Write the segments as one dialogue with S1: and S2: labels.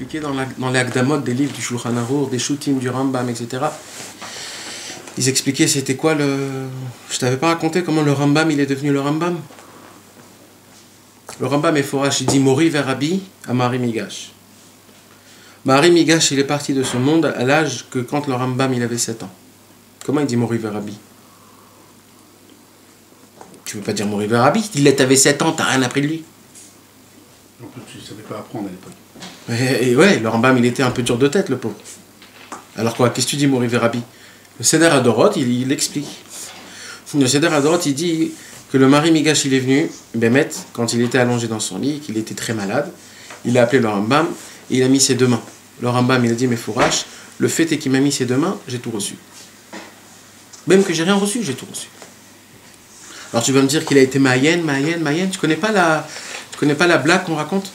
S1: expliqué dans les Akdamot des livres du Shulchan Arour, des Shutim, du Rambam, etc. Ils expliquaient c'était quoi le... Je t'avais pas raconté comment le Rambam il est devenu le Rambam. Le Rambam est forache, il dit Mori vers Rabbi à Mahari Migash. Mahari Migash il est parti de ce monde à l'âge que quand le Rambam il avait 7 ans. Comment il dit Mori vers Rabbi? Tu veux pas dire Mori vers Rabbi? Il avait 7 ans, t'as rien appris de lui.
S2: En plus, tu ne savais pas apprendre à l'époque.
S1: Et ouais, le Rambam il était un peu dur de tête, le pauvre. Alors quoi, qu'est-ce que tu dis Mori vers Rabbi? Le Seder Adorot, il explique. Le Seder Adorot, il dit que le Mahari Migash, il est venu, Bémet, quand il était allongé dans son lit, qu'il était très malade, il a appelé le Rambam, et il a mis ses 2 mains. Le Rambam, il a dit, mais Fourache, le fait est qu'il m'a mis ses 2 mains, j'ai tout reçu. Même que j'ai rien reçu, j'ai tout reçu. Alors tu vas me dire qu'il a été Mayen, tu connais pas la blague qu'on raconte?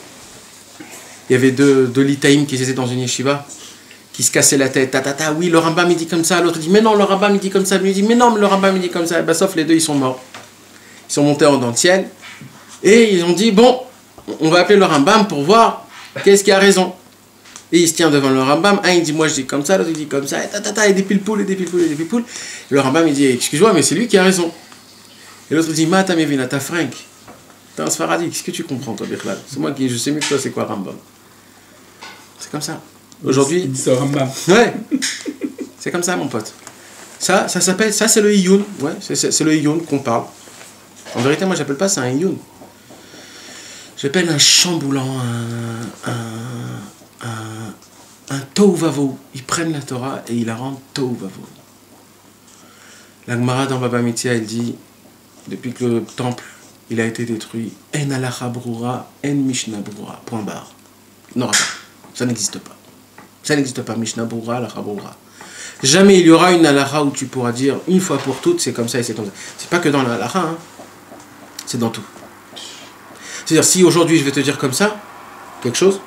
S1: Il y avait deux litaïm qui étaient dans une yeshiva, qui se cassaient la tête, oui, le Rambam il dit comme ça, l'autre dit, mais non, le Rambam il dit comme ça, lui dit, mais non, le Rambam il dit comme ça, et ben, sauf les deux, ils sont morts. Ils sont montés en dentiel, et ils ont dit, bon, on va appeler le Rambam pour voir qu'est-ce qui a raison. Et il se tient devant le Rambam, un il dit, moi je dis comme ça, l'autre il dit comme ça, et des pile-poules, et des pile-poules, et des pile-poules. Le Rambam il dit, excuse-moi, mais c'est lui qui a raison. Et l'autre dit, Mata Mevina, ta Frank, t'es un Sfaradi, qu'est-ce que tu comprends, toi, Birklal? C'est moi qui, je sais mieux que toi, c'est quoi Rambam. C'est comme ça. Aujourd'hui, ouais, c'est comme ça mon pote. Ça s'appelle, ça c'est le Iyun, ouais, c'est le Iyun qu'on parle. En vérité, moi j'appelle pas ça un Iyun. J'appelle un chamboulant, un Tohu Vavo. Ils prennent la Torah et ils la rendent Tohu Vavo. La Gemara dans Baba Mitzia, elle dit, depuis que le temple il a été détruit, En halacha brura, En Mishnah brura, point barre. Non, ça n'existe pas. Ça n'existe pas, Mishnah Boura, Halacha Boura. Jamais il y aura une Halacha où tu pourras dire une fois pour toutes, c'est comme ça et c'est comme ça. C'est pas que dans la Halacha, hein. C'est dans tout. C'est-à-dire, si aujourd'hui je vais te dire comme ça, quelque chose,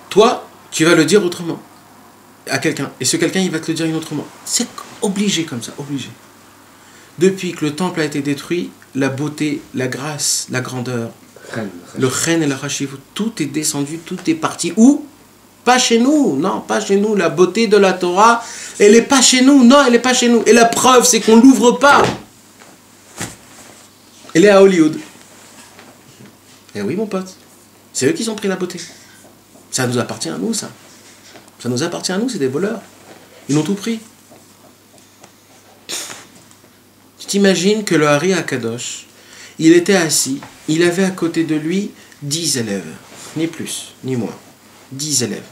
S1: toi, tu vas le dire autrement à quelqu'un. Et ce quelqu'un, il va te le dire autrement. C'est obligé comme ça, obligé. Depuis que le temple a été détruit, la beauté, la grâce, la grandeur, le chen et la chashivut, tout est descendu, tout est parti. Où? Pas chez nous, non, pas chez nous. La beauté de la Torah, elle n'est pas chez nous, non, elle n'est pas chez nous. Et la preuve, c'est qu'on ne l'ouvre pas. Elle est à Hollywood. Eh oui, mon pote, c'est eux qui ont pris la beauté. Ça nous appartient à nous, ça. Ça nous appartient à nous, c'est des voleurs. Ils ont tout pris. Tu t'imagines que le Hari Akadosh, il était assis, il avait à côté de lui 10 élèves, ni plus, ni moins. 10 élèves.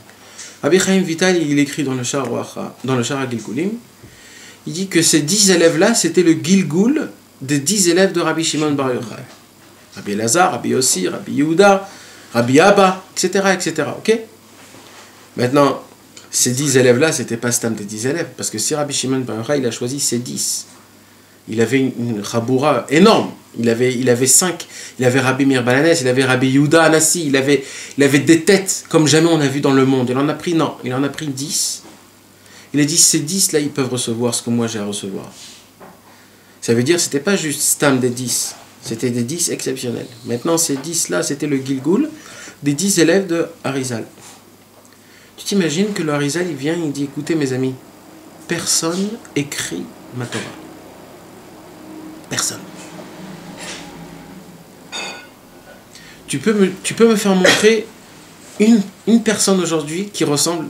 S1: Rabbi Chaim Vital, il écrit dans le Shar HaGilgulim, il dit que ces 10 élèves-là, c'était le Gilgul des 10 élèves de Rabbi Shimon Bar Yochai. Rabbi Elazar, Rabbi Yossi, Rabbi Yehuda, Rabbi Abba, etc., etc. Ok? Maintenant, ces 10 élèves-là, c'était pas stam des 10 élèves, parce que si Rabbi Shimon Bar Yochai, il a choisi ces 10, il avait une chaboura énorme. Il avait 5. Il avait Rabbi Meir Balanes, il avait Rabbi Yehuda Anassi, il avait des têtes comme jamais on a vu dans le monde. Il en a pris 10. Il a dit, ces 10 là, ils peuvent recevoir ce que moi j'ai à recevoir. Ça veut dire que c'était pas juste stam des 10, c'était des 10 exceptionnels. Maintenant, ces 10 là, c'était le Gilgul des 10 élèves de Harizal. Tu t'imagines que le Harizal, il vient, il dit, écoutez mes amis, personne écrit ma Torah. Personne. Tu peux me faire montrer une personne aujourd'hui qui ressemble,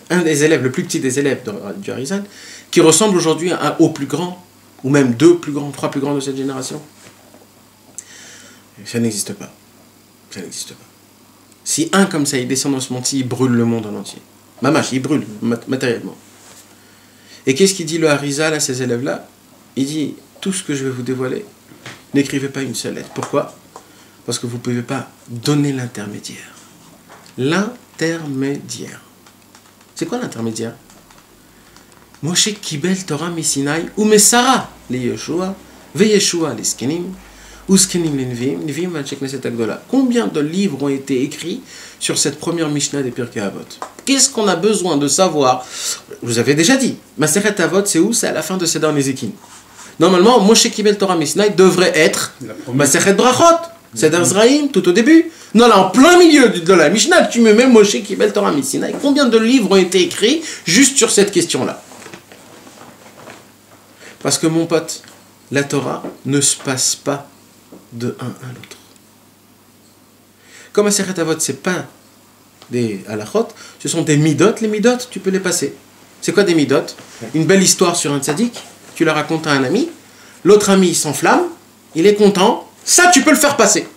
S1: un des élèves, le plus petit des élèves du Harizal, qui ressemble aujourd'hui au plus grand, ou même 2 plus grands, 3 plus grands de cette génération. Ça n'existe pas. Ça n'existe pas. Si un comme ça, il descend dans ce monde-ci, il brûle le monde en entier. Mamash, il brûle matériellement. Et qu'est-ce qu'il dit le Harizal à ces élèves-là? Il dit, tout ce que je vais vous dévoiler, n'écrivez pas une seule lettre. Pourquoi? Parce que vous ne pouvez pas donner l'intermédiaire. L'intermédiaire. C'est quoi l'intermédiaire? Moshe Kibel Torah Misinaï ou Mesara les Yeshua, Ve Yeshua les Skenim, ou Skenim les Nevim, Nevim va checker cette agdola. Combien de livres ont été écrits sur cette première Mishnah des Pirkei Avot? Qu'est-ce qu'on a besoin de savoir? Je vous avais déjà dit, Masechet Avot, c'est où? C'est à la fin de Seder Nezikin. Normalement, Moshe Kibel Torah Misinaï devrait être Masechet Brachot. Seder Zraïm, tout au début. Non, là, en plein milieu de la Mishnah, tu me mets Moshe Kibel Torah Missinaï. Combien de livres ont été écrits juste sur cette question-là? Parce que mon pote, la Torah ne se passe pas de un à l'autre. Comme à Sechet Avot, ce n'est pas des halachot, ce sont des midot. Les midot, tu peux les passer. C'est quoi des midot? Une belle histoire sur un tzaddik, tu la racontes à un ami, l'autre ami s'enflamme, il est content, ça tu peux le faire passer.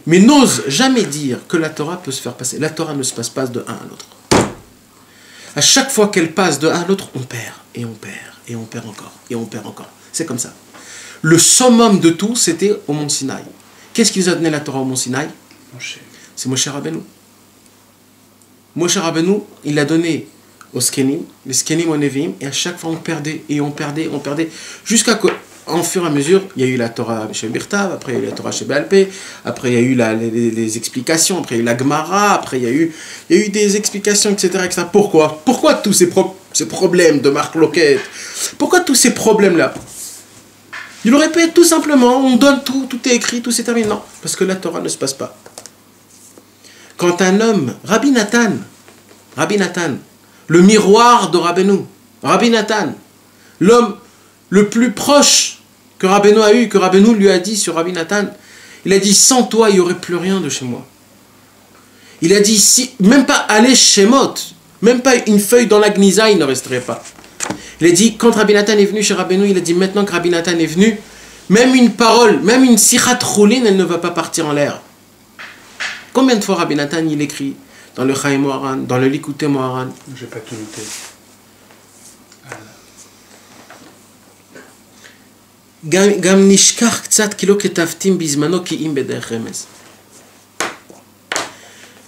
S1: Mais n'ose jamais dire que la Torah peut se faire passer. La Torah ne se passe pas de un à l'autre. À chaque fois qu'elle passe de un à l'autre, on perd, et on perd, et on perd encore, et on perd encore. C'est comme ça. Le summum de tout, c'était au mont Sinaï. Qu'est-ce qui nous a donné la Torah au mont Sinaï? C'est Moshe Rabbeinu. Moshe Rabbeinu, il l'a donné aux Skenim, les Skenim aux Nevi'im, et à chaque fois on perdait, et on perdait, jusqu'à qu'en fur et à mesure, il y a eu la Torah chez Birtav, après il y a eu la Torah chez Béalpé, après il y a eu les explications, après il y a eu la Gemara, après il y a eu des explications, etc. Pourquoi tous ces problèmes de Marc Loquette? Pourquoi tous ces problèmes-là? Il aurait pu être tout simplement, on donne tout est écrit, tout c'est terminé. Non, parce que la Torah ne se passe pas. Quand un homme, Rabbi Nathan, le miroir de Rabbeinu, Rabbi Nathan, l'homme le plus proche que Rabbeinu a eu, que Rabbeinu lui a dit sur Rabbi Nathan, il a dit, sans toi, il n'y aurait plus rien de chez moi. Il a dit, si, même pas aller chez Mot, même pas une feuille dans la Gnisa, il ne resterait pas. Il a dit, quand Rabbi Nathan est venu chez Rabbeinu, il a dit, maintenant que Rabbi Nathan est venu, même une parole, même une sichat roulin, elle ne va pas partir en l'air. Combien de fois Rabbi Nathan, il écrit dans le Chaim Moharan, dans le Likutei Moharan?
S2: Je n'ai pas tout noté.
S1: Gam nishkach ktsat kilo ketaftim bizmano ki im bederech remez.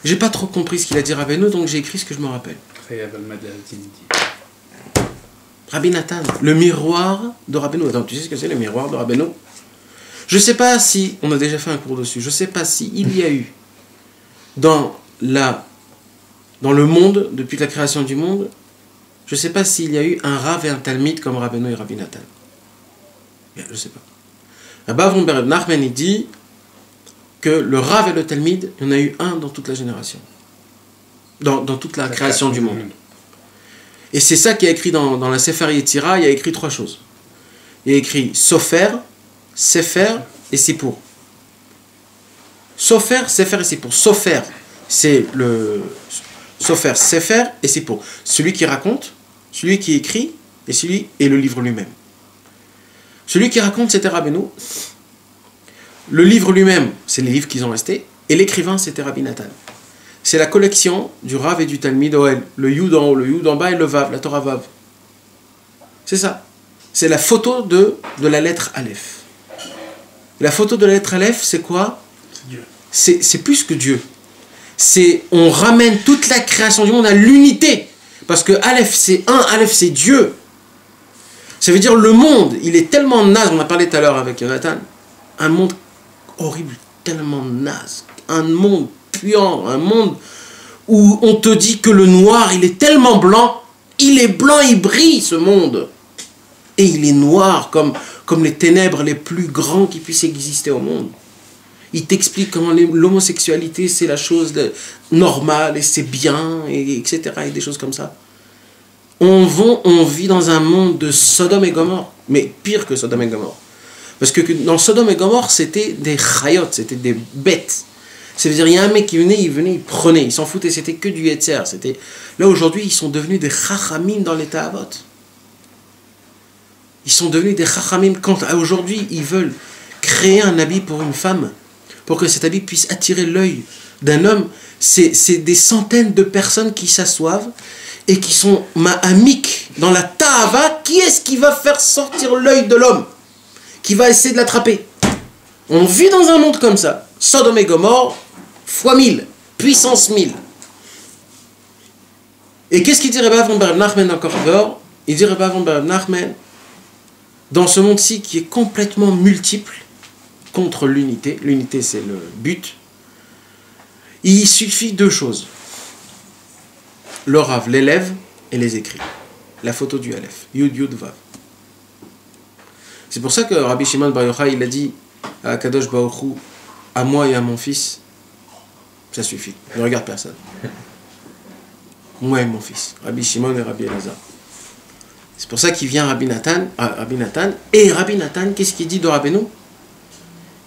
S1: J'ai pas trop compris ce qu'il a dit Rabbeinu, donc j'ai écrit ce que je me rappelle. Rabbi Nathan, le miroir de Rabbeinu. Attends, tu sais ce que c'est le miroir de Rabbeinu? Je sais pas si, on a déjà fait un cours dessus, je sais pas si il y a eu dans le monde, depuis la création du monde, je sais pas s'il y a eu un Rav et un Talmid comme Rabbeinu et Rabbi Nathan. Je sais pas. Rabbi Avram ben Nachman, il dit que le Rav et le Talmid, il y en a eu un dans toute la génération. Dans toute la création du monde. Et c'est ça qui est écrit dans la Sefer Yetzira, il y a écrit 3 choses. Il y a écrit Sofer, Sefer et Sipur. Sofer, Sefer et Sipur. Sofer, c'est le Sofer, Sefer et Sipur. Celui qui raconte, celui qui écrit et le livre lui-même. Celui qui raconte, c'était Rabbeinu. Le livre lui-même, c'est les livres qu'ils ont restés. Et l'écrivain, c'était Rabbi Nathan. C'est la collection du Rav et du Talmid Oel. Le Yud en haut, le Yud en bas et le Vav, la Torah Vav. C'est ça. C'est la photo de la lettre Aleph. La photo de la lettre Aleph, c'est quoi?
S2: C'est Dieu.
S1: C'est plus que Dieu. On ramène toute la création du monde à l'unité. Parce que Aleph, c'est un, Aleph, c'est Dieu. Ça veut dire le monde, il est tellement naze, on a parlé tout à l'heure avec Jonathan, un monde horrible, tellement naze, un monde puant, un monde où on te dit que le noir, il est tellement blanc, il brille ce monde. Et il est noir comme les ténèbres les plus grands qui puissent exister au monde. Il t'explique comment l'homosexualité, c'est la chose normale et c'est bien, etc. et des choses comme ça. On vit dans un monde de Sodome et Gomorrhe, mais pire que Sodome et Gomorrhe. Parce que dans Sodome et Gomorrhe, c'était des chayot, c'était des bêtes. C'est-à-dire, il y a un mec qui venait, il prenait, il s'en foutait, c'était que du Yetzer. Là, aujourd'hui, ils sont devenus des chachamim dans l'état Avot. Ils sont devenus des chachamim. Quand aujourd'hui, ils veulent créer un habit pour une femme, pour que cet habit puisse attirer l'œil d'un homme, c'est des centaines de personnes qui s'assoivent et qui sont ma'amik dans la ta'ava. Qui est-ce qui va faire sortir l'œil de l'homme? Qui va essayer de l'attraper? On vit dans un monde comme ça. Sodome et Gomorrhe, fois 1000, puissance 1000. Et qu'est-ce qu'il dit Rabbi Avram ben Nachman encore dehors? Il dit Rabbi Avram ben Nachman, dans ce monde-ci qui est complètement multiple, contre l'unité, l'unité c'est le but, il suffit 2 choses. Le Rav, l'élève et les écrits. La photo du Aleph. Yud, Yud, Vav. C'est pour ça que Rabbi Shimon Bar Yochai, il a dit à Kadosh Baruch Hu, à moi et à mon fils, ça suffit. Ne regarde personne. Moi et mon fils, Rabbi Shimon et Rabbi Elazar. C'est pour ça qu'il vient Rabbi Nathan, et Rabbi Nathan, qu'est-ce qu'il dit de Rabbeinu?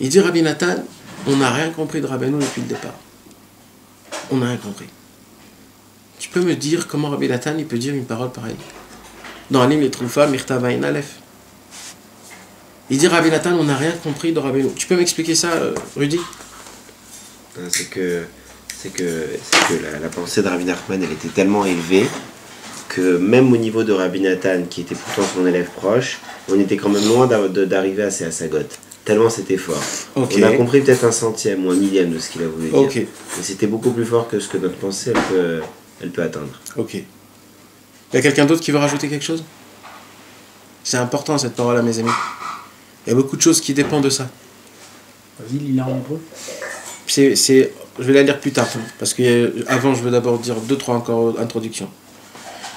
S1: Il dit Rabbi Nathan, on n'a rien compris de Rabbeinu depuis le départ. On n'a rien compris. Tu peux me dire comment Rabbi Nathan il peut dire une parole pareille? Dans Alim les Troufa, Mirta Vain Aleph. Il dit Rabbi Nathan, on n'a rien compris de Rabbeinu. Tu peux m'expliquer ça, Rudy?
S3: C'est que la pensée de Rabbi Nachman, elle était tellement élevée que même au niveau de Rabbi Nathan, qui était pourtant son élève proche, on était quand même loin d'arriver à Sagot. Tellement c'était fort. Okay. On a compris peut-être un centième ou un millième de ce qu'il a voulu dire. Okay. Mais c'était beaucoup plus fort que ce que notre pensée elle peut atteindre.
S1: Ok. Il y a quelqu'un d'autre qui veut rajouter quelque chose? C'est important cette parole, mes amis. Il y a beaucoup de choses qui dépendent de ça.
S2: Vas-y, lis-la en hébreu.
S1: Je vais la lire plus tard, parce que avant, je veux d'abord dire 2-3 encore introductions.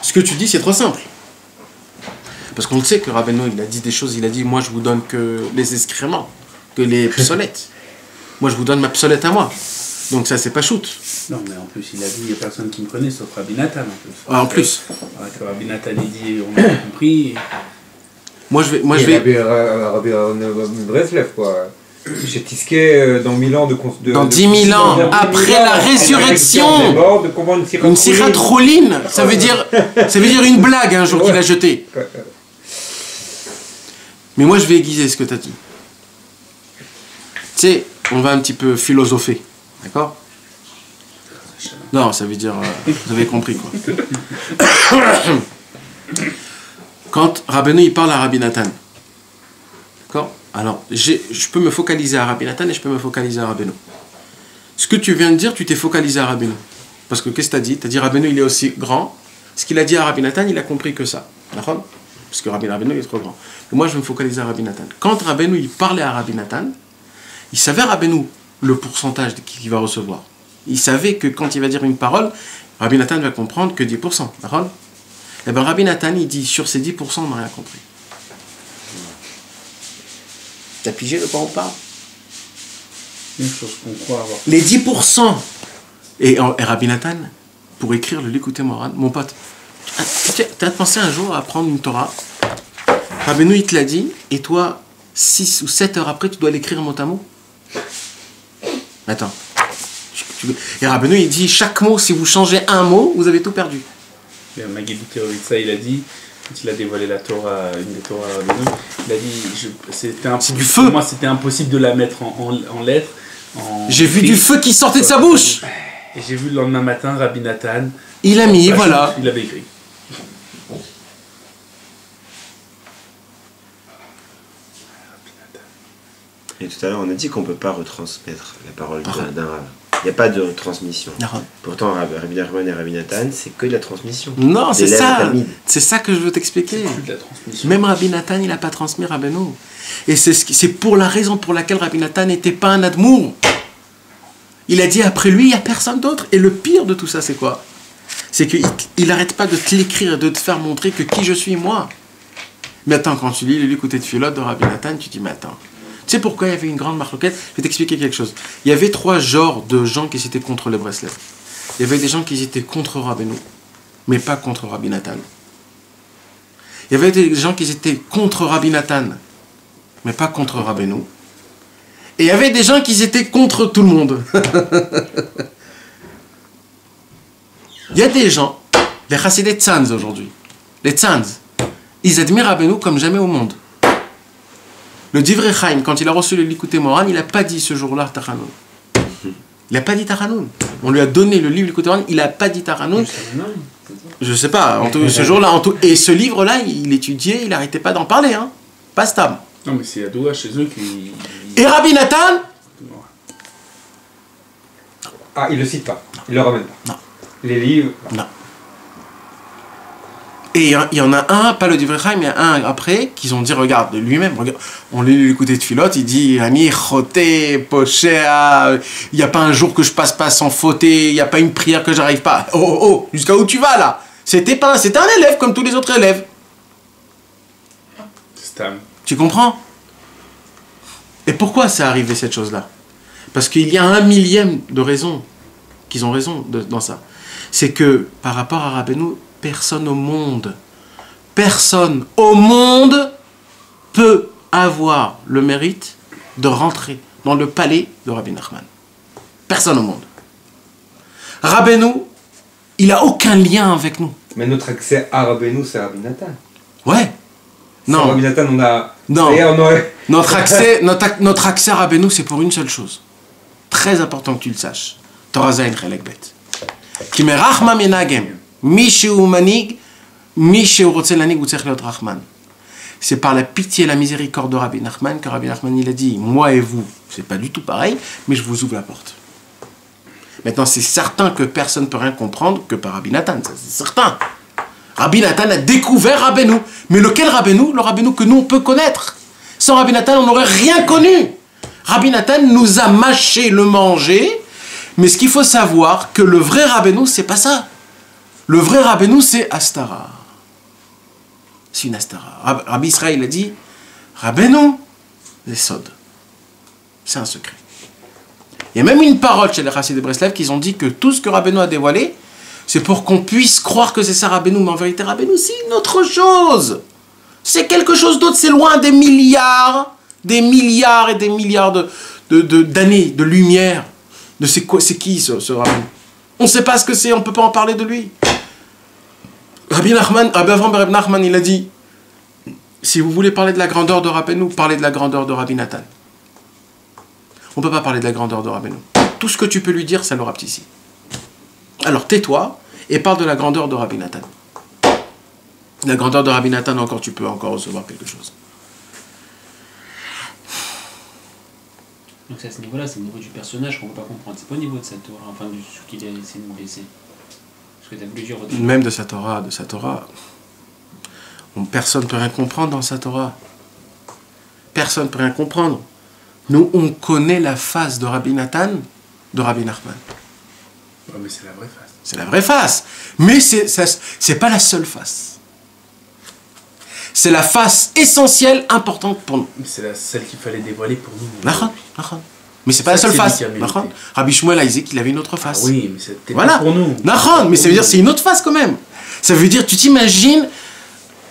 S1: Ce que tu dis, c'est trop simple. Parce qu'on le sait que Rabbeinu, il a dit des choses, il a dit, moi je vous donne que les excréments, que les psolettes. Moi je vous donne ma psolette à moi. Donc ça, c'est pas shoot.
S2: Non, mais en plus, il a dit, il n'y a personne qui me connaît, sauf Rabbi Nathan, en plus.
S1: Ah, en plus.
S2: Voilà, que Rabbi Nathan, il dit, on a compris.
S1: Moi je vais...
S4: Rabbi Breslev, quoi. J'ai tisqué dans 1000 ans
S1: dans 10 000 ans, après la résurrection, une siratroline, ça veut dire une blague un jour qu'il a jeté. Mais moi je vais aiguiser ce que tu as dit. Tu sais, on va un petit peu philosopher, d'accord? Non, ça veut dire, vous avez compris quoi. Quand Rabbeinu il parle à Rabbi Nathan, d'accord? Alors, je peux me focaliser à Rabbi Nathan et je peux me focaliser à Rabbeinu. Ce que tu viens de dire, tu t'es focalisé à Rabbeinu. Parce que qu'est-ce que tu as dit? Tu as dit Rabbeinu, il est aussi grand. Ce qu'il a dit à Rabbi Nathan, il a compris que ça. D'accord? Parce que Rabbeinu, il est trop grand. Mais moi, je vais me focaliser à Rabbi Nathan. Quand Rabbeinu, il parlait à Rabbi Nathan, il savait Rabbeinu le pourcentage qu'il va recevoir. Il savait que quand il va dire une parole, Rabbi Nathan va comprendre que 10%. D'accord? Et bien, Rabbi Nathan, il dit sur ces 10%, on n'a rien compris. T'as pigé de quoi on parle?
S2: Une chose qu'on croit avoir.
S1: Les 10%. Et Rabbi Nathan, pour écrire le Likutei Moharan, mon pote, t'as pensé un jour à prendre une Torah, Rabbeinu il te l'a dit, et toi, 6 ou 7 heures après, tu dois l'écrire mot à mot? Attends. Et Rabbeinu il dit, chaque mot, si vous changez un mot, vous avez tout perdu.
S2: Maguide Théoritza, il a dit, quand il a dévoilé la Torah, une des Torahs Rabbeinu, il a dit,
S1: c'est du feu.
S2: Pour moi, c'était impossible de la mettre en lettres.
S1: J'ai vu du feu qui sortait de sa bouche.
S2: Et j'ai vu le lendemain matin, Rabbi Nathan.
S1: Il a mis, voilà.
S2: Il avait écrit.
S3: Et tout à l'heure, on a dit qu'on ne peut pas retransmettre la parole d'un rave. Il n'y a pas de transmission. Pourtant, Rabbi Nachman et Rabbi Nathan, c'est que de la transmission.
S1: Non, c'est ça. C'est ça que je veux t'expliquer. Même Rabbi Nathan, il n'a pas transmis Rabbeinu. Et c'est pour la raison pour laquelle Rabbi Nathan n'était pas un admour. Il a dit après lui, il n'y a personne d'autre. Et le pire de tout ça, c'est quoi? C'est qu'il n'arrête pas de te l'écrire et de te faire montrer que qui je suis, moi. Mais attends, quand tu lis le Likutei Tfilot de Rabbi Nathan, tu te dis, mais attends. Tu sais pourquoi il y avait une grande marloquette? Je vais t'expliquer quelque chose. Il y avait 3 genres de gens qui étaient contre le Breslev. Il y avait des gens qui étaient contre Rabbeinu, mais pas contre Rabbi Nathan. Il y avait des gens qui étaient contre Rabbi Nathan, mais pas contre Rabbeinu. Et il y avait des gens qui étaient contre tout le monde. Il y a des gens, les chassidés tzanz aujourd'hui, les tzanz, ils admirent Rabbeinu comme jamais au monde. Le Divrei Chaim, quand il a reçu le Likutei Moharan, il n'a pas dit ce jour-là Tachanoun. Il n'a pas dit Tachanoun. On lui a donné le livre Likutei Moharan, il n'a pas dit Tachanoun. Je sais pas, ce jour-là, et ce livre-là, il étudiait, il n'arrêtait pas d'en parler, hein. Pas stam.
S2: Non, mais c'est Adoua chez eux qui.
S1: Et Rabbi Nathan?
S4: Ah, il le cite pas, il le ramène pas.
S1: Non.
S4: Les livres?
S1: Non. Et il y en a un, pas le Divrei Chaim, il y a un après, qu'ils ont dit, regarde, de lui-même, regarde, on lit l'écouter de Tfilot, il dit, Ami, choté, pochéa, il n'y a pas un jour que je passe pas sans fauter, il n'y a pas une prière que j'arrive pas. Oh, jusqu'à où tu vas là? C'était un élève comme tous les autres élèves.
S2: Stam.
S1: Tu comprends? Et pourquoi c'est arrivé cette chose-là? Parce qu'il y a un millième de raison, qu'ils ont raison dans ça. C'est que par rapport à Rabbeinu, personne au monde peut avoir le mérite de rentrer dans le palais de Rabbi Nachman. Personne au monde. Rabbeinu, il n'a aucun lien avec nous.
S4: Mais notre accès à Rabbeinu, c'est Rabbi Nathan.
S1: Ouais.
S4: Sans
S1: Non.
S4: Rabbi Nathan, on a...
S1: Non.
S4: D'ailleurs, on aurait...
S1: Notre accès à Rabbeinu, c'est pour une seule chose. Très important que tu le saches. Torah Zayin Chelek Bet. Ki merachma menagem. Mi sheu manig, mi sheu rotze lanig, utzech leot rachman. C'est par la pitié et la miséricorde de Rabbi Nachman que Rabbi Nachman il a dit, moi et vous, c'est pas du tout pareil, mais je vous ouvre la porte. Maintenant, c'est certain que personne ne peut rien comprendre que par Rabbi Nathan, ça c'est certain. Rabbi Nathan a découvert Rabbeinu. Mais lequel Rabbeinu? Le Rabbeinu que nous on peut connaître. Sans Rabbi Nathan, on n'aurait rien connu. Rabbi Nathan nous a mâché le manger, mais ce qu'il faut savoir, que le vrai Rabbeinu, c'est pas ça. Le vrai Rabbeinu, c'est Astara. C'est une Astara. Rabbi Israël a dit, Rabbeinu, les Sod. C'est un secret. Il y a même une parole chez les Chassidés de Breslev qui ont dit que tout ce que Rabbeinu a dévoilé, c'est pour qu'on puisse croire que c'est ça Rabbeinu, mais en vérité Rabbeinu, c'est une autre chose. C'est quelque chose d'autre, c'est loin des milliards et des milliards d'années, de lumière. C'est qui ce Rabbeinu? On ne sait pas ce que c'est, on ne peut pas en parler de lui. Rabbi Avraham Ber Nachman, il a dit, si vous voulez parler de la grandeur de Rabbeinu, parlez de la grandeur de Rabbi Nathan. On ne peut pas parler de la grandeur de Rabbeinu. Tout ce que tu peux lui dire, ça le rapte ici. Alors tais-toi et parle de la grandeur de Rabbi Nathan. La grandeur de Rabbi Nathan, encore, tu peux encore recevoir quelque chose.
S5: Donc c'est à ce niveau-là, c'est au niveau du personnage qu'on ne peut pas comprendre. C'est pas au niveau de sa Torah, enfin de ce qu'il a essayé de nous laisser. Ce que tu as voulu dire.
S1: Même de sa Torah, personne ne peut rien comprendre dans sa Torah. Personne ne peut rien comprendre. Nous, on connaît la face de Rabbi Nathan, de Rabbi Nachman.
S2: Ouais, mais c'est la vraie face.
S1: C'est la vraie face. Mais c'est pas la seule face. C'est la face essentielle, importante pour nous.
S2: Mais c'est celle qu'il fallait dévoiler pour nous.
S1: Nachon. Mais c'est pas la seule face. Rabbi Shmuel Isaac, il avait une autre face.
S2: Ah oui, mais c'était
S1: voilà.
S2: pas pour nous.
S1: Nachon, mais ça veut dire c'est une autre face quand même. Ça veut dire, tu t'imagines,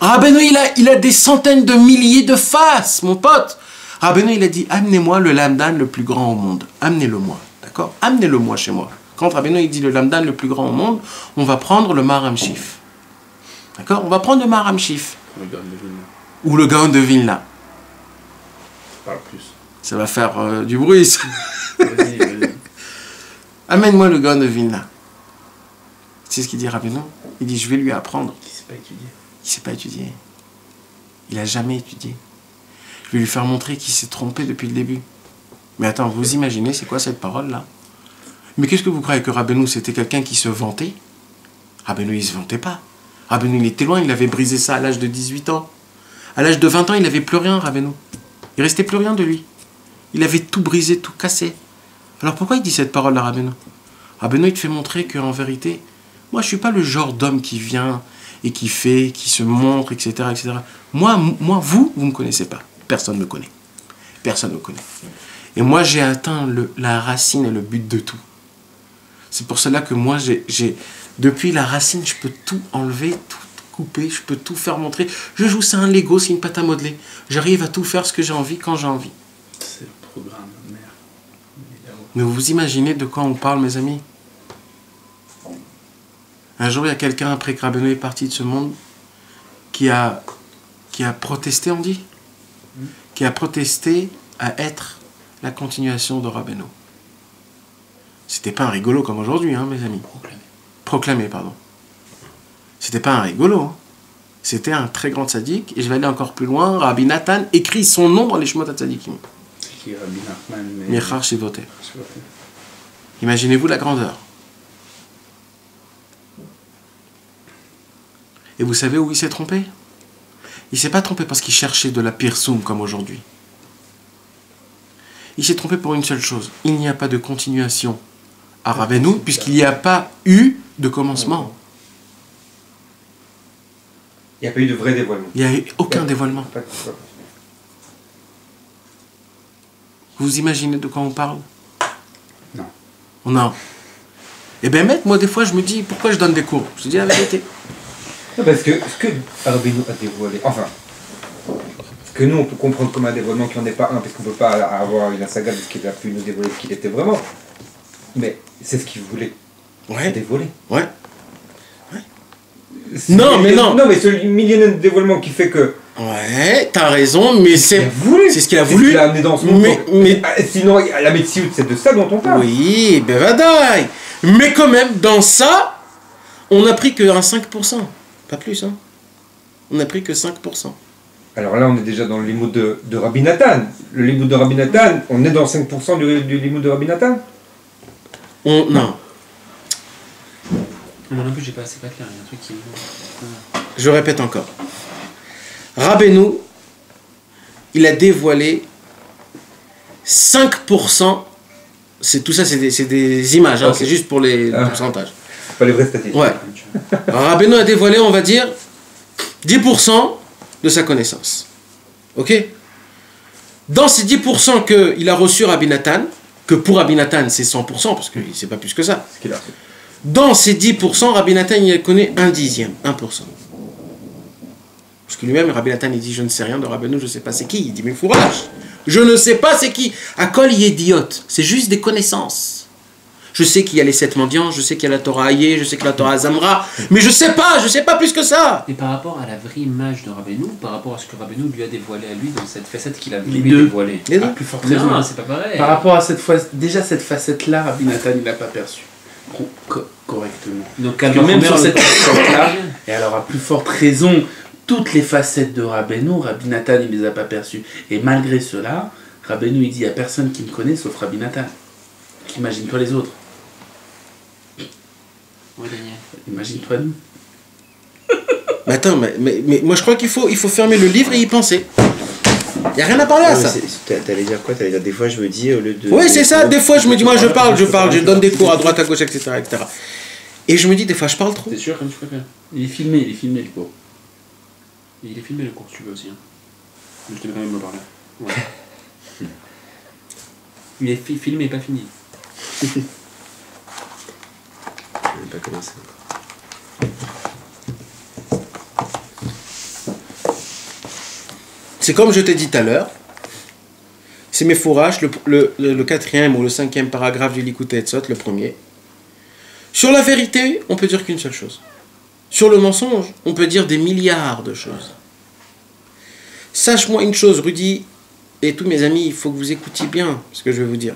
S1: Rabbeinu, il a des centaines de milliers de faces, mon pote. Rabbeinu, il a dit, amenez-moi le lamdan le plus grand au monde. Amenez-le-moi, d'accord? Amenez-le-moi chez moi. Quand Rabbeinu, il dit le lamdan le plus grand au monde, on va prendre le Maharam Shif. D'accord? On va prendre le Maharam Shif.
S2: Le Gaon de Vilna.
S1: Ou le Gaon de Vilna.
S2: Parle plus.
S1: Ça va faire du bruit, ça.
S2: Vas-y.
S1: Amène-moi le Gaon de Vilna. C'est ce qu'il dit Rabbeinu. Il dit, je vais lui apprendre.
S2: Qui sait pas étudier.
S1: Il ne sait pas étudier. Il n'a jamais étudié. Je vais lui faire montrer qu'il s'est trompé depuis le début. Mais attends, vous imaginez, c'est quoi cette parole-là? Mais qu'est-ce que vous croyez que Rabbeinu, c'était quelqu'un qui se vantait? Rabbeinu, il ne se vantait pas. Rabbeinu, il était loin, il avait brisé ça à l'âge de 18 ans. À l'âge de 20 ans, il n'avait plus rien, Rabbeinu. Il ne restait plus rien de lui. Il avait tout brisé, tout cassé. Alors pourquoi il dit cette parole à Rabbeinu? Rabbeinu, il te fait montrer qu'en vérité, moi, je ne suis pas le genre d'homme qui vient et qui fait, qui se montre, etc. etc. Moi, vous ne me connaissez pas. Personne ne me connaît. Personne ne me connaît. Et moi, j'ai atteint la racine et le but de tout. C'est pour cela que moi, depuis la racine, je peux tout enlever, tout couper, je peux tout faire montrer. Je joue ça un Lego, c'est une pâte à modeler. J'arrive à tout faire ce que j'ai envie, quand j'ai envie.
S2: C'est le programme, merde.
S1: Mais vous imaginez de quoi on parle, mes amis? Un jour, il y a quelqu'un, après que Rabbeinu est parti de ce monde, qui a protesté, on dit? Qui a protesté à être la continuation de Rabbeinu. C'était pas un rigolo comme aujourd'hui, hein, mes amis. Proclamé, pardon. C'était pas un rigolo. Hein. C'était un très grand tzaddik. Et je vais aller encore plus loin. Rabbi Nathan écrit son nom dans les Shemot HaTzadikim.
S2: C'est qui Rabbi Nachman?
S1: Mechar Shivote. Imaginez-vous la grandeur. Et vous savez où il s'est trompé? Il ne s'est pas trompé parce qu'il cherchait de la pirsoum comme aujourd'hui. Il s'est trompé pour une seule chose. Il n'y a pas de continuation à Rabbeinu puisqu'il n'y a pas eu de commencement.
S4: Il n'y a pas eu de vrai dévoilement.
S1: Il n'y a eu aucun dévoilement. Vous imaginez de quoi on parle? Non. Eh ben, maître, moi, des fois, je me dis, pourquoi je donne des cours? Je te dis la vérité.
S4: Non, parce que ce que Rabbeinu a dévoilé, enfin, que nous on peut comprendre comme un dévoilement qui n'en est pas un, parce qu'on ne peut pas avoir une saga de ce qu'il a pu nous dévoiler, ce qu'il était vraiment. Mais c'est ce qu'il voulait
S1: Ouais.
S4: dévoiler.
S1: Ouais.
S4: Non,
S1: mais non.
S4: Non, mais ce millionnaire de dévoilement qui fait que.
S1: Ouais, t'as raison, mais c'est ce qu'il a voulu.
S4: C'est ce qu'il a amené dans ce monde.
S1: Mais-
S4: Sinon, la médecine, c'est de ça dont on parle.
S1: Oui, ben vadaï. Mais quand même, dans ça, on n'a pris que un 5%. Pas plus, hein. On n'a pris que 5%.
S4: Alors là, on est déjà dans le limoud de Rabbi Nathan. Le limoud de Rabbi Nathan, on est dans 5% du limoud de Rabbi Nathan.
S1: Non.
S5: Moi non plus, j'ai pas assez pas clair. Il y a un truc qui.
S1: Je répète encore. Rabbeinu, il a dévoilé 5%. Tout ça, c'est des images, hein,
S4: Ok.
S1: c'est juste pour les pourcentages.
S4: C'est pas les vraies statistiques.
S1: Ouais. Rabbeinu a dévoilé, on va dire, 10% de sa connaissance. Ok? Dans ces 10% qu'il a reçu Rabbi Nathan, que pour Rabbi Nathan c'est 100%, parce qu'il ne sait pas plus que ça.
S4: Ce qu'il a reçu.
S1: Dans ces 10%, Rabbi Nathan il connaît un dixième, 1%. Parce que lui-même, Rabbi Nathan, il dit, je ne sais rien de Rabbeinu, je ne sais pas c'est qui. Il dit, mais fourrage, je ne sais pas c'est qui. À quoi il est idiote? C'est juste des connaissances. Je sais qu'il y a les 7 mendiants, je sais qu'il y a la Torah Aïe, je sais que la Torah Zamra, mais je sais pas plus que ça.
S5: Et par rapport à la vraie image de Rabbeinu, par rapport à ce que Rabbeinu lui a dévoilé à lui dans cette facette qu'il a
S6: Les
S5: lui
S6: deux.
S5: dévoilée.
S1: Les deux.
S6: À plus forte raison.
S5: Non, c'est pas pareil.
S6: Par rapport à cette fois, déjà cette facette-là, Rabbi Nathan il l'a pas perçue correctement.
S5: Donc,
S6: Parce que même sur cette facette-là, et alors à plus forte raison, toutes les facettes de Rabbeinu, Rabbi Nathan il les a pas perçues. Et malgré cela, Rabbeinu il dit, il n'y a personne qui me connaît sauf Rabbi Nathan. Imagine-toi les autres.
S5: Ouais, Daniel.
S6: Imagine-toi nous.
S1: Mais attends, mais moi je crois qu'il faut fermer le livre et y penser. Il n'y a rien à parler à ça.
S3: T'allais dire quoi? T'allais dire des fois je me dis au lieu de.
S1: Oui, c'est ça. Des fois, je me dis, moi, je parle, je donne des cours à droite, à gauche, etc., etc. Et je me dis, des fois, je parle trop.
S6: C'est sûr, comme tu préfères. Il est filmé le cours.
S5: Et il est filmé le cours, si tu veux aussi. Hein. Mais je te mets quand même le parler. Ouais. Il est filmé, pas fini.
S3: Je n'ai pas commencé.
S1: C'est comme je t'ai dit tout à l'heure. C'est mes fourrages, le quatrième ou le cinquième paragraphe du Likutei Etzot, le premier. Sur la vérité, on peut dire qu'une seule chose. Sur le mensonge, on peut dire des milliards de choses. Sache-moi une chose, Rudy, et tous mes amis, il faut que vous écoutiez bien ce que je vais vous dire.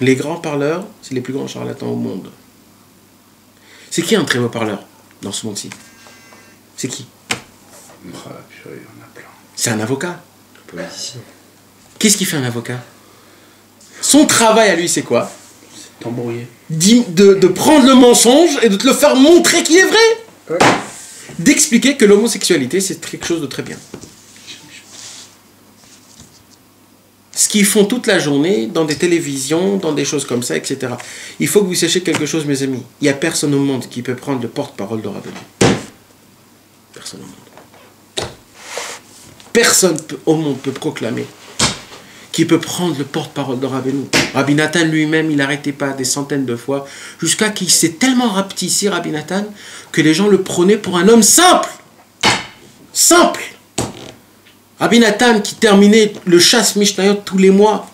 S1: Les grands parleurs, c'est les plus grands charlatans au monde. C'est qui un très beau parleur dans ce monde-ci? C'est qui?
S6: Ah, purée, il y en a plein.
S1: C'est un avocat.
S3: Politicien.
S1: Qu'est-ce qu'il fait un avocat? Son travail à lui, c'est quoi?
S6: T'embrouiller.
S1: De prendre le mensonge et de te le faire montrer qu'il est vrai.
S4: Ouais.
S1: D'expliquer que l'homosexualité, c'est quelque chose de très bien. Ce qu'ils font toute la journée, dans des télévisions, dans des choses comme ça, etc. Il faut que vous sachiez quelque chose, mes amis. Il n'y a personne au monde qui peut prendre le porte-parole de Rabbeinu. Personne au monde. Personne au monde peut proclamer qui peut prendre le porte-parole de Rabbeinu. Rabbi Nathan lui-même, il n'arrêtait pas des centaines de fois, jusqu'à qu'il s'est tellement rapetissé, Rabbi Nathan, que les gens le prenaient pour un homme simple. Simple. Rabbi Nathan qui terminait le chasse Mishnayot tous les mois.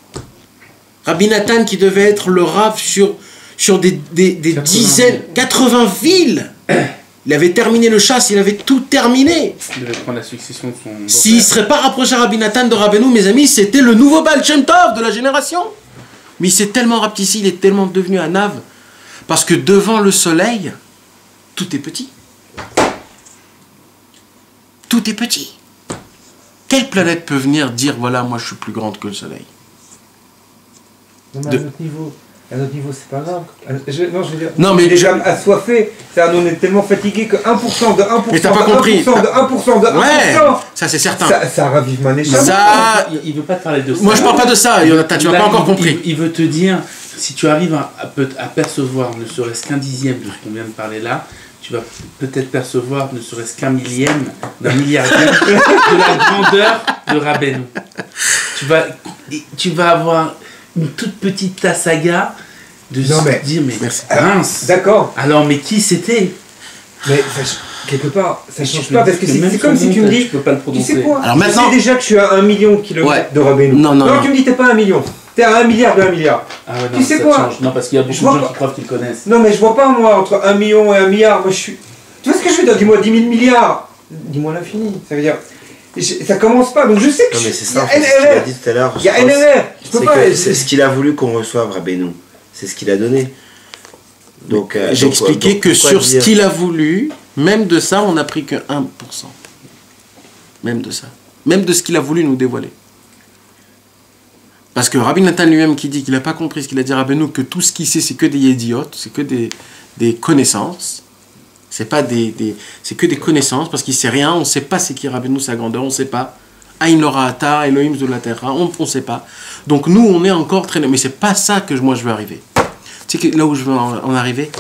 S1: Rabbi Nathan qui devait être le Rav sur des dizaines, 80 villes. Il avait terminé le chasse, il avait tout terminé.
S6: Il devait prendre la succession de son.
S1: S'il ne serait pas rapproché à Rabbi Nathan de Rabbeinu, mes amis, c'était le nouveau Baal Shem Tov de la génération. Mais il s'est tellement rapetissé, il est tellement devenu un ave, parce que devant le soleil, tout est petit. Tout est petit. Quelle planète peut venir dire, voilà, moi je suis plus grande que le soleil?
S4: Non, mais à notre niveau, c'est pas grave. Je veux dire,
S1: Non, mais
S4: déjà assoiffé, on est tellement fatigué que 1% de 1%,
S1: Mais t'as pas
S4: de 1%,
S1: compris.
S4: de 1%, de 1%,
S1: Ouais, ça c'est certain.
S4: ça ravive ma nation.
S1: Ça,
S6: Il veut pas te parler de ça.
S1: moi je parle pas de ça, Jonathan, tu n'as
S6: Là,
S1: pas encore compris.
S6: Il veut te dire, si tu arrives à percevoir ne serait-ce qu'un dixième de ce qu'on vient de parler là, tu vas peut-être percevoir ne serait-ce qu'un millième d'un milliardième de la grandeur de Rabbeinu. Tu vas avoir une toute petite tassaga De
S4: Non,
S6: se
S4: mais-
S6: dire, mais
S1: Merci.
S6: mince.
S4: D'accord,
S6: Alors, mais qui c'était?
S4: mais quelque part, ça
S6: Tu
S4: change
S6: peux
S4: pas,
S6: dire
S4: parce que
S6: que
S4: c'est
S6: même
S4: c'est comme
S6: son
S4: si tu
S6: nom,
S4: me dis,
S6: tu peux pas le
S4: tu
S6: prononcer.
S4: sais quoi,
S1: Alors
S4: je
S1: maintenant-
S4: sais déjà que je suis à 1 million de kilomètres
S1: Ouais.
S4: de Rabbeinu.
S1: Non, non, non.
S4: Tu me dis t'es pas à 1 million, t'es à 1 milliard de 1 milliard.
S6: Ah ouais, non,
S4: Tu sais
S6: ça
S4: quoi?
S6: change. Non, parce qu'il y a beaucoup
S4: Je
S6: de
S4: vois
S6: gens
S4: pas.
S6: qui croient qu'ils connaissent.
S4: Non mais je vois pas moi, entre 1 million et 1 milliard, moi je suis... Tu vois ce que je veux dire? Dis-moi 10 000 milliards, dis-moi l'infini, ça veut dire... Ça commence pas, donc je sais que
S3: Non mais c'est ça, en
S4: il y
S3: fait,
S4: a
S3: ce qu'il a
S4: NRR,
S3: dit tout à l'heure.
S4: il y a
S3: je pense,
S4: NRR, je peux
S3: C'est
S4: pas...
S3: que c'est ce qu'il a voulu qu'on reçoive, Rabbeinu. C'est ce qu'il a donné. Donc,
S1: J'ai expliqué que
S3: pourquoi
S1: sur ce
S3: dire-
S1: qu'il a voulu, même de ça, on n'a pris que 1%. Même de ça. Même de ce qu'il a voulu nous dévoiler. Parce que Rabbi Nathan lui-même qui dit qu'il n'a pas compris ce qu'il a dit à Rabbeinu, que tout ce qu'il sait, c'est que des idiotes, c'est que des connaissances. C'est pas c'est que des connaissances, parce qu'il sait rien, on ne sait pas c'est qui Rabbeinu, sa grandeur, on ne sait pas. Aïn Lora Ata, Elohim de la terre, on ne sait pas. Donc nous, on est encore très... Mais c'est pas ça que moi je veux arriver. Tu sais que là où je veux en arriver,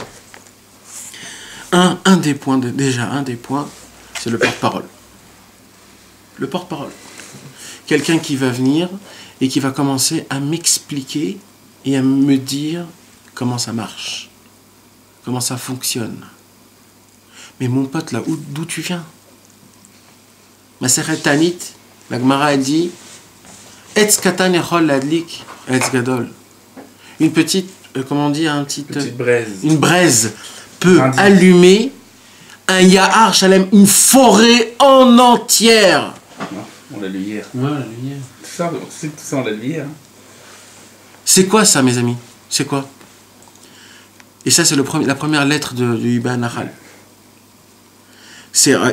S1: un des points, c'est le porte-parole. Le porte-parole. Quelqu'un qui va venir et qui va commencer à m'expliquer et à me dire comment ça marche, comment ça fonctionne. Mais mon pote, là, d'où tu viens? Maseret Tanit, la Gemara a dit Etz katan echol ladlik etz gadol. Une petite, comment on dit,
S6: Petite braise.
S1: une braise peut
S6: Indice.
S1: allumer un Yahar Shalem, une forêt en entière.
S6: Non, on l'a lu hier.
S5: Ouais, la lumière.
S6: Tout ça, on sait que tout ça, on l'a lu hier.
S1: C'est quoi ça, mes amis? C'est quoi? Et ça, c'est la première lettre de Yuba Nahal.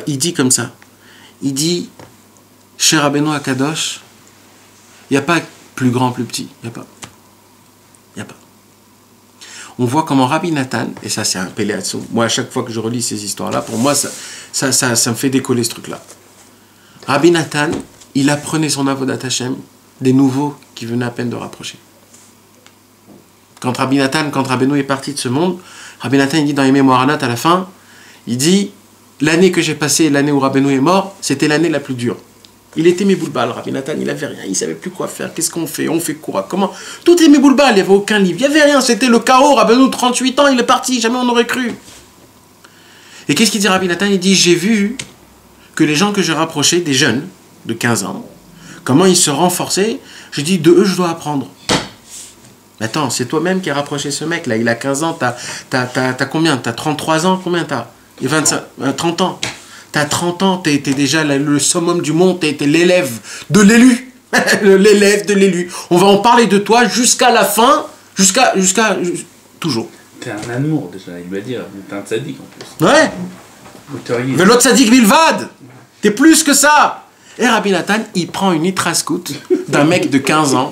S1: Il dit comme ça. Il dit, chez Rabbeinu Akadosh, il n'y a pas plus grand, plus petit. Il n'y a pas. Il n'y a pas. On voit comment Rabbi Nathan, et ça c'est un péléatso, moi à chaque fois que je relis ces histoires-là, pour moi ça me fait décoller ce truc-là. Rabbi Nathan, il apprenait son avodat Hashem des nouveaux qui venaient à peine de rapprocher. Quand Rabbeinu est parti de ce monde, Rabbi Nathan il dit dans les Mémoires Anat à la fin, il dit l'année que j'ai passée, l'année où Rabbeinu est mort, c'était l'année la plus dure. Il était méboulbal, Rabbi Nathan, il avait rien, il savait plus quoi faire, qu'est-ce qu'on fait, on fait quoi, comment. Tout est méboulbal, il n'y avait aucun livre, il n'y avait rien, c'était le chaos. Rabbeinu, 38 ans, il est parti, jamais on n'aurait cru. Et qu'est-ce qu'il dit Rabbi Nathan? Il dit j'ai vu que les gens que j'ai rapprochés, des jeunes de 15 ans, comment ils se renforçaient, je dis de eux je dois apprendre. Attends, c'est toi-même qui as rapproché ce mec là, il a 15 ans, t'as combien? T'as 33 ans, combien t'as? 30 ans. T'as 30 ans, t'es déjà le summum du monde, t'es l'élève de l'élu. L'élève de l'élu. On va en parler de toi jusqu'à la fin, toujours.
S6: T'es un amour déjà, il va dire. T'es un tzaddik en plus.
S1: Ouais.
S6: Autorier.
S1: Mais l'autre sadique Bilvad, t'es plus que ça. Et Rabbi Nathan, il prend une itrascout d'un mec de 15 ans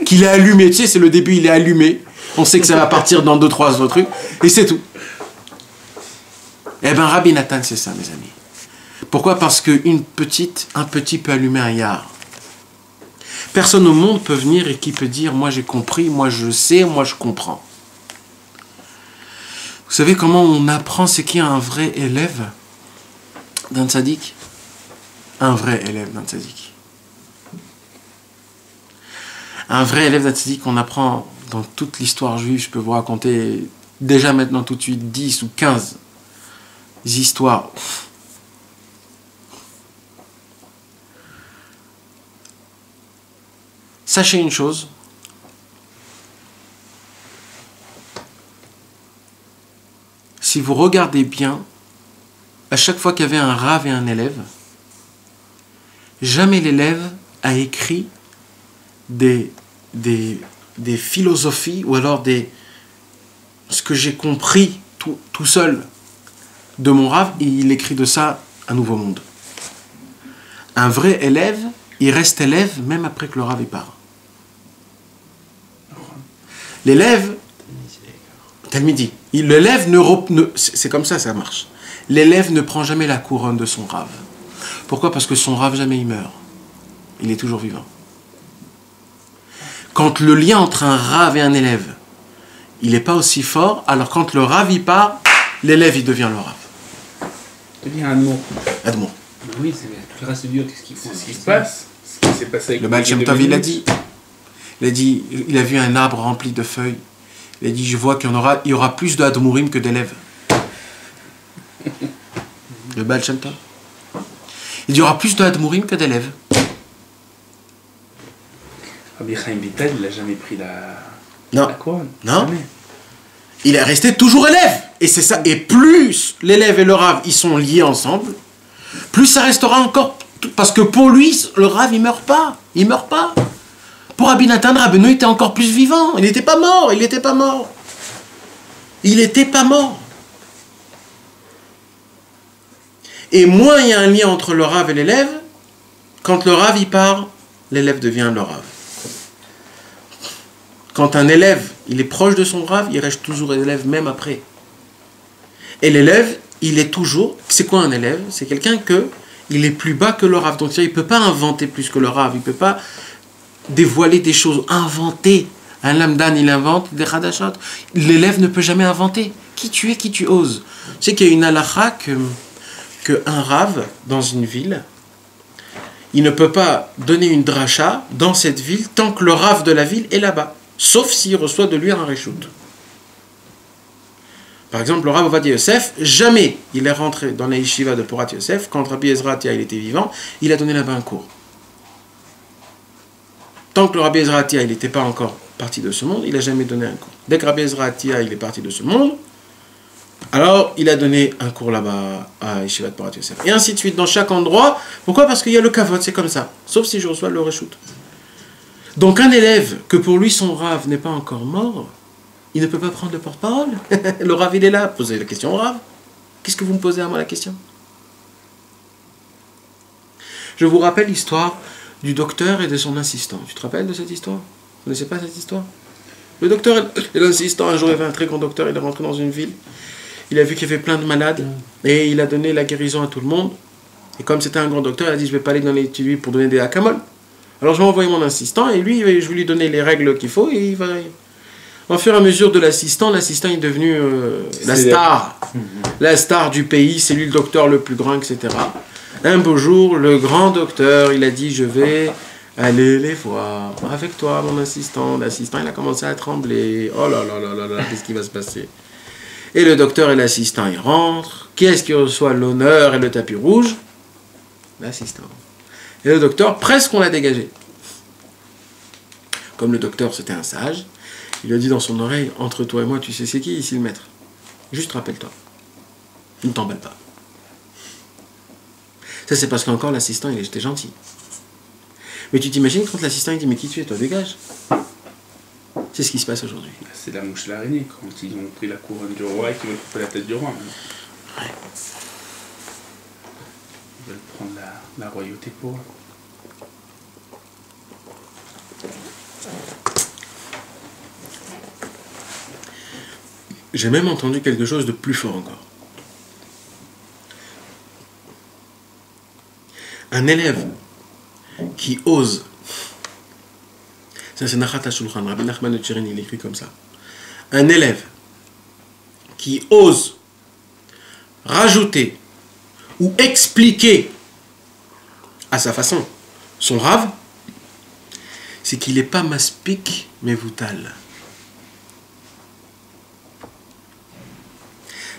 S1: qu'il a allumé. Tu sais, c'est le début, il est allumé. On sait que ça va partir dans 2-3 autres trucs. Et c'est tout. Eh bien, Rabbi Nathan, c'est ça, mes amis. Pourquoi? Parce qu'un petit peut allumer un yard. Personne au monde peut venir et qui peut dire « Moi, j'ai compris, moi, je sais, moi, je comprends ». Vous savez comment on apprend c'est qui un vrai élève d'un tzaddik? Un vrai élève d'un tzaddik. Un vrai élève d'un tzaddik, on apprend dans toute l'histoire juive, je peux vous raconter déjà maintenant tout de suite 10 ou 15 histoires. Sachez une chose, si vous regardez bien, à chaque fois qu'il y avait un rave et un élève, jamais l'élève a écrit des philosophies ou alors ce que j'ai compris tout seul de mon rave, et il écrit de ça un nouveau monde. Un vrai élève, il reste élève même après que le rave part. L'élève, Talmidi, l'élève c'est comme ça marche. L'élève ne prend jamais la couronne de son rave. Pourquoi? Parce que son rave jamais il meurt. Il est toujours vivant. Quand le lien entre un rave et un élève, il n'est pas aussi fort, alors quand le rave il part, l'élève il devient le rave.
S6: Je te dis un mot.
S1: Edmond.
S5: Bah oui, c'est tout le reste du qu'est-ce qu'ils font?
S6: C'est ce qui se passe. Ce qui s'est passé avec
S1: Le Baal Shem Tov, il a dit, il a vu un arbre rempli de feuilles. Il a dit, je vois qu'il y aura plus de Admourim que d'élèves. Le Baal Shem Tov. Il dit, il y aura plus de Admourim que d'élèves.
S6: Rabbi Chaim Vital, il n'a jamais pris la
S1: Non.
S6: couronne.
S1: Non.
S6: Jamais.
S1: Il est resté toujours élève. Et c'est ça. Et plus l'élève et le Rav, ils sont liés ensemble, plus ça restera encore. Parce que pour lui, le Rav, il meurt pas. Il meurt pas. Pour Rabbi Nathan, Rabbeinu était encore plus vivant. Il n'était pas mort. Il n'était pas mort. Il n'était pas mort. Et moins il y a un lien entre le Rav et l'élève, quand le Rav il part, l'élève devient le Rav. Quand un élève, il est proche de son Rav, il reste toujours élève même après. Et l'élève, il est toujours... C'est quoi un élève? C'est quelqu'un il est plus bas que le Rav. Donc il ne peut pas inventer plus que le Rav. Il ne peut pas dévoiler des choses, inventer. Un lamdan, il invente des radachot. L'élève ne peut jamais inventer. Qui tu es, qui tu oses. Tu sais qu'il y a une halakha qu'un Rav, dans une ville, il ne peut pas donner une dracha dans cette ville tant que le Rav de la ville est là-bas. Sauf s'il reçoit de lui un reshout. Par exemple, le Rav Ovadia Yosef, jamais il est rentré dans la yeshiva de Porat Yosef, quand Rabbi Ezra Atia il était vivant, il a donné là-bas un cours. Tant que le Rabbi Ezra Atia il n'était pas encore parti de ce monde, il n'a jamais donné un cours. Dès que Rabbi Ezra Atia il est parti de ce monde, alors il a donné un cours là-bas à yeshiva de Porat Yosef. Et ainsi de suite, dans chaque endroit. Pourquoi? Parce qu'il y a le kavod, c'est comme ça. Sauf si je reçois le reshout. Donc un élève, que pour lui son Rav n'est pas encore mort, il ne peut pas prendre le porte-parole. Le Rav, il est là. Posez la question au Rav. Qu'est-ce que vous me posez à moi la question? Je vous rappelle l'histoire du docteur et de son assistant. Tu te rappelles de cette histoire? Vous ne connaissez pas cette histoire? Le docteur et l'assistant, un jour, il y avait un très grand docteur, il est rentré dans une ville. Il a vu qu'il y avait plein de malades et il a donné la guérison à tout le monde. Et comme c'était un grand docteur, il a dit, je ne vais pas aller dans les tuyaux pour donner des akamol. Alors je vais envoyer mon assistant et lui, je vais lui donner les règles qu'il faut et il va... Au fur et à mesure de l'assistant est devenu la star. La star du pays, c'est lui le docteur le plus grand, etc. Un beau jour, le grand docteur, il a dit, je vais aller les voir avec toi, mon assistant. L'assistant, il a commencé à trembler. Oh là là là là là, qu'est-ce qui va se passer? Et le docteur et l'assistant, ils rentrent. Qui est-ce qui reçoit l'honneur et le tapis rouge? L'assistant. Et le docteur, presque on l'a dégagé. Comme le docteur, c'était un sage, il a dit dans son oreille, entre toi et moi, tu sais c'est qui ici le maître? Juste rappelle-toi. Ne t'emballe pas. Ça, c'est parce qu'encore l'assistant, il était gentil. Mais tu t'imagines quand l'assistant, il dit, mais qui tu es, toi, dégage. C'est ce qui se passe aujourd'hui.
S6: C'est la mouche et l'araignée, quand ils ont pris la couronne du roi et qu'ils veulent couper la tête du roi. Maintenant.
S1: Ouais.
S6: Ils veulent prendre la royauté pour eux.
S1: J'ai même entendu quelque chose de plus fort encore. Un élève qui ose, ça c'est Nachat HaShulchan, Rabbi Nachman de Tcherin, il écrit comme ça. Un élève qui ose rajouter ou expliquer à sa façon son Rav, c'est qu'il n'est pas maspik mais voutal.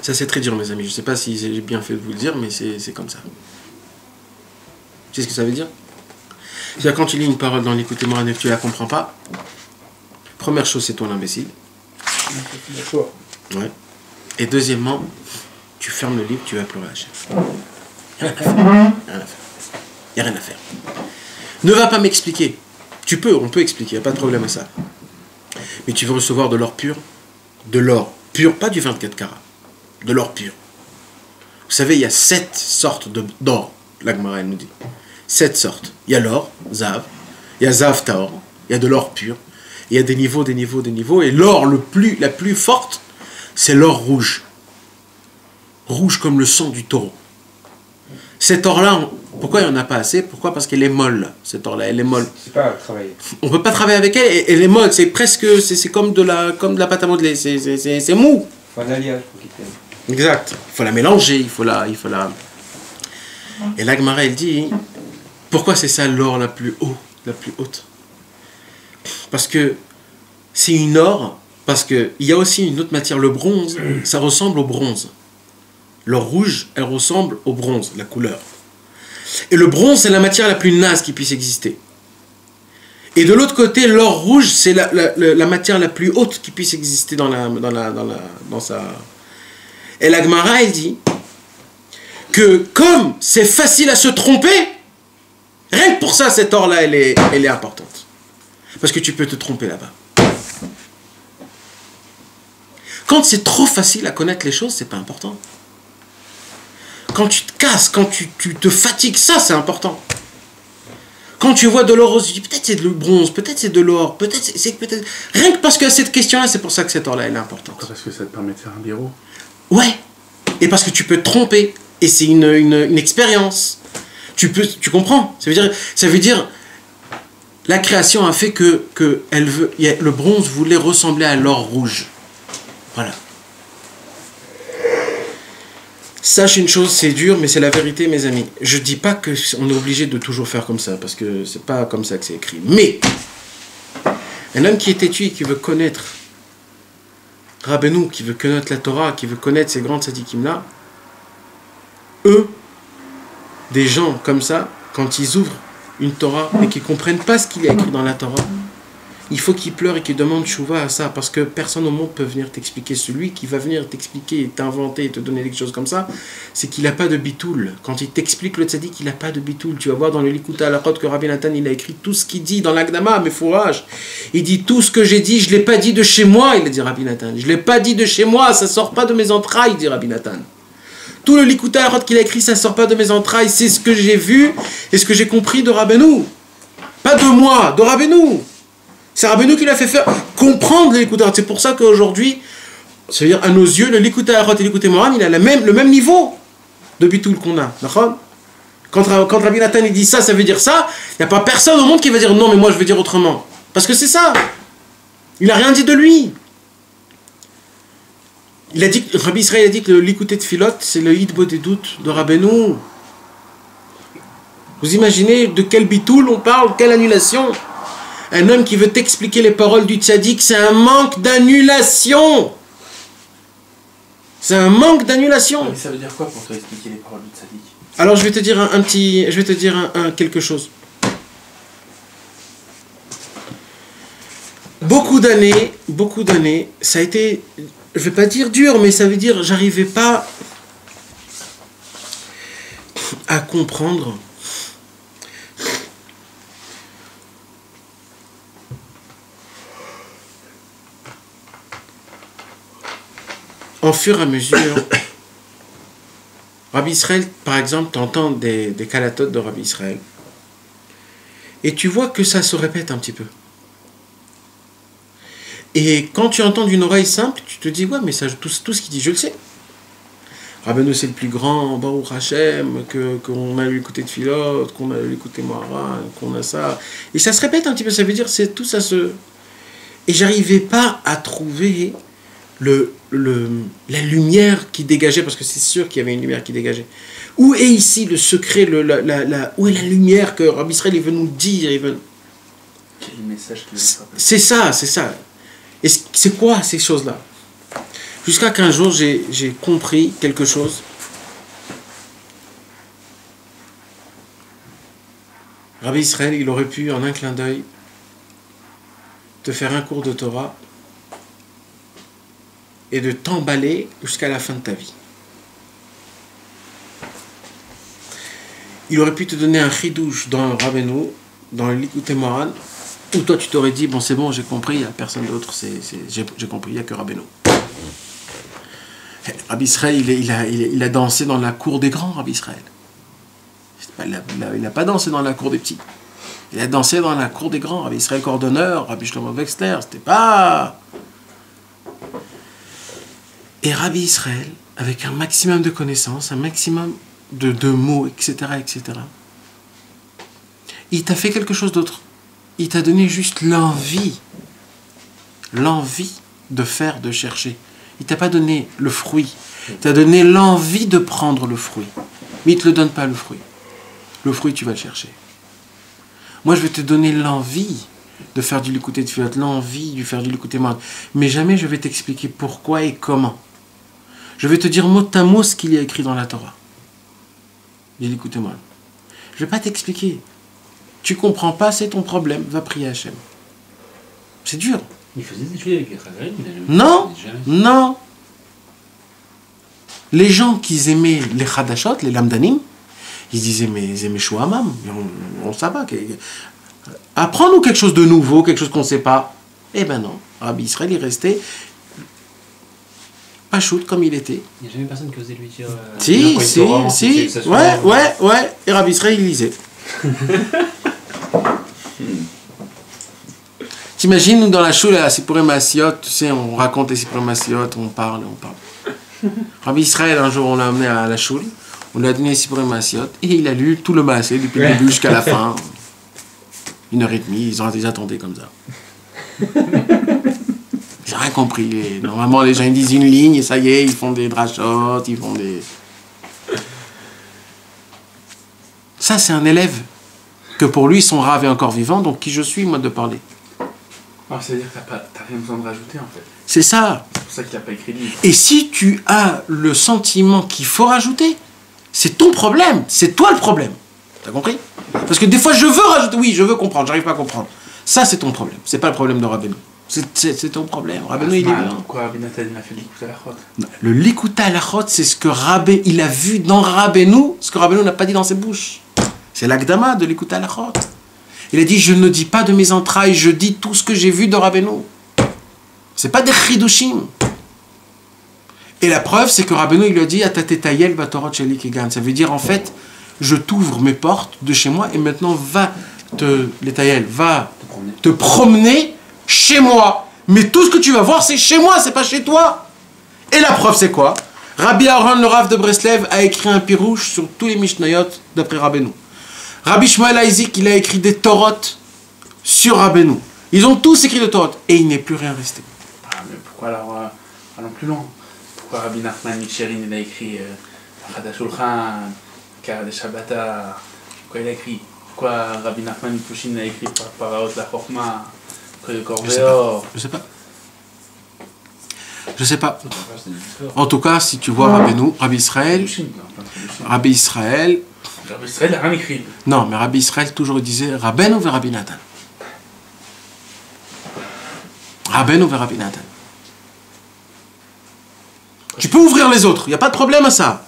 S1: Ça c'est très dur mes amis, je ne sais pas si j'ai bien fait de vous le dire, mais c'est comme ça. Tu sais ce que ça veut dire? C'est-à-dire quand tu lis une parole dans l'écoutez-moi et que tu ne la comprends pas, première chose c'est toi l'imbécile.
S2: D'accord.
S1: Ouais. Et deuxièmement, tu fermes le livre, tu vas pleurer à la chef. Il n'y a rien à faire. Rien à faire. Il n'y a rien à faire. Ne va pas m'expliquer. On peut expliquer, il n'y a pas de problème à ça. Mais tu veux recevoir de l'or pur, pas du 24 carats. De l'or pur. Vous savez, il y a 7 sortes d'or, l'Agmara elle nous dit. 7 sortes. Il y a l'or, Zav, il y a Zav Taor, il y a de l'or pur, il y a des niveaux, et l'or la plus forte, c'est l'or rouge. Rouge comme le sang du taureau. Cet or-là, pourquoi il n'y en a pas assez? Pourquoi? Parce qu'elle est molle, cette or-là, elle est molle.
S4: C'est pas travailler.
S1: On ne peut pas travailler avec elle, elle est molle, c'est presque, c'est comme de la pâte à modeler, c'est mou.
S4: Faut un alliage pour qu'il t'aime.
S1: Exact. Il faut la mélanger, il faut la... Et l'Agmara, elle dit, pourquoi c'est ça l'or la plus haute? Parce que c'est une or, parce qu'il y a aussi une autre matière, le bronze, ça ressemble au bronze. L'or rouge, elle ressemble au bronze, la couleur. Et le bronze, c'est la matière la plus naze qui puisse exister. Et de l'autre côté, l'or rouge, c'est la matière la plus haute qui puisse exister dans sa... Et la Gemara, elle dit que comme c'est facile à se tromper, rien que pour ça, cet or-là, elle est importante. Parce que tu peux te tromper là-bas. Quand c'est trop facile à connaître les choses, c'est pas important. Quand tu te casses, quand tu te fatigues, ça c'est important. Quand tu vois de l'or, tu dis peut-être c'est de le bronze, peut-être c'est de l'or, peut-être c'est peut-être... Rien que parce que cette question-là, c'est pour ça que cet or-là, elle est importante.
S6: Parce que ça te permet de faire un bureau.
S1: Ouais. Et parce que tu peux te tromper. Et c'est une expérience. Tu comprends? Ça veut dire la création a fait que le bronze voulait ressembler à l'or rouge. Voilà. Sache une chose, c'est dur, mais c'est la vérité, mes amis. Je dis pas qu'on est obligé de toujours faire comme ça, parce que c'est pas comme ça que c'est écrit. Mais un homme qui est têtu et qui veut connaître Rabbeinu, qui veut connaître la Torah, qui veut connaître ces grandes tzadikim-là, eux, des gens comme ça, quand ils ouvrent une Torah et qu'ils ne comprennent pas ce qu'il y a écrit dans la Torah, il faut qu'ils pleurent et qu'ils demandent chouva à ça, parce que personne au monde peut venir t'expliquer. Celui qui va venir t'expliquer, t'inventer et te donner des choses comme ça, c'est qu'il n'a pas de bitoul. Quand il t'explique le tzaddik, il n'a pas de bitoul. Tu vas voir dans le Likuta Halachot que Rabbi Nathan, il a écrit tout ce qu'il dit dans l'Agdama, mais fourrage. Il dit tout ce que j'ai dit, je ne l'ai pas dit de chez moi, il a dit Rabbi Nathan. Je ne l'ai pas dit de chez moi, ça ne sort pas de mes entrailles, dit Rabbi Nathan. Tout le Likuta Halachot qu'il a écrit, ça ne sort pas de mes entrailles, c'est ce que j'ai vu et ce que j'ai compris de Rabbeinu. Pas de moi, de Rabbeinu. C'est Rabbeinu qui l'a fait faire comprendre le Likuta Halachot. C'est pour ça qu'aujourd'hui, ça veut dire à nos yeux, le Likuta Halachot et le Likuta Moran, il a le même niveau de bitoul qu'on a. Quand Rabbi Nathan il dit ça, ça veut dire ça. Il n'y a pas personne au monde qui va dire non, mais moi je veux dire autrement. Parce que c'est ça. Il n'a rien dit de lui. Il a dit, Rabbi Israël a dit que le Likuté de Philot, c'est le Hitbo des doutes de Rabbeinu. Vous imaginez de quel bitoul on parle, quelle annulation? Un homme qui veut t'expliquer les paroles du tzaddik, c'est un manque d'annulation. C'est un manque d'annulation.
S6: Mais ça veut dire quoi pour toi expliquer les paroles du tzaddik?
S1: Alors je vais te dire quelque chose. Beaucoup d'années, ça a été, je vais pas dire dur, mais ça veut dire j'arrivais pas à comprendre en fur et à mesure. Rabbi Israël, par exemple, t'entends des calatotes de Rabbi Israël et tu vois que ça se répète un petit peu. Et quand tu entends d'une oreille simple, tu te dis ouais, mais ça, tout ce qu'il dit, je le sais. Rabbeinu, c'est le plus grand, Baruch Hashem, qu'on a écouté de Philot, qu'on a écouté Moharan, qu'on a ça. Et ça se répète un petit peu, ça veut dire c'est tout ça se. Et j'arrivais pas à trouver la lumière qui dégageait, parce que c'est sûr qu'il y avait une lumière qui dégageait. Où est ici le secret, où est la lumière que Rabbi Israël il veut nous dire,
S6: Quel message qu'il veut faire.
S1: C'est ça. Et c'est quoi ces choses-là? Jusqu'à qu'un jour j'ai compris quelque chose. Rabbi Israël, il aurait pu en un clin d'œil te faire un cours de Torah et de t'emballer jusqu'à la fin de ta vie. Il aurait pu te donner un chidouche dans Rabbeinu, dans le Likuté Moharan, où toi tu t'aurais dit bon c'est bon, j'ai compris, il n'y a personne d'autre, j'ai compris, il n'y a que Rabbeinu. Rabbi Israël, il a dansé dans la cour des grands, Rabbi Israël. Il n'a pas dansé dans la cour des petits. Il a dansé dans la cour des grands, Rabbi Israël Cordonneur, Rabbi Shlomo Wexler, c'était pas... Et Rabbi Israël, avec un maximum de connaissances, un maximum de mots, etc., il t'a fait quelque chose d'autre. Il t'a donné juste l'envie de faire, de chercher. Il t'a pas donné le fruit. Il t'a donné l'envie de prendre le fruit. Mais il ne te le donne pas, le fruit. Le fruit, tu vas le chercher. Moi, je vais te donner l'envie de faire du l'écouter de filote, l'envie de faire du l'écouter moi. Mais jamais je vais t'expliquer pourquoi et comment. Je vais te dire mot à mot ce qu'il y a écrit dans la Torah. Dis l'écouter moi. Je vais pas t'expliquer. Tu comprends pas, c'est ton problème. Va prier à Hachem. C'est dur.
S5: Il faisait des études avec les Chazarites, il a jamais
S1: Non,
S5: jamais.
S1: non. Les gens qui aimaient les Hadashot, les Lamdanim, ils disaient, mais ils aimaient Shouamam. On sait pas. Apprends-nous quelque chose de nouveau, quelque chose qu'on ne sait pas. Eh ben non. Rabbi Israël, il restait pas shoot comme il était.
S5: Il n'y a jamais personne qui osait lui dire.
S1: Si. Ouais. Et Rabbi Israël, il lisait. T'imagines, nous, dans la choule, à la Sipurim Asiot, tu sais, on raconte les Sipurim Asiot, on parle. Rabbi Israël, un jour, on l'a amené à la choule, on lui a donné les Sipurim Asiot, et il a lu tout le Maasé, depuis le début jusqu'à la fin. 1h30, ils attendaient comme ça. J'ai rien compris. Et normalement, les gens ils disent une ligne, et ça y est, ils font des drachot, ils font des... Ça, c'est un élève que pour lui, son rave est encore vivant, donc qui je suis, moi, de parler.
S6: Alors, c'est-à-dire que t'as rien besoin de rajouter, en fait.
S1: C'est ça.
S6: C'est pour ça qu'il n'a pas écrit de livre.
S1: Et si tu as le sentiment qu'il faut rajouter, c'est ton problème. C'est toi le problème. T'as compris? Parce que des fois, je veux rajouter. Oui, je veux comprendre. J'arrive pas à comprendre. Ça, c'est ton problème. C'est pas le problème de Rabbeinu. C'est ton problème. Rabbeinu, il est bien.
S6: Pourquoi Rabbi Nathan il a fait l'écoute à la chôte?
S1: Le likuta à la chôte, c'est ce que Rabbeinu, il a vu dans Rabbeinu, ce que Rabbeinu n'a pas dit dans ses bouches. C'est l'agdama de likuta à la chôte. Il a dit, je ne dis pas de mes entrailles, je dis tout ce que j'ai vu de Rabbeinu. C'est pas des chidushim. Et la preuve, c'est que Rabbeinu, il lui a dit, Atatetayel batorot sheli kegan. Ça veut dire, en fait, je t'ouvre mes portes de chez moi et maintenant va te promener chez moi. Mais tout ce que tu vas voir, c'est chez moi, c'est pas chez toi. Et la preuve, c'est quoi? Rabbi Aaron, le Rav de Breslev, a écrit un pirouche sur tous les Mishnayot d'après Rabbeinu. Rabbi Shmuel Isaac, il a écrit des Torot sur Rabbeinu. Ils ont tous écrit des Torot. Et il n'est plus rien resté.
S6: Ah, mais pourquoi alors allons plus loin? Pourquoi Rabbi Nachman Micherin, il a écrit Hadashulchan, Kar Shabbata? Pourquoi il a écrit? Pourquoi Rabbi Nachman Mikushin a écrit Paraot la Chorma, le Corvéor?
S1: Je sais pas. En tout cas, si tu vois Rabbeinu, Rabbi Israël,
S6: Rabbi Israël n'a rien écrit.
S1: non, mais Rabbi Israël toujours disait Rabbeinu ve Rabbi Nathan. Rabbeinu ve Rabbi Nathan. Tu peux ouvrir les autres, il n'y a pas de problème à ça.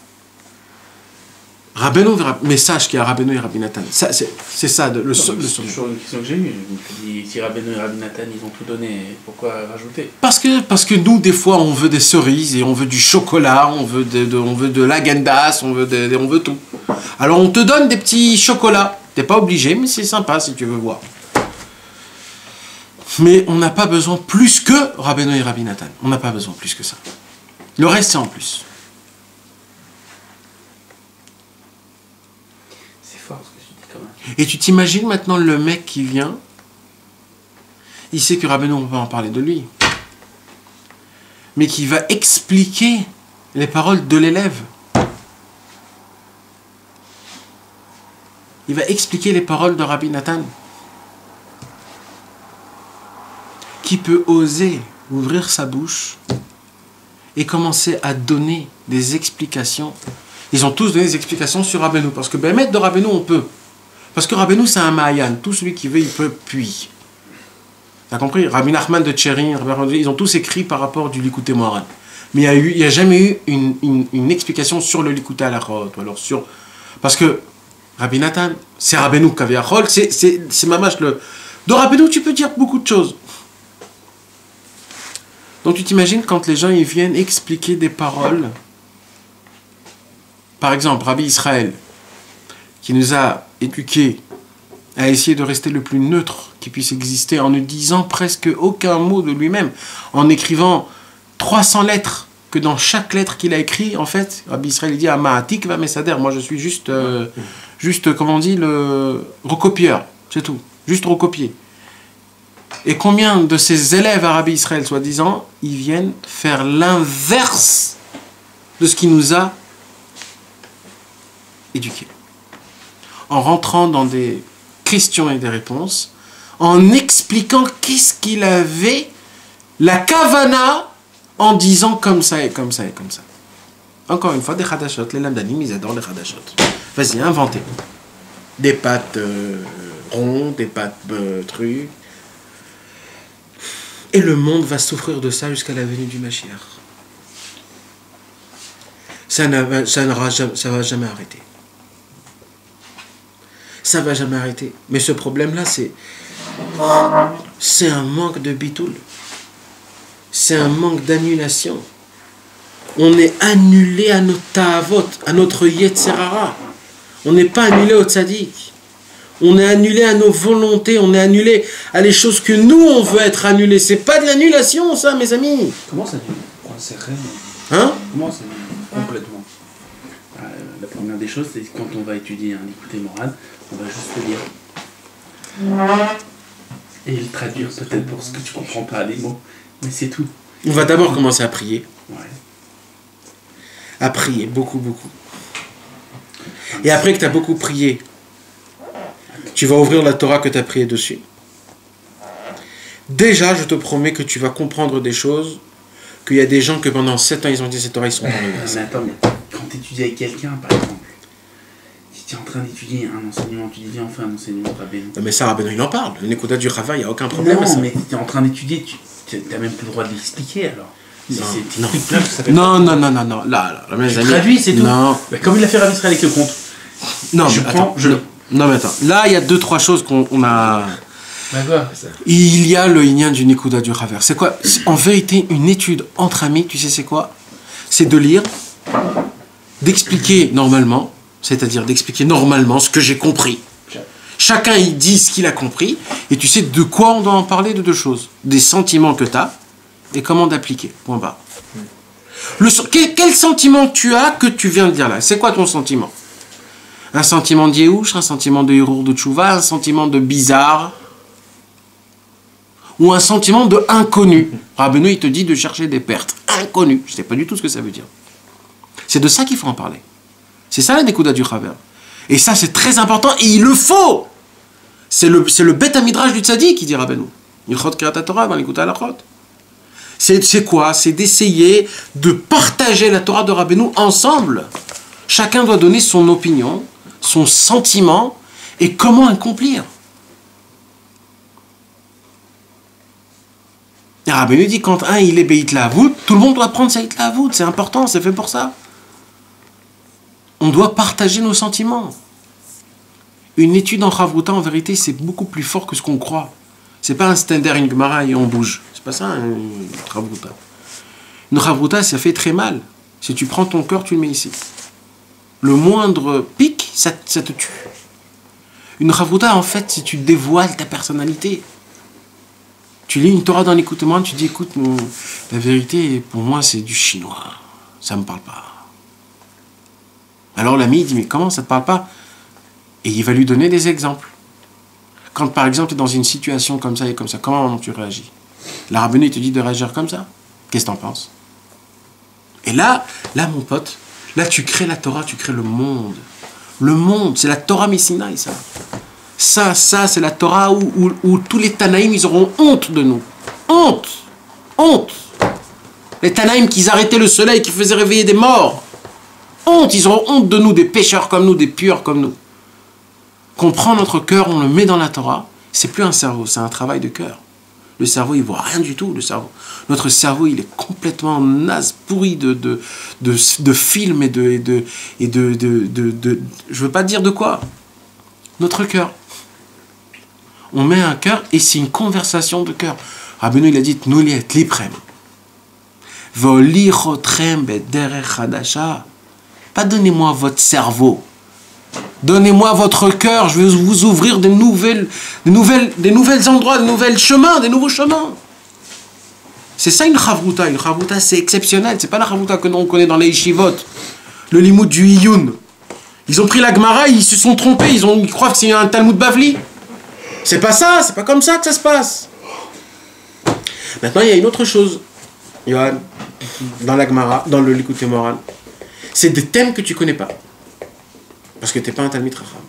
S1: Rabbeinu ve Rabbi, mais sache qu'il y a Rabbeinu et Rabbi Nathan. Ça, c'est ça le
S6: C'est toujours une question que j'ai eue. Je me dis, si Rabbeinu et Rabbi Nathan, ils ont tout donné, pourquoi rajouter?
S1: Parce que nous, des fois, on veut des cerises et on veut du chocolat, on veut de l'agendas, on veut tout. Alors, on te donne des petits chocolats. T'es pas obligé, mais c'est sympa si tu veux voir. Mais on n'a pas besoin plus que Rabbeinu et Rabbi Nathan. On n'a pas besoin plus que ça. Le reste, c'est en plus.
S6: C'est fort ce que tu dis quand même.
S1: Et tu t'imagines maintenant le mec qui vient, il sait que Rabbeinu, on peut en parler de lui, mais qui va expliquer les paroles de l'élève. Il va expliquer les paroles de Rabbi Nathan. Qui peut oser ouvrir sa bouche et commencer à donner des explications? Ils ont tous donné des explications sur Rabbeinu, parce que ben, mettre de Rabbeinu, on peut. Parce que Rabbeinu, c'est un Mahayan. Tout celui qui veut, il peut, puis. T'as compris? Rabbi Nachman de Tcherin, ils ont tous écrit par rapport du Likutei Moharan. Mais il n'y a jamais eu une explication sur le Likutei Halachot, ou alors sur... Parce que Rabbi Nathan, c'est Rabbeinu qui avait Achol, c'est mamash le... De Rabbeinu, tu peux dire beaucoup de choses. Donc tu t'imagines quand les gens ils viennent expliquer des paroles. Par exemple, Rabbi Israël, qui nous a éduqués à essayer de rester le plus neutre qui puisse exister en ne disant presque aucun mot de lui-même, en écrivant 300 lettres, que dans chaque lettre qu'il a écrit, en fait, Rabbi Israël dit « Ama'atik va mesader ». Moi, je suis juste, comment on dit, le recopieur, c'est tout, juste recopier. Et combien de ces élèves à Rabbi Israël, soi-disant, ils viennent faire l'inverse de ce qu'il nous a éduqués. En rentrant dans des questions et des réponses, en expliquant qu'est-ce qu'il avait, la kavana, en disant comme ça et comme ça et comme ça. Encore une fois, des Hadashot. Les Lamdanim, ils adorent les Hadashot. Vas-y, inventez. Des pâtes rondes, des pâtes trucs. Et le monde va souffrir de ça jusqu'à la venue du Mashiach. Ça va jamais arrêter. Ça va jamais arrêter. Mais ce problème-là, c'est un manque de bitoul. C'est un manque d'annulation. On est annulé à notre ta'avot, à notre yetzerara. On n'est pas annulé au tzaddik. On est annulé à nos volontés. On est annulé à les choses que nous, on veut être annulés. C'est pas de l'annulation, ça, mes amis.
S5: Comment ça c'est réel?
S1: Hein?
S5: Comment c'est complètement? La première des choses, c'est quand on va étudier un écouté moral, on va juste le lire. Et le traduire peut-être pour ce que tu comprends pas les mots. Mais c'est tout.
S1: On va d'abord commencer à prier.
S5: Ouais.
S1: À prier, beaucoup, beaucoup. Et après que tu as beaucoup prié, tu vas ouvrir la Torah que tu as prié dessus. Déjà, je te promets que tu vas comprendre des choses, qu'il y a des gens que pendant 7 ans, ils ont dit cette Torah, ils sont dans le
S5: Mais attends, mais quand tu étudies avec quelqu'un, par exemple, si tu es en train d'étudier un enseignement, tu dis viens, on fait un enseignement Rabbeinu.
S1: Mais ça, Rabbeinu, il en parle. Le Nekuda du Rava, il n'y a aucun problème à ça.
S5: Non, mais tu es en train d'étudier, tu n'as même plus le droit de l'expliquer alors.
S1: Non. Non. Là, mes amis.
S5: Traduis, c'est tout.
S1: Non.
S5: Mais comme il a fait Rav Israël avec le compte.
S1: Non,
S5: je
S1: mais
S5: prends,
S1: attends. Non, mais attends. Là, il y a 2-3 choses qu'on a.
S5: D'accord.
S1: Il y a le Inyan du Nekuda du Rava. C'est quoi? En vérité, une étude entre amis, tu sais c'est quoi? C'est de lire, d'expliquer normalement, c'est-à-dire d'expliquer normalement ce que j'ai compris. Chacun, il dit ce qu'il a compris, et tu sais de quoi on doit en parler de 2 choses. Des sentiments que tu as, et comment d'appliquer. Point barre. Quel sentiment tu as que tu viens de dire là? C'est quoi ton sentiment? Un sentiment de Yehush, un sentiment de Hirour de Tchouva, un sentiment de bizarre, ou un sentiment de inconnu. Rabbeinu, il te dit de chercher des pertes. Inconnu. Je ne sais pas du tout ce que ça veut dire. C'est de ça qu'il faut en parler. C'est ça la Nekuda du Chaver. Et ça, c'est très important, et il le faut. C'est le Bet Hamidrash du Tzaddik qui dit Rabbeinu. Yichot Kirat Torah dans l'Écoute à la Chot. C'est quoi? C'est d'essayer de partager la Torah de Rabbeinu ensemble. Chacun doit donner son opinion, son sentiment, et comment accomplir. Et Rabbeinu dit, quand un il est Beit La'avout, tout le monde doit prendre sa Beit La'avout. C'est important, c'est fait pour ça. On doit partager nos sentiments. Une étude en Chavruta, en vérité, c'est beaucoup plus fort que ce qu'on croit. C'est pas un stender, une Gemara et on bouge. C'est pas ça, une Chavruta. Une Chavruta, ça fait très mal. Si tu prends ton cœur, tu le mets ici. Le moindre pic, ça te tue. Une Chavruta, en fait, si tu dévoiles ta personnalité. Tu lis une Torah dans l'écoutement, tu dis, écoute, la vérité, pour moi, c'est du chinois. Ça me parle pas. Alors l'ami, il dit, mais comment ça te parle pas? Et il va lui donner des exemples. Quand, par exemple, tu es dans une situation comme ça et comme ça, comment tu réagis? La Rabbeinu, il te dit de réagir comme ça. Qu'est-ce que tu en penses? Et là, mon pote, là, tu crées la Torah, tu crées le monde. Le monde, c'est la Torah Messinaï, ça. Ça, c'est la Torah où tous les Tanaïm, ils auront honte de nous. Honte. Les Tanaïm qui arrêtaient le soleil, qui faisaient réveiller des morts. Honte, ils auront honte de nous, des pécheurs comme nous, des pueurs comme nous. Qu'on prend notre cœur, on le met dans la Torah, c'est plus un cerveau, c'est un travail de cœur. Le cerveau, il voit rien du tout, le cerveau. Notre cerveau, il est complètement naze, pourri de films et je veux pas dire de quoi. Notre cœur. On met un cœur et c'est une conversation de cœur. Rabbeinu, il a dit, nous liet liprem. Volichotrem bederech hadasha. Pas donnez-moi votre cerveau. Donnez-moi votre cœur. Je vais vous ouvrir des nouvelles endroits, de nouveaux chemins. C'est ça une chavruta. Une chavruta, c'est exceptionnel. C'est pas la chavruta que l'on connaît dans les yeshivot. Le limoud du Iyun. Ils ont pris la Gemara, ils se sont trompés. Ils croient que c'est un Talmud Bavli. C'est pas ça. C'est pas comme ça que ça se passe. Maintenant, il y a une autre chose. Yohan, dans la Gemara, dans le Likutei Moharan. C'est des thèmes que tu connais pas. Parce que tu n'es pas un Talmid Chacham.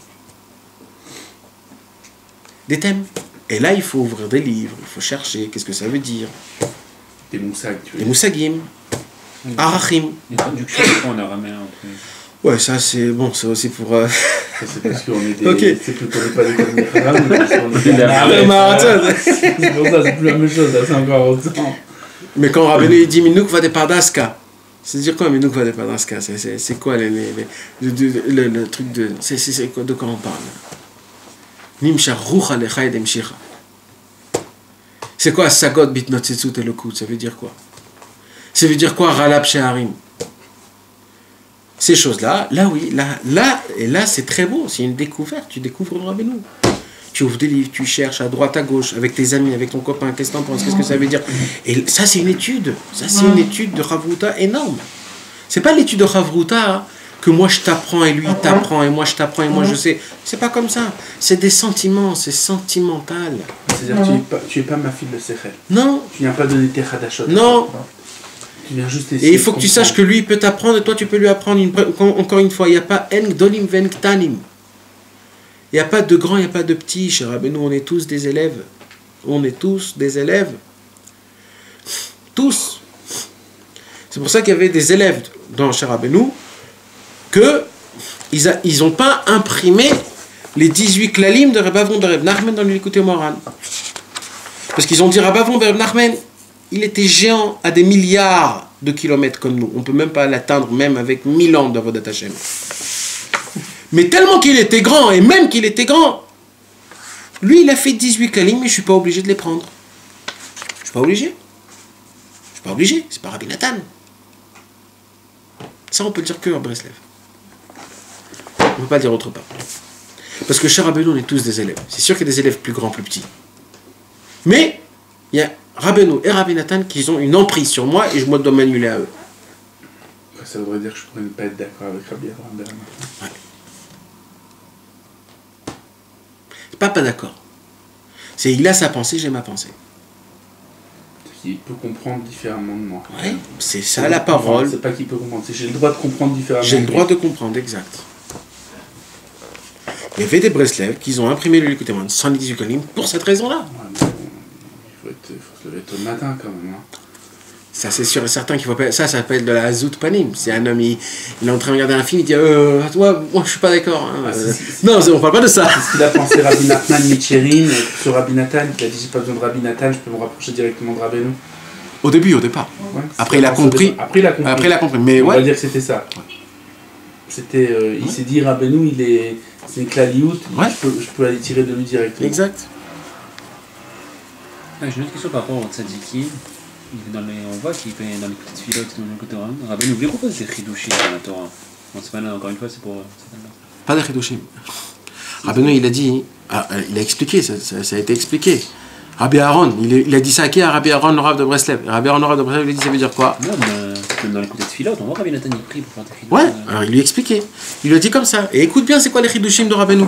S1: Des thèmes. Et là, il faut ouvrir des livres, il faut chercher, qu'est-ce que ça veut dire.
S6: Des moussags, tu veux
S1: Des
S6: dire.
S1: moussagim, arachim.
S7: Les traductions en araméen.
S1: Ouais, ça c'est bon, c'est aussi pour...
S6: Ça, c'est parce qu'on est des.
S1: Ok.
S6: C'est plus qu'on n'est pas des Talmidei Chacham, mais parce qu'on est des
S1: Le
S6: Arabes.
S1: marathon.
S6: C'est pour ça, c'est plus la même chose, là, c'est encore autant.
S1: Mais quand Rabbeinu il dit Minouk va des Pardaska, c'est-à-dire quoi Minouk va des Pardaska? C'est quoi le truc de. C'est quoi, de quoi on parle? Nimshar Rucha Lecha Edemshicha. C'est quoi Sagot Bitnot Tzetzut Elokut? Ça veut dire quoi? Ça veut dire quoi Ralab Sheharim? Ces choses-là, là oui, là c'est très beau, c'est une découverte, tu découvres le Rabbeinu. Tu ouvres des livres, tu cherches à droite, à gauche, avec tes amis, avec ton copain, qu'est-ce que t'en penses, qu'est-ce que ça veut dire? Et ça c'est une étude, de Chavruta énorme. C'est pas l'étude de Chavruta que moi je t'apprends et lui il t'apprend et moi je t'apprends et moi je sais. C'est pas comme ça, c'est des sentiments, c'est sentimental.
S6: C'est-à-dire que tu es pas ma fille de Sechel.
S1: Non,
S6: Tu viens pas donner tes Hadashot.
S1: non.
S6: Tu viens juste
S1: Et
S6: essayer
S1: il faut que tu saches que lui il peut t'apprendre et toi tu peux lui apprendre. Encore une fois, il n'y a pas en gdolim ven ktanim. Il n'y a pas de grands, il n'y a pas de petits, cher Rabbeinu, on est tous des élèves. On est tous des élèves. Tous. C'est pour ça qu'il y avait des élèves dans cher Rabbeinu que ils n'ont pas imprimé les 18 klalim de Rabavon de Reb Nachman dans l'écouté Moran. Parce qu'ils ont dit Rabavon de Reb Nachman, il était géant à des milliards de kilomètres comme nous. On ne peut même pas l'atteindre même avec 1000 ans d'Avodat Hashem. Mais tellement qu'il était grand, et même qu'il était grand, lui il a fait 18 kalim, mais je ne suis pas obligé de les prendre. Je ne suis pas obligé. Je suis pas obligé, c'est pas Rabbi Nathan. Ça on peut le dire que à Breslev. On ne peut pas le dire autre part. Parce que chez Rabbeinu, on est tous des élèves. C'est sûr qu'il y a des élèves plus grands, plus petits. Mais il y a Rabbeinu et Rabbi Nathan qui ont une emprise sur moi et je me dois m'annuler à eux.
S6: Ça voudrait dire que je pourrais ne pas être d'accord avec Rabbi Abraham Berman.
S1: Ouais. C'est pas d'accord. C'est il a sa pensée, j'ai ma pensée.
S6: Il peut comprendre différemment de moi.
S1: Ouais, c'est ça la parole.
S6: C'est pas qu'il peut comprendre, c'est j'ai le droit de comprendre différemment.
S1: J'ai le droit de comprendre, exact. Il y avait des Breslev qui ont imprimé le Likutei Moharan sans les 18 kalim pour cette raison-là.
S6: Ouais, mais bon, il faut se lever tôt le matin quand même. Hein.
S1: Ça, c'est sûr et certain qu'il faut pas. Ça s'appelle de la Hazout Panim. C'est un homme, il est en train de regarder un film, il dit toi, moi je suis pas d'accord. Hein. Non, on parle pas de ça.
S6: C'est ce qu'il a pensé Rabbi Nachman Micherin sur Rabbi Nathan. Il a dit j'ai pas besoin de Rabbi Nathan, je peux me rapprocher directement de Rabbeinu.
S1: Au départ.
S6: Ouais,
S1: Après, il a compris.
S6: Après, il a compris.
S1: Mais
S6: On
S1: ouais.
S6: va dire que c'était ça. C'était, il s'est dit Rabbeinu, c'est une klaliout,
S1: Ouais.
S6: je peux aller tirer de lui directement.
S1: Exact.
S7: J'ai une autre question par rapport au tzadiki. On voit qu'il fait dans les petites filotes, dans le côté Rabbeinu, n'oubliez pas des chidushim dans la Torah. Bon, c'est pas là, encore une fois, c'est pour.
S1: Pas de Chidushim. Rabbeinu, il a dit, il a expliqué, ça a été expliqué. Rabbi Aaron, il a dit ça à qui? À Rabbi Aaron, le Rav de Breslev. Rabbi Aaron, le Rav de Breslev, il a dit ça veut dire quoi?
S7: Non, même dans les côtés de filotes, on voit Rabbi Nathan il prie pour faire des chidushim.
S1: Ouais, alors il lui a expliqué. Il lui a dit comme ça. Et écoute bien, c'est quoi les Chidushim de Rabbeinu?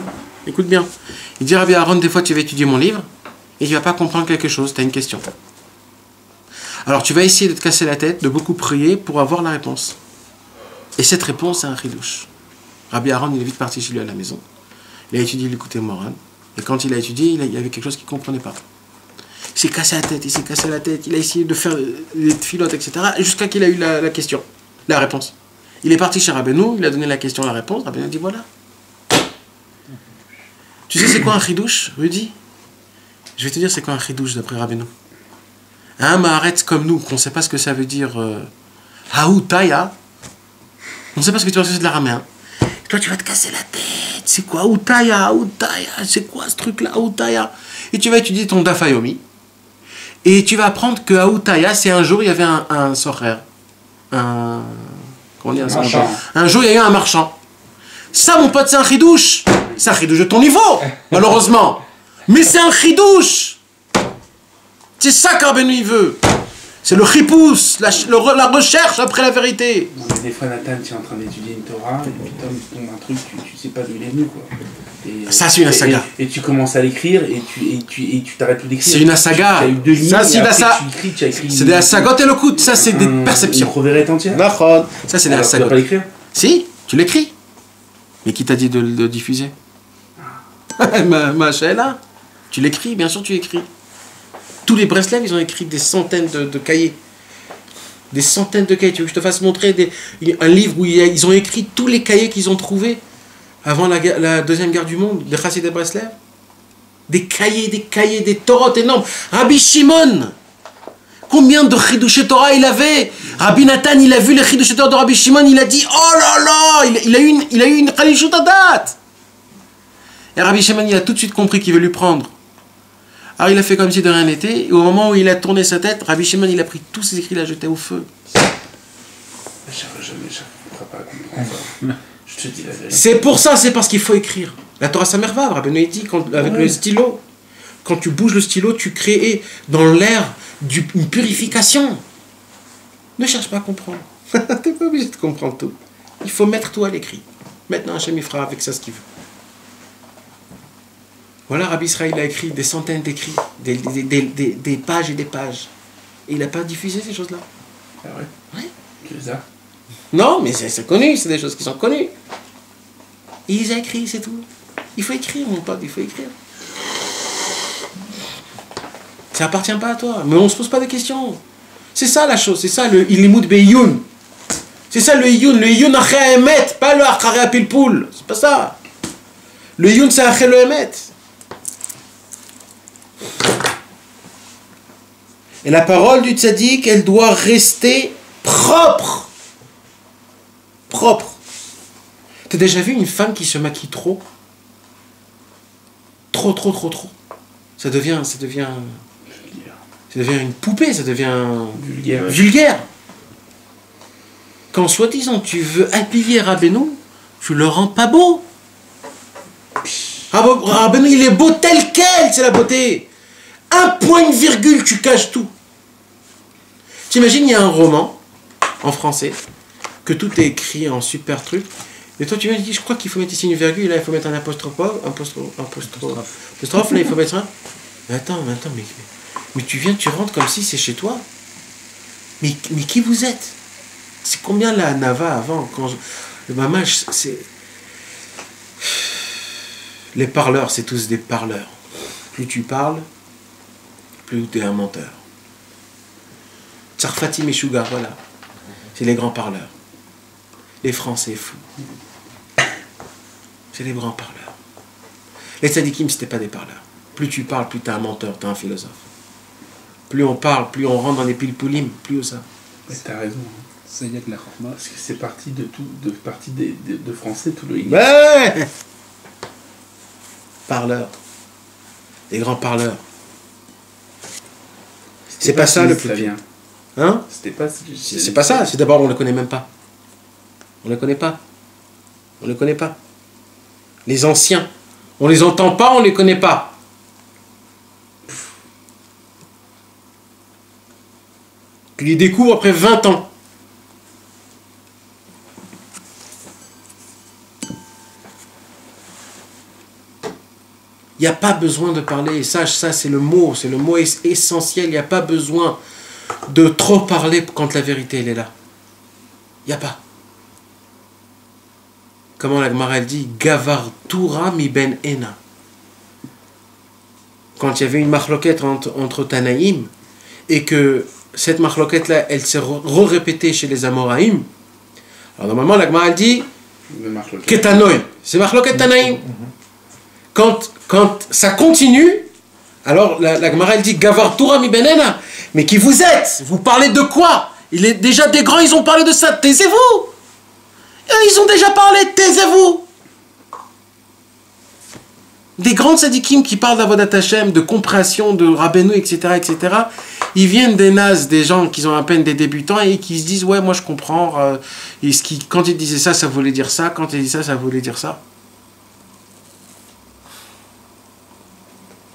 S1: Écoute bien. Il dit Rabbi Aaron, des fois tu vas étudier mon livre et tu vas pas comprendre quelque chose, tu as une question. Alors tu vas essayer de te casser la tête, de beaucoup prier pour avoir la réponse. Et cette réponse, c'est un Chidush. Rabbi Aaron, il est vite parti chez lui à la maison. Il a étudié l'Likutei Moharan. Et quand il a étudié, il y avait quelque chose qu'il ne comprenait pas. Il s'est cassé la tête, il a essayé de faire des filotes, etc. Jusqu'à qu'il a eu la question, la réponse. Il est parti chez Rabbeinu, il a donné la question, la réponse. Rabbeinu a dit voilà. Tu sais c'est quoi un chidouche, Rudy? Je vais te dire c'est quoi un chidouche d'après Rabbeinu. Un Maharetz comme nous, qu'on ne sait pas ce que ça veut dire Haoutaya, on ne sait pas ce que tu vas dire de l'araméen. Toi tu vas te casser la tête. C'est quoi Haoutaya? C'est quoi ce truc-là Haoutaya? Et tu vas étudier ton Dafayomi. Et tu vas apprendre que Haoutaya, c'est un jour il y avait un socher. Comment on dit un marchand. Un jour il y a eu un marchand. Ça mon pote c'est un chidouche. C'est un chidouche de ton niveau, malheureusement. Mais c'est un chidouche. C'est ça qu'Arbenou il veut. C'est le chipous, la recherche après la vérité.
S6: Non, mais des fois, Nathan, tu es en train d'étudier une Torah, et puis il tombe un truc, tu sais pas d'où il est venu, quoi. Et,
S1: ça, c'est une saga.
S6: Et tu commences à l'écrire, et tu t'arrêtes plus d'écrire.
S1: C'est une saga.
S6: Tu as eu 2 lignes,
S1: ça, c'est
S6: et
S1: ça.
S6: tu as écrit
S1: C'est des sagot et le coup. Ça, c'est des perceptions.
S6: Une proverette entière.
S1: Ça, c'est des
S6: Alors, tu vas
S1: sagot.
S6: pas l'écrire.
S1: Si, tu l'écris. Mais qui t'a dit de le diffuser? Ma chaîne là. Tu l'écris, bien sûr tu écris. Tous les Breslev, ils ont écrit des centaines de cahiers. Des centaines de cahiers. Tu veux que je te fasse montrer un livre où ils ont écrit tous les cahiers qu'ils ont trouvés avant la Deuxième Guerre du Monde, des Chassidei Breslev. Des cahiers, des Torahs énormes. Rabbi Shimon, combien de Chidushei Torah il avait? Rabbi Nathan, il a vu les Chidushei Torah de Rabbi Shimon, il a dit, oh là là, il a eu une Khalishut Adat. Et Rabbi Shimon, il a tout de suite compris qu'il veut lui prendre. Alors il a fait comme si de rien n'était, et au moment où il a tourné sa tête, Rabbi Shimon, il a pris tous ses écrits, il a jeté au feu.
S6: J'arriverai pas à comprendre. Je te dis la vérité.
S1: C'est pour ça, c'est parce qu'il faut écrire. La Torah Samervav, Rabbi Noé dit, avec le stylo, quand tu bouges le stylo, tu crées dans l'air une purification. Ne cherche pas à comprendre. Tu n'es pas obligé de comprendre tout. Il faut mettre tout à l'écrit. Maintenant, Hachem, il fera avec ça ce qu'il veut. Voilà, Rabbi Israël a écrit des centaines d'écrits, des pages et des pages. Et il n'a pas diffusé ces choses-là.
S6: Ah ouais?
S1: Ouais.
S6: Tu les as?
S1: Non, mais c'est connu, c'est des choses qui sont connues. Il les a écrits, c'est tout. Il faut écrire, mon pote, il faut écrire. Ça appartient pas à toi, mais on se pose pas de questions. C'est ça la chose, c'est ça le ilimut be'iyun. C'est ça le iyun achei emet, pas le achare apilpoul. C'est pas ça. Le iyun c'est achei le emet. Et la parole du tzaddik, elle doit rester propre. Propre. T'as déjà vu une femme qui se maquille trop? Trop. Ça devient une poupée, ça devient vulgaire. Quand soi-disant tu veux habiller Rabbeinu, tu le rends pas beau. Rabbeinu, il est beau tel quel, c'est la beauté. Un point, une virgule, tu caches tout. T'imagines, il y a un roman en français, que tout est écrit en super truc, et toi tu viens et tu dis, je crois qu'il faut mettre ici une virgule, là il faut mettre un apostrophe, là il faut mettre un... Mais attends, mais tu viens, tu rentres comme si c'est chez toi. Mais qui vous êtes? C'est combien la Nava avant le mamage, c'est... Les parleurs, c'est tous des parleurs. Plus tu parles, plus tu es un menteur. Tsarfati Meshuga, voilà. C'est les grands parleurs. Les Français fous. C'est les grands parleurs. Les tzadikim, c'était pas des parleurs. Plus tu parles, plus tu es un menteur, tu es un philosophe. Plus on parle, plus on rentre dans les pilpoulim, plus ça.
S6: Mais t'as raison.
S7: Ça y est que la chorma.
S6: Parce que c'est parti de français, tout le
S1: Ouais. Parleurs. Les grands parleurs. C'est pas ça le plus. Hein?
S6: C'était pas.
S1: C'est pas ça. C'est d'abord on le connaît même pas. On le connaît pas. On le connaît pas. Les anciens. On les entend pas, on les connaît pas. Tu les découvres après 20 ans. Il n'y a pas besoin de parler. Ça c'est le mot essentiel. Il n'y a pas besoin de trop parler quand la vérité elle est là. Il n'y a pas. Comment la Gemara elle dit, Gavar Toura mi ben Ena. Quand il y avait une marloquette entre Tanaïm et que cette marloquette là elle s'est répétée chez les Amoraïm. Alors normalement la Gemara elle dit Ketanoï. C'est marloquette Tanaïm. Quand ça continue, alors la Gemara elle dit Gavar Toura mi ben Ena. Mais qui vous êtes? Vous parlez de quoi? Il est déjà des grands, ils ont parlé de ça. Taisez-vous! Ils ont déjà parlé, taisez-vous! Des grands tzadikim qui parlent d'Avodat Hashem, de compréhension, de Rabbeinu, etc., etc., ils viennent des nazes, des gens qui ont à peine des débutants et qui se disent, ouais, moi je comprends. Quand ils disaient ça, ça voulait dire ça. Quand ils disaient ça, ça voulait dire ça.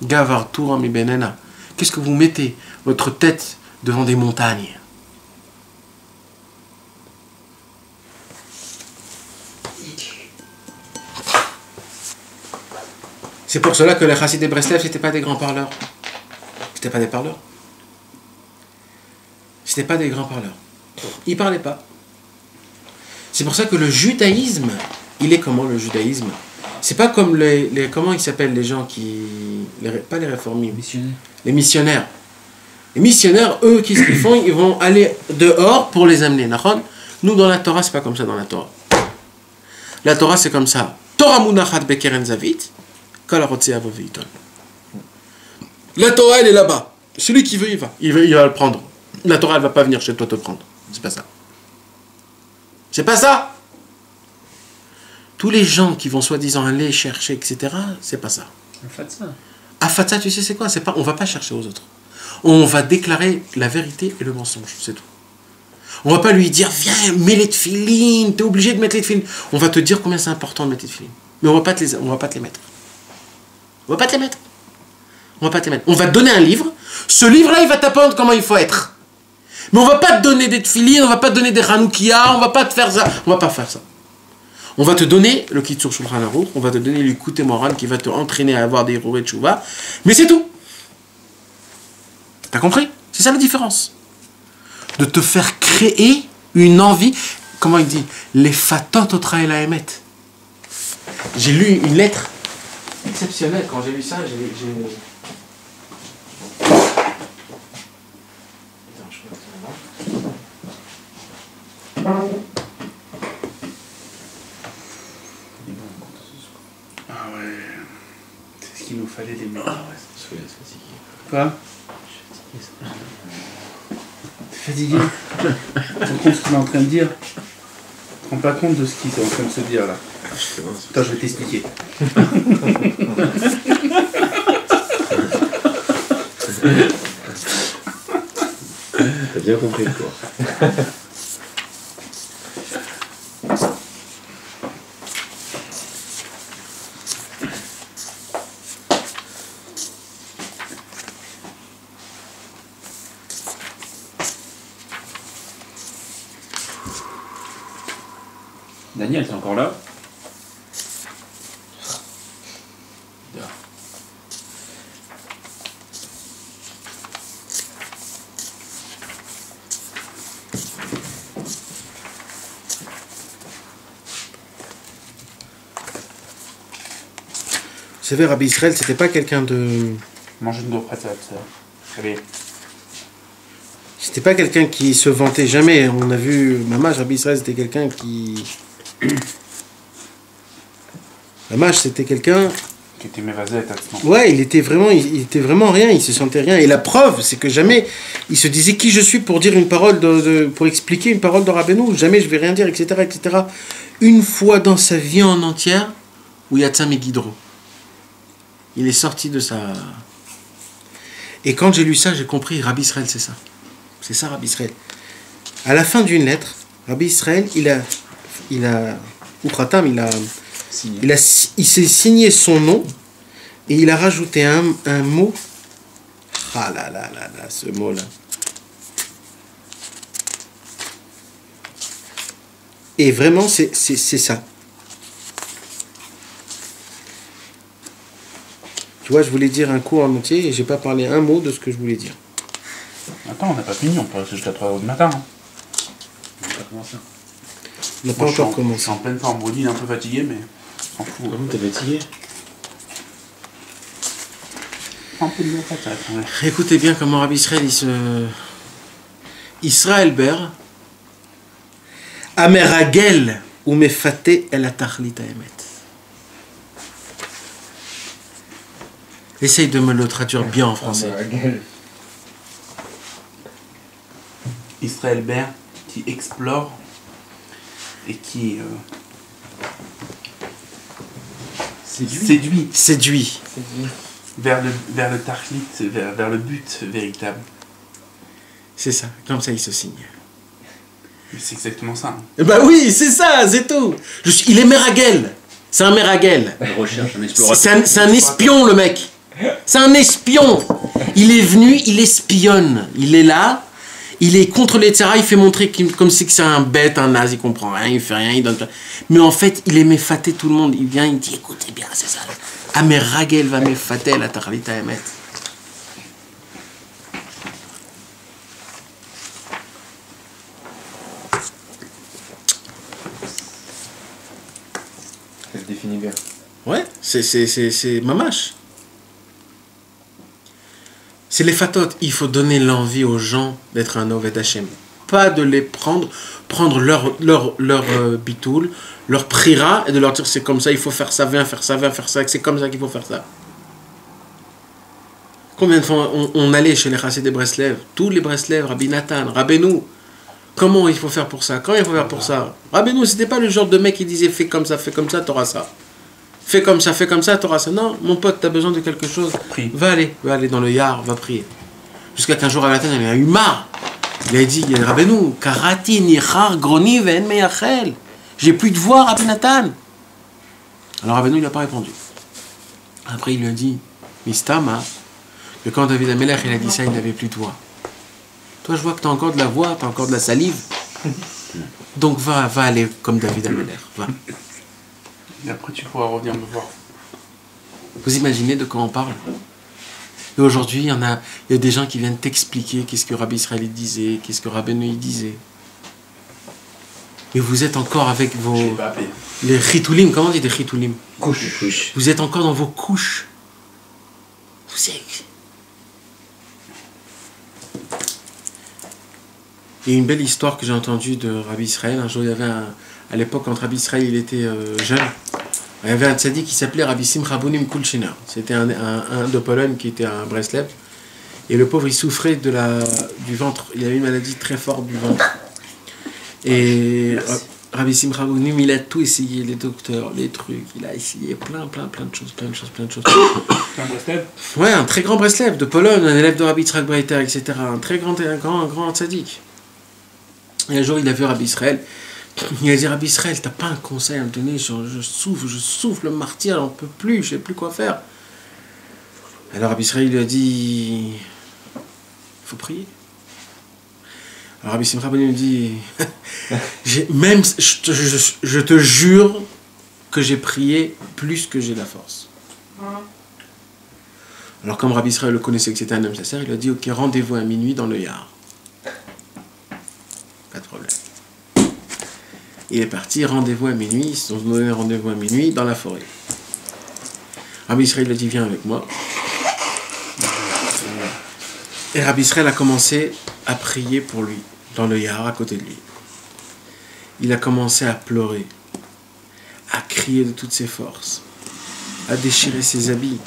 S1: Gavar Toura mi benena. Qu'est-ce que vous mettez votre tête devant des montagnes? C'est pour cela que les Chassidei Breslev, c'était pas des grands parleurs. C'était pas des parleurs. C'était pas des grands parleurs. Ils parlaient pas. C'est pour ça que le judaïsme, il est comment le judaïsme? C'est pas comme comment ils s'appellent les gens qui... pas les réformés,
S7: Missionnaire.
S1: les missionnaires. Les missionnaires, eux, qu'est-ce qu'ils font? Ils vont aller dehors pour les amener. Nous, dans la Torah, c'est pas comme ça dans la Torah. La Torah, c'est comme ça. Torah munachat bekeren zavit, kol harotze yavo veiton. La Torah, elle est là-bas. Celui qui veut, il va. Il va le prendre. La Torah, elle va pas venir chez toi te prendre. C'est pas ça. C'est pas ça. Tous les gens qui vont soi-disant aller chercher, etc., c'est pas ça. Afatsa, tu sais c'est quoi? C'est pas, on va pas chercher aux autres. On va déclarer la vérité et le mensonge, c'est tout. On va pas lui dire, viens, mets les tefilines, t'es obligé de mettre les tefilines. On va te dire combien c'est important de mettre les tefilines. Mais on va pas te les mettre. On va pas te les mettre. On va pas te les mettre. On va te donner un livre. Ce livre-là, il va t'apprendre comment il faut être. Mais on va pas te donner des tefilines, on va pas te donner des Hanoukia, on va pas te faire ça. On va pas faire ça. On va te donner le Kitzur Shulchan Aruch, on va te donner l'écoute moral qui va te entraîner à avoir des Hirurei Tshuva. Mais c'est tout. T'as compris? C'est ça la différence. De te faire créer une envie. Comment il dit? Les fatot otra el haemet. J'ai lu une lettre exceptionnelle. Quand j'ai lu ça, j'ai... Attends, je crois que c'est là.
S6: Ah ouais. C'est ce qu'il nous fallait des mecs.
S3: Je suis fatigué.
S6: Quoi? T'es fatigué? Tu te rends compte de ce qu'il est en train de dire? Tu te rends pas compte de ce qu'il est en train de se dire là? Attends, je vais t'expliquer.
S3: T'as bien compris le cours.
S7: Daniel, t'es encore là?
S1: Vous savez, Rabbi Israël, c'était pas quelqu'un de...
S6: Manger une gaufrette, ça. Allez.
S1: C'était pas quelqu'un qui se vantait jamais. On a vu, Mamash, Rabbi Israël, c'était quelqu'un qui... Mamash, c'était quelqu'un...
S6: Qui était mévasé à tâtement.
S1: Ouais, il était vraiment rien, il se sentait rien. Et la preuve, c'est que jamais il se disait qui je suis pour dire une parole, pour expliquer une parole de Rabbeinu. Jamais je vais rien dire, etc., etc. Une fois dans sa vie en entière, où il y a Tzam et Guidro. Il est sorti de sa... Et quand j'ai lu ça, j'ai compris, Rabbi Israël, c'est ça. C'est ça, Rabbi Israël. À la fin d'une lettre, Rabbi Israël, il s'est signé son nom et il a rajouté un mot. Ah là là là là, ce mot-là. Et vraiment, c'est ça. Tu vois, je voulais dire un cours en entier et j'ai pas parlé un mot de ce que je voulais dire.
S6: Attends, on n'a pas fini, on peut rester jusqu'à 3h du matin. Hein.
S7: On va commencer.
S1: On n'a pas encore
S6: Je
S1: commencé.
S6: suis en pleine forme, Brody, il est un peu fatigué, mais on s'en fout.
S3: Comment t'es fatigué?
S6: Un peu de gaufrette, ça va être, ouais.
S1: Écoutez bien comment Rabbi Israël, Israël Ber, Ameragel ou Mefate el Atachlit Haemet. Essaye de me le traduire bien en français.
S6: Israël Ber qui explore et qui séduit vers le tachlit, vers le but véritable.
S1: C'est ça, comme ça il se signe.
S6: Mais c'est exactement ça. Hein.
S1: Eh ben oui, c'est ça, c'est tout. Il est Meragel. C'est un Meragel.
S7: Il recherche un explorateur.
S1: C'est un espion, le mec. C'est un espion. Il est venu, il espionne. Il est là. Il est contre les Tzara, il fait montrer comme si c'est un bête, un naze, il comprend rien, il fait rien, il donne pas. Mais en fait, il est méfaté tout le monde. Il vient, il dit écoutez bien, c'est ça. Ah, mais Ragel va méfater la Tarlita Emet.
S4: Ça se définit bien.
S1: Ouais. C'est mamache. C'est les fatot. Il faut donner l'envie aux gens d'être un Oved Hashem. Pas de les prendre leur bitoul, leur prira, et de leur dire c'est comme ça, il faut faire ça, viens faire ça, c'est comme ça qu'il faut faire ça. Combien de fois on allait chez les Chassidés des Breslev, tous les Breslev, Rabbi Nathan, Rabbeinu, comment il faut faire pour ça, quand il faut faire pour ça. Rabbeinu, c'était pas le genre de mec qui disait fais comme ça, t'auras ça. Fais comme ça, t'auras ça. Non, mon pote, t'as besoin de quelque chose, va aller dans le yard, va prier. Jusqu'à qu'un jour, Rabbi Nathan, il a eu marre. Il a dit, Rabbeinu, Karati, Nichar, Groni, Ven, Meyachel. J'ai plus de voix, Rabbi Nathan. Alors Rabbeinu, il n'a pas répondu. Après, il lui a dit, Mistama, que quand David Amelech, il a dit ça, il n'avait plus de voix. Toi, je vois que tu as encore de la voix, tu as encore de la salive. Donc, va aller comme David Amelech. Va.
S6: Et après, tu pourras revenir me voir.
S1: Vous imaginez de quoi on parle? Et aujourd'hui, il y a des gens qui viennent t'expliquer qu'est-ce que Rabbi Israël disait, qu'est-ce que Rabbeinu disait. Et vous êtes encore avec vos... Les chitoulim, comment on dit des chitoulim?
S3: Couche.
S1: Vous êtes encore dans vos couches. Vous êtes... Il y a une belle histoire que j'ai entendue de Rabbi Israël. Un jour, il y avait à l'époque, quand Rabbi Israël il était jeune, il y avait un tzaddik qui s'appelait Rabbi Simcha Bunim Kulchiner. C'était un de Pologne qui était un Breslev. Et le pauvre, il souffrait du ventre. Il avait une maladie très forte du ventre. Et Rabbi Simcha Bunim, il a tout essayé, les docteurs, les trucs. Il a essayé plein de choses.
S2: C'est un Breslev?
S1: Ouais, un très grand Breslev de Pologne, un élève de Rabbi Yitzhak Breiter, etc. Un très grand tzaddik. Et un jour, il a vu Rabbi Israël. Il a dit, Rabbi Israël, t'as pas un conseil à me donner? Je souffle le martyr, j'en peux plus, je sais plus quoi faire. Alors Rabbi Israël lui a dit, faut prier. Alors Rabbi Simcha lui dit, je te jure que j'ai prié plus que j'ai la force. Alors comme Rabbi Israël le connaissait que c'était un homme sincère, il a dit, ok, rendez-vous à minuit dans le yard. Pas de problème. Il est parti, rendez-vous à minuit, ils se sont donné rendez-vous à minuit dans la forêt. Rabbi Israël a dit, viens avec moi. Et Rabbi Israël a commencé à prier pour lui, dans le yard à côté de lui. Il a commencé à pleurer, à crier de toutes ses forces, à déchirer ses habits,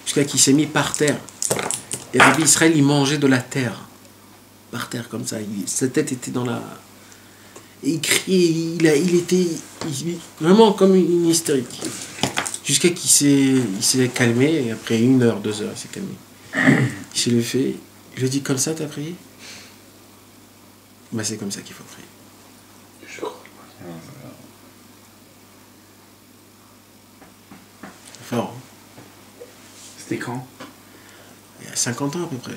S1: jusqu'à qu'il s'est mis par terre. Et Rabbi Israël, il mangeait de la terre. Par terre comme ça, sa tête était dans la... Et il criait, il était vraiment comme une hystérique. Jusqu'à qu'il s'est calmé, et après 1 heure, 2 heures, il s'est calmé. Il s'est levé, il lui a dit, comme ça t'as prié? Ben c'est comme ça qu'il faut prier.
S6: Je crois.
S1: Fort. Hein?
S6: C'était quand?
S1: Il y a 50 ans à peu près.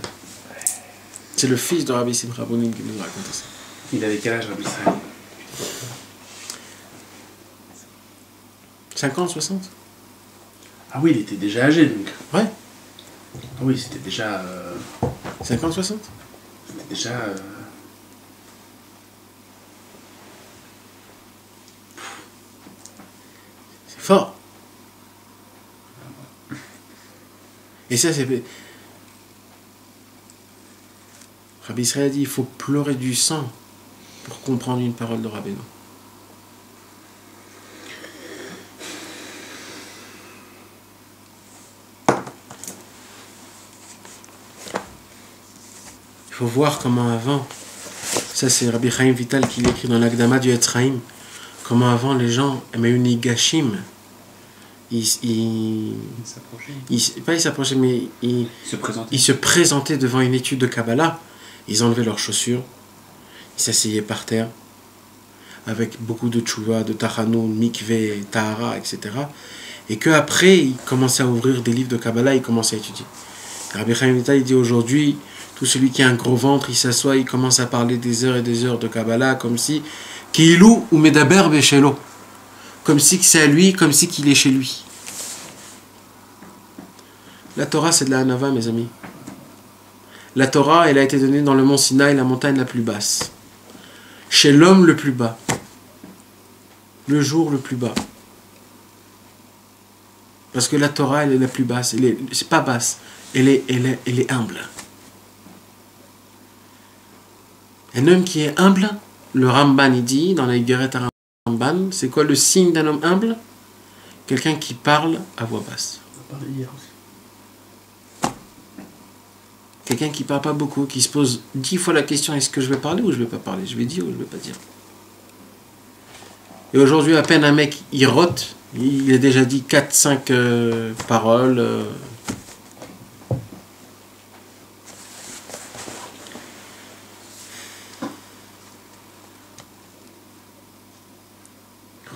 S1: C'est le fils de Rabbi Simcha Bunim qui nous a raconté ça.
S6: Il avait quel âge, Rabbi Israël?
S1: 50, 60?
S6: Ah oui, il était déjà âgé, donc.
S1: Ouais.
S6: Ah oui, c'était déjà...
S1: 50, 60?
S6: C'était déjà...
S1: C'est fort. Et ça, c'est... Rabbi Israël a dit, il faut pleurer du sang pour comprendre une parole de Rabbeinu. Il faut voir comment avant, ça c'est Rabbi Chaim Vital qui l'écrit dans l'Akdama du Etz Chaim, comment avant les gens aimaient une Nigashim. Ils s'approchaient, mais ils se présentaient devant une étude de Kabbalah. Ils enlevaient leurs chaussures, ils s'asseyaient par terre, avec beaucoup de tchouva, de tachanoun, mikvé, tahara, etc. Et qu'après, ils commençaient à ouvrir des livres de Kabbalah, ils commençaient à étudier. Rabbi Chaim Vital, il dit aujourd'hui, tout celui qui a un gros ventre, il s'assoit, il commence à parler des heures et des heures de Kabbalah, comme si, Kiilou ou Medaber Beshelo, comme si c'est à lui, comme si qu'il est chez lui. La Torah, c'est de la Hanava, mes amis. La Torah, elle a été donnée dans le mont Sinaï, la montagne la plus basse. Chez l'homme le plus bas. Le jour le plus bas. Parce que la Torah, elle est la plus basse. C'est pas basse. Elle est humble. Un homme qui est humble, le Ramban, il dit, dans la Higueret Ramban, c'est quoi le signe d'un homme humble? Quelqu'un qui parle à voix basse.
S5: On va parler hier aussi.
S1: Quelqu'un qui parle pas beaucoup, qui se pose 10 fois la question, est-ce que je vais parler ou je vais pas parler? Je vais dire ou je vais pas dire? Et aujourd'hui, à peine un mec, il rote, il a déjà dit 4-5 paroles.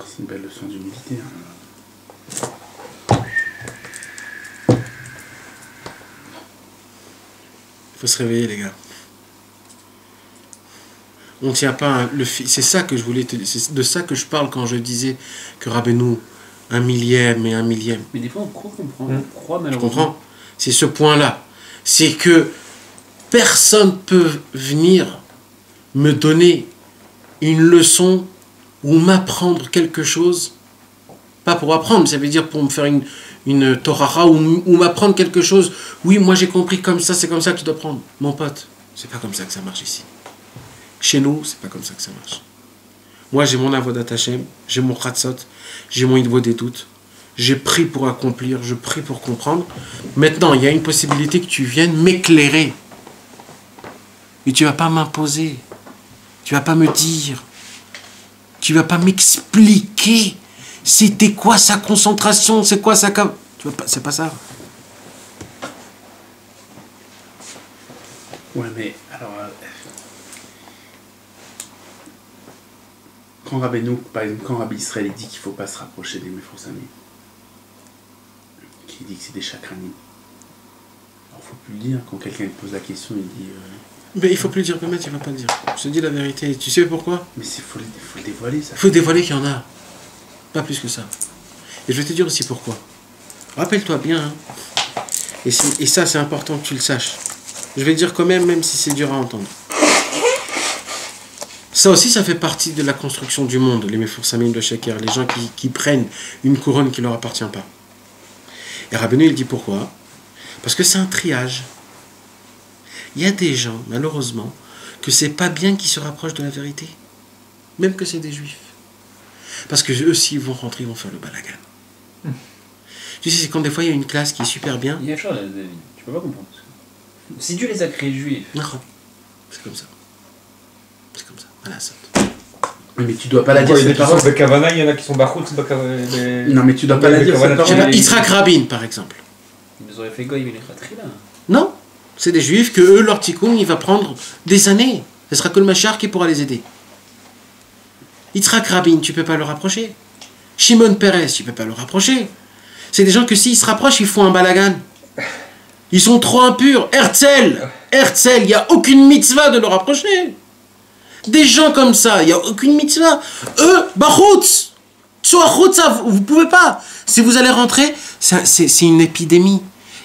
S5: C'est une belle leçon d'humilité.
S1: Il faut se réveiller, les gars. On ne tient pas c'est ça que je voulais te dire. C'est de ça que je parle quand je disais que Rabbeinu, 1 millième et 1 millième.
S7: Mais des fois, on croit comprendre. On croit
S1: Tu
S7: malheureusement.
S1: comprends? C'est ce point-là. C'est que personne peut venir me donner une leçon ou m'apprendre quelque chose. Pas pour apprendre, ça veut dire pour me faire une torara ou m'apprendre quelque chose. Oui, moi j'ai compris comme ça, c'est comme ça que tu dois prendre. Mon pote, c'est pas comme ça que ça marche ici. Chez nous, c'est pas comme ça que ça marche. Moi, j'ai mon avodat Hashem, j'ai mon khatsot, j'ai mon idvo des doutes. J'ai pris pour accomplir, je prie pour comprendre. Maintenant, il y a une possibilité que tu viennes m'éclairer. Mais tu vas pas m'imposer. Tu vas pas me dire. Tu vas pas m'expliquer. C'était quoi sa concentration, c'est quoi sa... C'est pas ça.
S5: Ouais, mais alors. Quand Rabbeinu, par exemple, quand Rabbi Israël dit qu'il ne faut pas se rapprocher des Mephrosamim, qui dit que c'est des chakranim, alors il ne faut plus le dire. Quand quelqu'un te pose la question, il dit.
S1: Mais il faut plus le dire, Bémet, il va pas le dire. Je te dis la vérité. Tu sais pourquoi?
S5: Mais il faut le dévoiler, ça.
S1: Il faut dévoiler qu'il y en a. Pas plus que ça. Et je vais te dire aussi pourquoi. Rappelle-toi bien. Hein. Et ça, c'est important que tu le saches. Je vais le dire quand même si c'est dur à entendre. Ça aussi, ça fait partie de la construction du monde, les Mephrosamim de Sheker, les gens qui prennent une couronne qui ne leur appartient pas. Et Rabbeinu, il dit pourquoi? Parce que c'est un triage. Il y a des gens, malheureusement, que c'est pas bien qu'ils se rapprochent de la vérité. Même que c'est des juifs. Parce que eux, s'ils vont rentrer, ils vont faire le balagan. Tu sais, c'est quand des fois, il y a une classe qui est super bien.
S7: Il y a une chose, David, tu peux pas comprendre. Si Dieu les a créés juifs.
S1: Non, c'est comme ça. C'est comme ça. Voilà, ça.
S5: Mais tu dois pas la dire,
S4: Il y
S5: ces paroles.
S4: il y en a qui sont Bachout,
S5: Non, mais tu dois pas la dire, ces
S1: Je sais pas,
S5: paroles.
S1: Yitzhak Rabin, par exemple.
S7: Ils nous auraient fait goy, mais les khatrila.
S1: Non, c'est des juifs que eux, leur tikkun, il va prendre des années. Ce sera que le Machar qui pourra les aider. Yitzhak Rabin, tu peux pas le rapprocher. Shimon Peres, tu peux pas le rapprocher. C'est des gens que s'ils se rapprochent, ils font un balagan. Ils sont trop impurs. Herzl, il n'y a aucune mitzvah de le rapprocher. Des gens comme ça, il n'y a aucune mitzvah. Eux, Bachoutz, vous pouvez pas. Si vous allez rentrer, c'est une épidémie.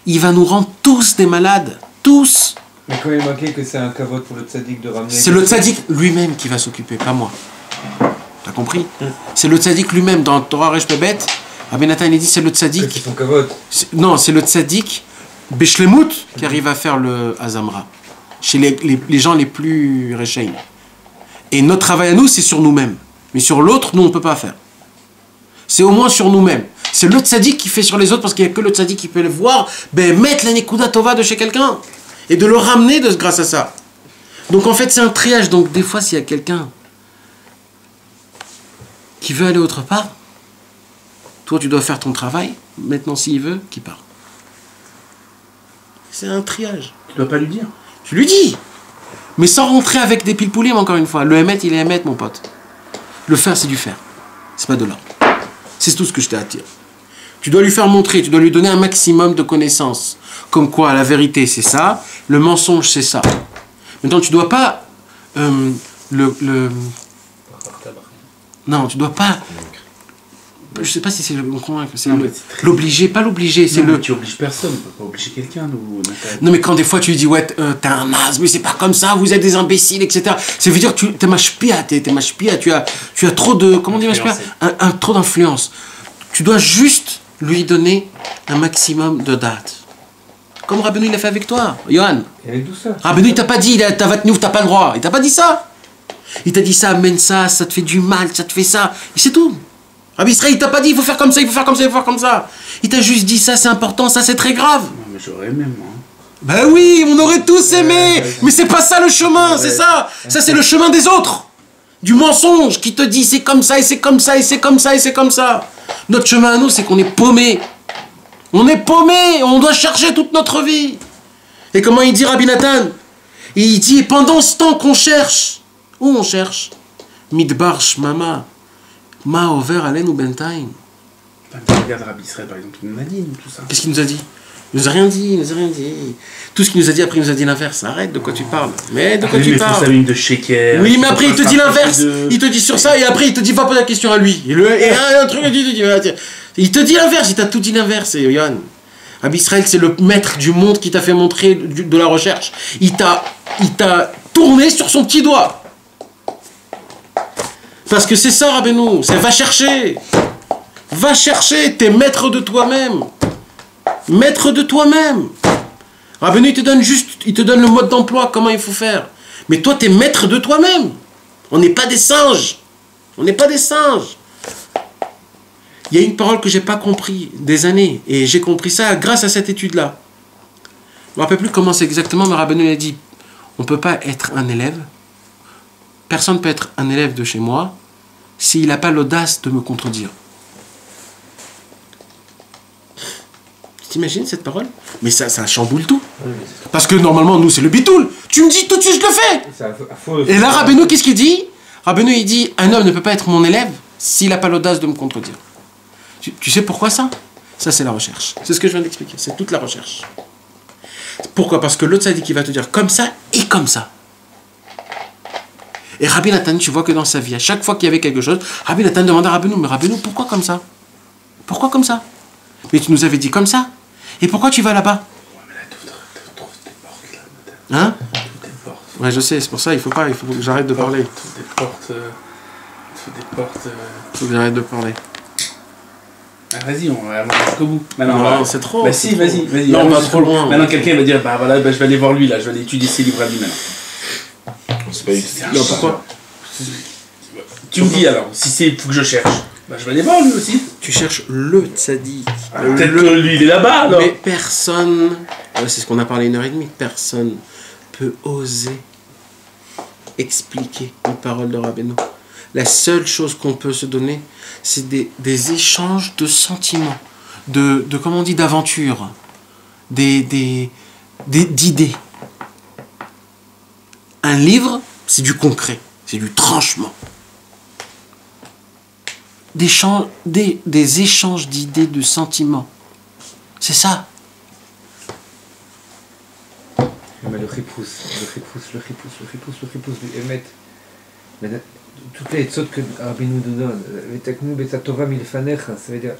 S1: Il va nous rendre tous des malades. Tous.
S4: Mais quand il est marqué que c'est un kavod pour le tzaddik de ramener...
S1: C'est le tzaddik lui-même qui va s'occuper, pas moi. T'as compris? C'est le tzaddik lui-même. Dans Torah Resh Bebet, Rabbi Nathan il dit c'est le tzaddik.
S4: C'est son kavod.
S1: Non, c'est le tzaddik Beshlemut qui arrive à faire le Azamra. Chez les gens les plus rechaim. Et notre travail à nous, c'est sur nous-mêmes. Mais sur l'autre, nous, on ne peut pas faire. C'est au moins sur nous-mêmes. C'est le tzaddik qui fait sur les autres parce qu'il n'y a que le tzaddik qui peut le voir, mettre la nekuda tova de chez quelqu'un et de le ramener grâce à ça. Donc en fait, c'est un triage. Donc des fois, s'il y a quelqu'un qui veut aller autre part, toi, tu dois faire ton travail. Maintenant, s'il veut, qu'il part. C'est un triage.
S5: Tu dois pas lui dire.
S1: Tu lui dis. Mais sans rentrer avec des pilpoulim, encore une fois. Le émet, il est émet, mon pote. Le faire, c'est du faire. C'est pas de l'ordre. C'est tout ce que je t'attire. Tu dois lui faire montrer, tu dois lui donner un maximum de connaissances. Comme quoi, la vérité, c'est ça. Le mensonge, c'est ça. Maintenant, tu dois pas... Non, tu dois pas... Je sais pas si c'est le convaincre. C'est l'obliger, pas l'obliger. C'est le...
S5: Tu obliges personne, tu peux pas obliger quelqu'un.
S1: Non, mais quand des fois tu lui dis, ouais, t'es un naze, mais c'est pas comme ça, vous êtes des imbéciles, etc. Ça veut dire que t'es mashpia, tu as trop de. Comment on dit mashpia? Trop d'influence. Tu dois juste lui donner un maximum de dates. Comme Rabbeinu il l'a fait avec toi, Johan.
S4: Et avec douceur.
S1: Rabbeinu il t'a pas dit, t'as vatnouf, t'as pas le droit. Il t'a pas dit ça. Il t'a dit ça, amène ça, ça te fait du mal, ça te fait ça. Et c'est tout. Rabbi Israël, il t'a pas dit, il faut faire comme ça, il faut faire comme ça, il faut faire comme ça. Il t'a juste dit ça, c'est important, ça c'est très grave.
S6: Non, mais j'aurais aimé, moi.
S1: Ben oui, on aurait tous aimé. Mais c'est pas ça le chemin, c'est ça. Ça c'est le chemin des autres. Du mensonge qui te dit c'est comme ça, et c'est comme ça, et c'est comme ça, et c'est comme ça. Notre chemin à nous, c'est qu'on est paumé. On est paumé, on doit chercher toute notre vie. Et comment il dit Rabbi Nathan? Il dit, pendant ce temps qu'on cherche, où on cherche? Midbar Shmama, Ma over Alen ou Bentaim.
S6: Regarde Rabbi Israël, par exemple, il nous a dit, nous, tout ça.
S1: Qu'est-ce qu'il nous a dit? Il nous a rien dit, il nous a rien dit. Tout ce qu'il nous a dit, après il nous a dit l'inverse. Arrête, de quoi tu parles? Mais de quoi tu parles?
S6: Ça de shaker.
S1: Oui, mais après il te dit l'inverse. Il te dit sur ça et après il te dit va poser la question à lui. Et un truc, il te dit l'inverse, il t'a tout dit l'inverse, Yohan. Rabbi Israël, c'est le maître du monde qui t'a fait montrer de la recherche. Il t'a tourné sur son petit doigt. Parce que c'est ça, Rabbeinu, c'est va chercher. Va chercher, t'es maître de toi-même. Maître de toi-même. Rabbeinu, il te donne le mode d'emploi, comment il faut faire. Mais toi, t'es maître de toi-même. On n'est pas des singes. On n'est pas des singes. Il y a une parole que j'ai pas compris des années. Et j'ai compris ça grâce à cette étude-là. Je ne me rappelle plus comment c'est exactement, mais Rabbeinu a dit, on ne peut pas être un élève. Personne ne peut être un élève de chez moi s'il n'a pas l'audace de me contredire. T'imagines cette parole? Mais ça chamboule tout. Parce que normalement, nous, c'est le bitoul. Tu me dis tout de suite, je le fais. Et là, Rabbeinu, qu'est-ce qu'il dit? Rabbeinu, il dit, un homme ne peut pas être mon élève s'il n'a pas l'audace de me contredire. Tu sais pourquoi ça? Ça, c'est la recherche. C'est ce que je viens d'expliquer. C'est toute la recherche. Pourquoi? Parce que l'autre tzaddik, qui va te dire comme ça et comme ça. Et Rabbi Nathan, tu vois que dans sa vie, à chaque fois qu'il y avait quelque chose, Rabbi Nathan demande à Rabbeinu, mais Rabbeinu, pourquoi comme ça? Pourquoi comme ça? Mais tu nous avais dit comme ça. Et pourquoi tu vas là-bas?
S6: Ouais, mais là, trouve tes portes, là,
S1: Hein?
S6: Trouve tes portes.
S1: Ouais, je sais, c'est pour ça, il faut que j'arrête de parler.
S6: Trouve des portes.
S1: Il faut que j'arrête de parler.
S6: Ah, vas-y, on va aller jusqu'au bout.
S1: Non, c'est trop.
S6: Bah si, vas-y.
S1: Non, on va trop loin.
S6: Maintenant, quelqu'un va dire, bah voilà, je vais aller voir lui, là, je vais aller étudier ses livres à lui maintenant.
S3: C'est pas utile.
S1: Non, pourquoi?
S6: Tu me dis alors, si c'est faut que je cherche, bah je vais aller voir lui aussi.
S1: Tu cherches le tzaddik.
S6: Peut-être que lui, il est là-bas, alors.
S1: Mais personne, c'est ce qu'on a parlé 1h30, personne peut oser expliquer une parole de Rabbeinu. La seule chose qu'on peut se donner, c'est des échanges de sentiments, de comment on dit, d'aventures, d'idées. Un livre, c'est du concret, c'est du tranchement. Des échanges d'idées, de sentiments. C'est ça.
S4: Mais le ripous du Emet. Toutes les choses que Rabbeinu nous donne, ça veut dire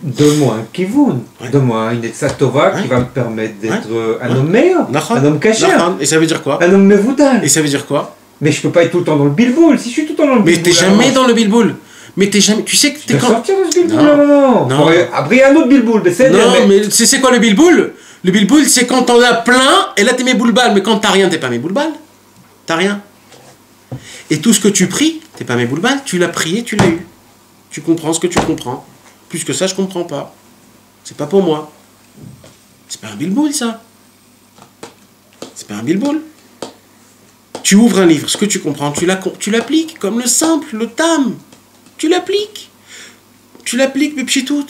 S4: donne-moi un kivun, donne-moi une etzat tova qui va me permettre d'être un homme meilleur, un homme caché.
S1: Et ça veut dire quoi?
S4: Un homme mevoudal.
S1: Et ça veut dire quoi?
S4: Mais je peux pas être tout le temps dans le bilboul. Si je suis tout le temps dans le bilboul.
S1: Mais t'es jamais dans le bilboul. Mais t'es jamais. Tu sais que t'es
S4: quand. Sortir de ce bilboul,
S1: non.
S4: Après, il y a un autre bilboul.
S1: Non, mais c'est quoi le bilboul? Le bilboul, c'est quand t'en as plein, et là t'es mes boulbal. Mais quand t'as rien, t'es pas mes boulbal. T'as rien. Et tout ce que tu pries, t'es pas mes boulbal, tu l'as prié, tu l'as eu. Tu comprends ce que tu comprends. Plus que ça, je comprends pas. C'est pas pour moi. C'est pas un bilboul, ça. C'est pas un bilboul. Tu ouvres un livre, ce que tu comprends, tu l'appliques, comme le simple, le tam. Tu l'appliques. Tu l'appliques, mais pchitout.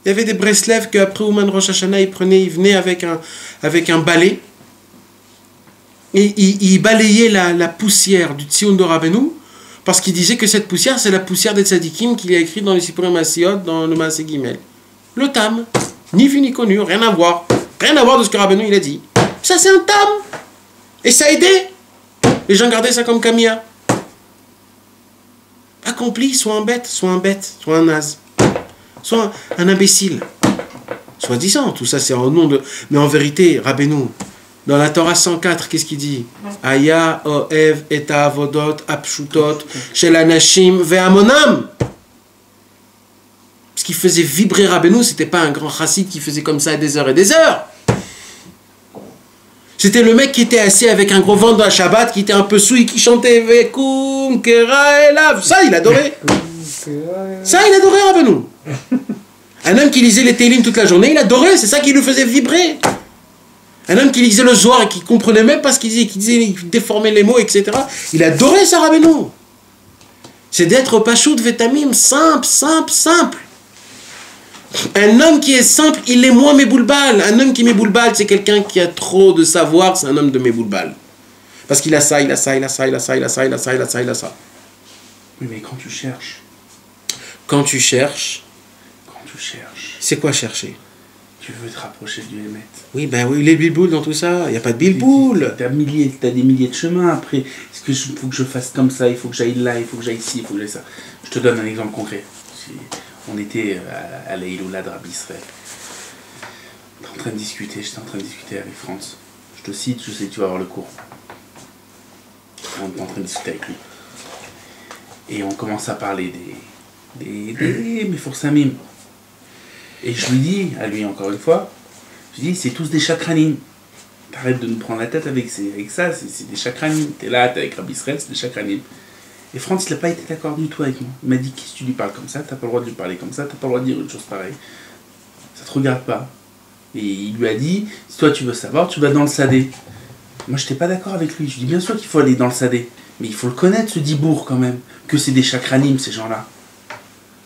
S1: Il y avait des Breslev qu'après Ouman Rosh Hashanah, ils venaient avec un balai. Et il balayait la poussière du Tzion de Rabbeinu, parce qu'il disait que cette poussière, c'est la poussière des tzadikim qu'il a écrit dans les Sipurim Masiyot, dans le Maaseh Gimel. Le tam, ni vu ni connu, rien à voir. Rien à voir de ce que Rabbeinu il a dit. Ça, c'est un tam. Et ça a aidé. Les gens gardaient ça comme Camilla. Accompli, soit un bête, soit un naze, soit un imbécile. Soi-disant, tout ça c'est en nom de... Mais en vérité, Rabbeinu, dans la Torah 104, qu'est-ce qu'il dit? Aya, Oev, Eta Avodot, Apshutot, Shel Anashim, Ve'amonam. Parce qui faisait vibrer Rabbeinu, c'était pas un grand chassid qui faisait comme ça des heures et des heures. C'était le mec qui était assis avec un gros ventre à Shabbat, qui était un peu souillé, qui chantait Vekum, Kera Elav. Ça, il adorait. Ça, il adorait Rabbeinu. Un homme qui lisait les Télim toute la journée, il adorait, c'est ça qui lui faisait vibrer. Un homme qui lisait le Zohar et qui comprenait même pas ce qu'il disait, il déformait les mots, etc. Il adorait ça, Rabbeinu. C'est d'être Pachout Vetamim, simple, simple, simple. Un homme qui est simple, il est moins Méboulbal. Un homme qui est Méboulbal, c'est quelqu'un qui a trop de savoir, c'est un homme de Méboulbal. Parce qu'il a ça, il a ça, il a ça, il a ça, il a ça, il a ça, il a ça, il a ça.
S5: Oui, mais quand tu cherches, c'est quoi chercher? Tu veux te rapprocher du Hémet.
S1: Oui, ben oui, les bilboules dans tout ça, il n'y a pas de bilboules.
S5: T'as des milliers de chemins après. Est-ce que faut que je fasse comme ça, il faut que j'aille là, il faut que j'aille ici, il faut que j'aille ça. Je te donne un exemple concret. On était à l'Eiloula de Rabbi Israël. J'étais en train de discuter avec Franz. Je te cite, je sais que tu vas avoir le cours. On est en train de discuter avec lui. Et on commence à parler des Meforsamim. Et je lui dis, à lui encore une fois, je lui dis, c'est tous des chakranim. T'arrêtes de nous prendre la tête avec ça, c'est des chakranim. T'es là, t'es avec Rabbi Israël, c'est des chakranim. Et Franz, il n'a pas été d'accord du tout avec moi. Il m'a dit, qu'est-ce que tu lui parles comme ça? T'as pas le droit de lui parler comme ça, t'as pas le droit de dire une chose pareille. Ça te regarde pas. Et il lui a dit, si toi tu veux savoir, tu vas dans le Sadé. Moi, je n'étais pas d'accord avec lui. Je lui dis, bien sûr qu'il faut aller dans le Sadé. Mais il faut le connaître, ce Dibourg, quand même. Que c'est des chakranim, ces gens-là.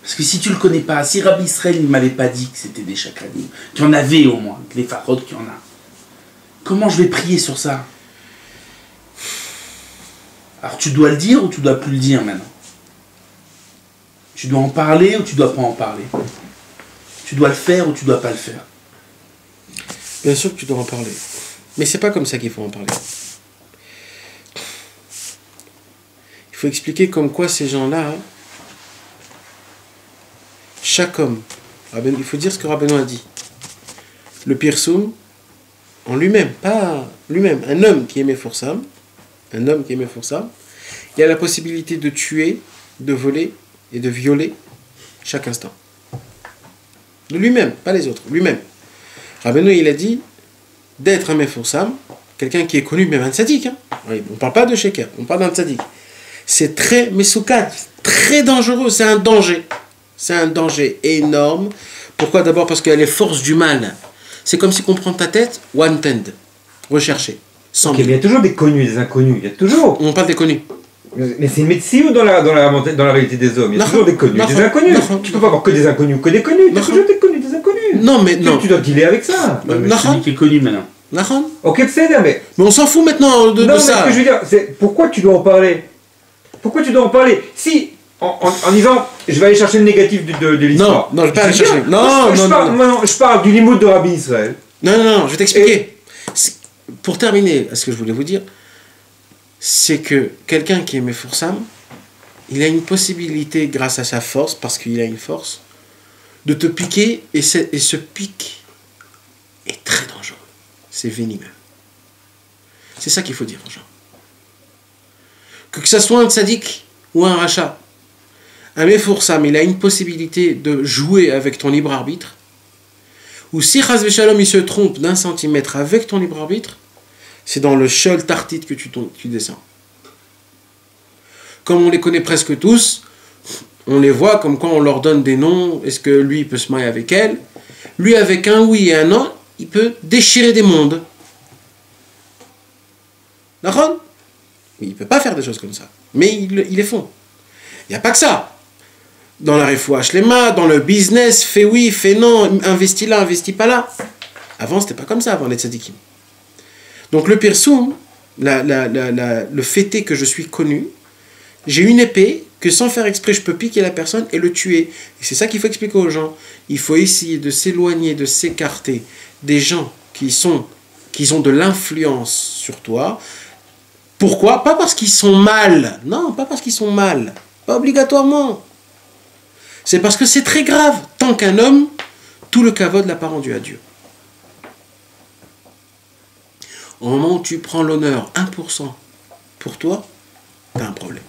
S5: Parce que si tu le connais pas, si Rabbi Israël ne m'avait pas dit que c'était des chakranim, qu'il y en avait au moins, que les farod qu'il y en a, comment je vais prier sur ça? Alors tu dois le dire ou tu dois plus le dire maintenant? Tu dois en parler ou tu dois pas en parler? Tu dois le faire ou tu dois pas le faire?
S1: Bien sûr que tu dois en parler. Mais c'est pas comme ça qu'il faut en parler. Il faut expliquer comme quoi ces gens-là, chaque homme, il faut dire ce que Rabbeinu a dit. Le Pirsoum, en lui-même, pas lui-même, un homme qui aimait Forsam, il a la possibilité de tuer, de voler et de violer chaque instant. De lui-même, pas les autres, lui-même. Rabbeinu, il a dit d'être un Meforsam, quelqu'un qui est connu, même un tzaddik. Hein. On ne parle pas de Sheker, on parle d'un tzaddik. C'est très mesoukat, très dangereux, c'est un danger. C'est un danger énorme. Pourquoi? D'abord parce qu'il y a les forces du mal. C'est comme si on prend ta tête, one tend, rechercher.
S4: Okay, il y a toujours des connus, des inconnus, il y a toujours.
S1: On parle des connus.
S4: Mais c'est une médecine ou dans la réalité des hommes? Il y a toujours des connus, des inconnus. Tu peux pas avoir que des inconnus ou que des connus. Il y a toujours des connus, des inconnus.
S1: Non, mais non.
S4: Tu dois dealer avec ça.
S5: Ouais, mais celui qui est connu maintenant.
S4: Ok, c'est mais
S1: on s'en fout maintenant de ça.
S4: Non, mais ce que je veux dire, c'est pourquoi tu dois en parler? Pourquoi tu dois en parler? Si, en disant, je vais aller chercher le négatif de l'histoire.
S1: Non, je vais pas aller chercher. Non,
S4: je parle du limoud de Rabbi Israël.
S1: Non, je vais t'expliquer. Pour terminer, ce que je voulais vous dire, c'est que quelqu'un qui est Meforsam, il a une possibilité, grâce à sa force, parce qu'il a une force, de te piquer, et ce pic est très dangereux. C'est venimeux. C'est ça qu'il faut dire aux gens. Que ce soit un tzaddik ou un rachat, un Meforsam, il a une possibilité de jouer avec ton libre arbitre, ou si Chas Veshalom il se trompe d'un centimètre avec ton libre arbitre, c'est dans le shol tartit que tu descends. Comme on les connaît presque tous, on les voit comme quoi on leur donne des noms. Est-ce que lui il peut se marier avec elle? Lui avec un oui et un non, il peut déchirer des mondes. D'accord? Il ne peut pas faire des choses comme ça. Mais ils les font. Il n'y a pas que ça. Dans la refoua shlema, dans le business, fais oui, fais non, investis là, investis pas là. Avant, c'était pas comme ça, avant les tzadikim. Donc le pirsoum, le fait est que je suis connu, j'ai une épée que sans faire exprès, je peux piquer la personne et le tuer. Et c'est ça qu'il faut expliquer aux gens. Il faut essayer de s'éloigner, de s'écarter des gens qui ont de l'influence sur toi. Pourquoi? Pas parce qu'ils sont mal. Non, pas parce qu'ils sont mal. Pas obligatoirement. C'est parce que c'est très grave. Tant qu'un homme, tout le kavod l'a pas rendu à Dieu. Au moment où tu prends l'honneur 1% pour toi, tu as un problème.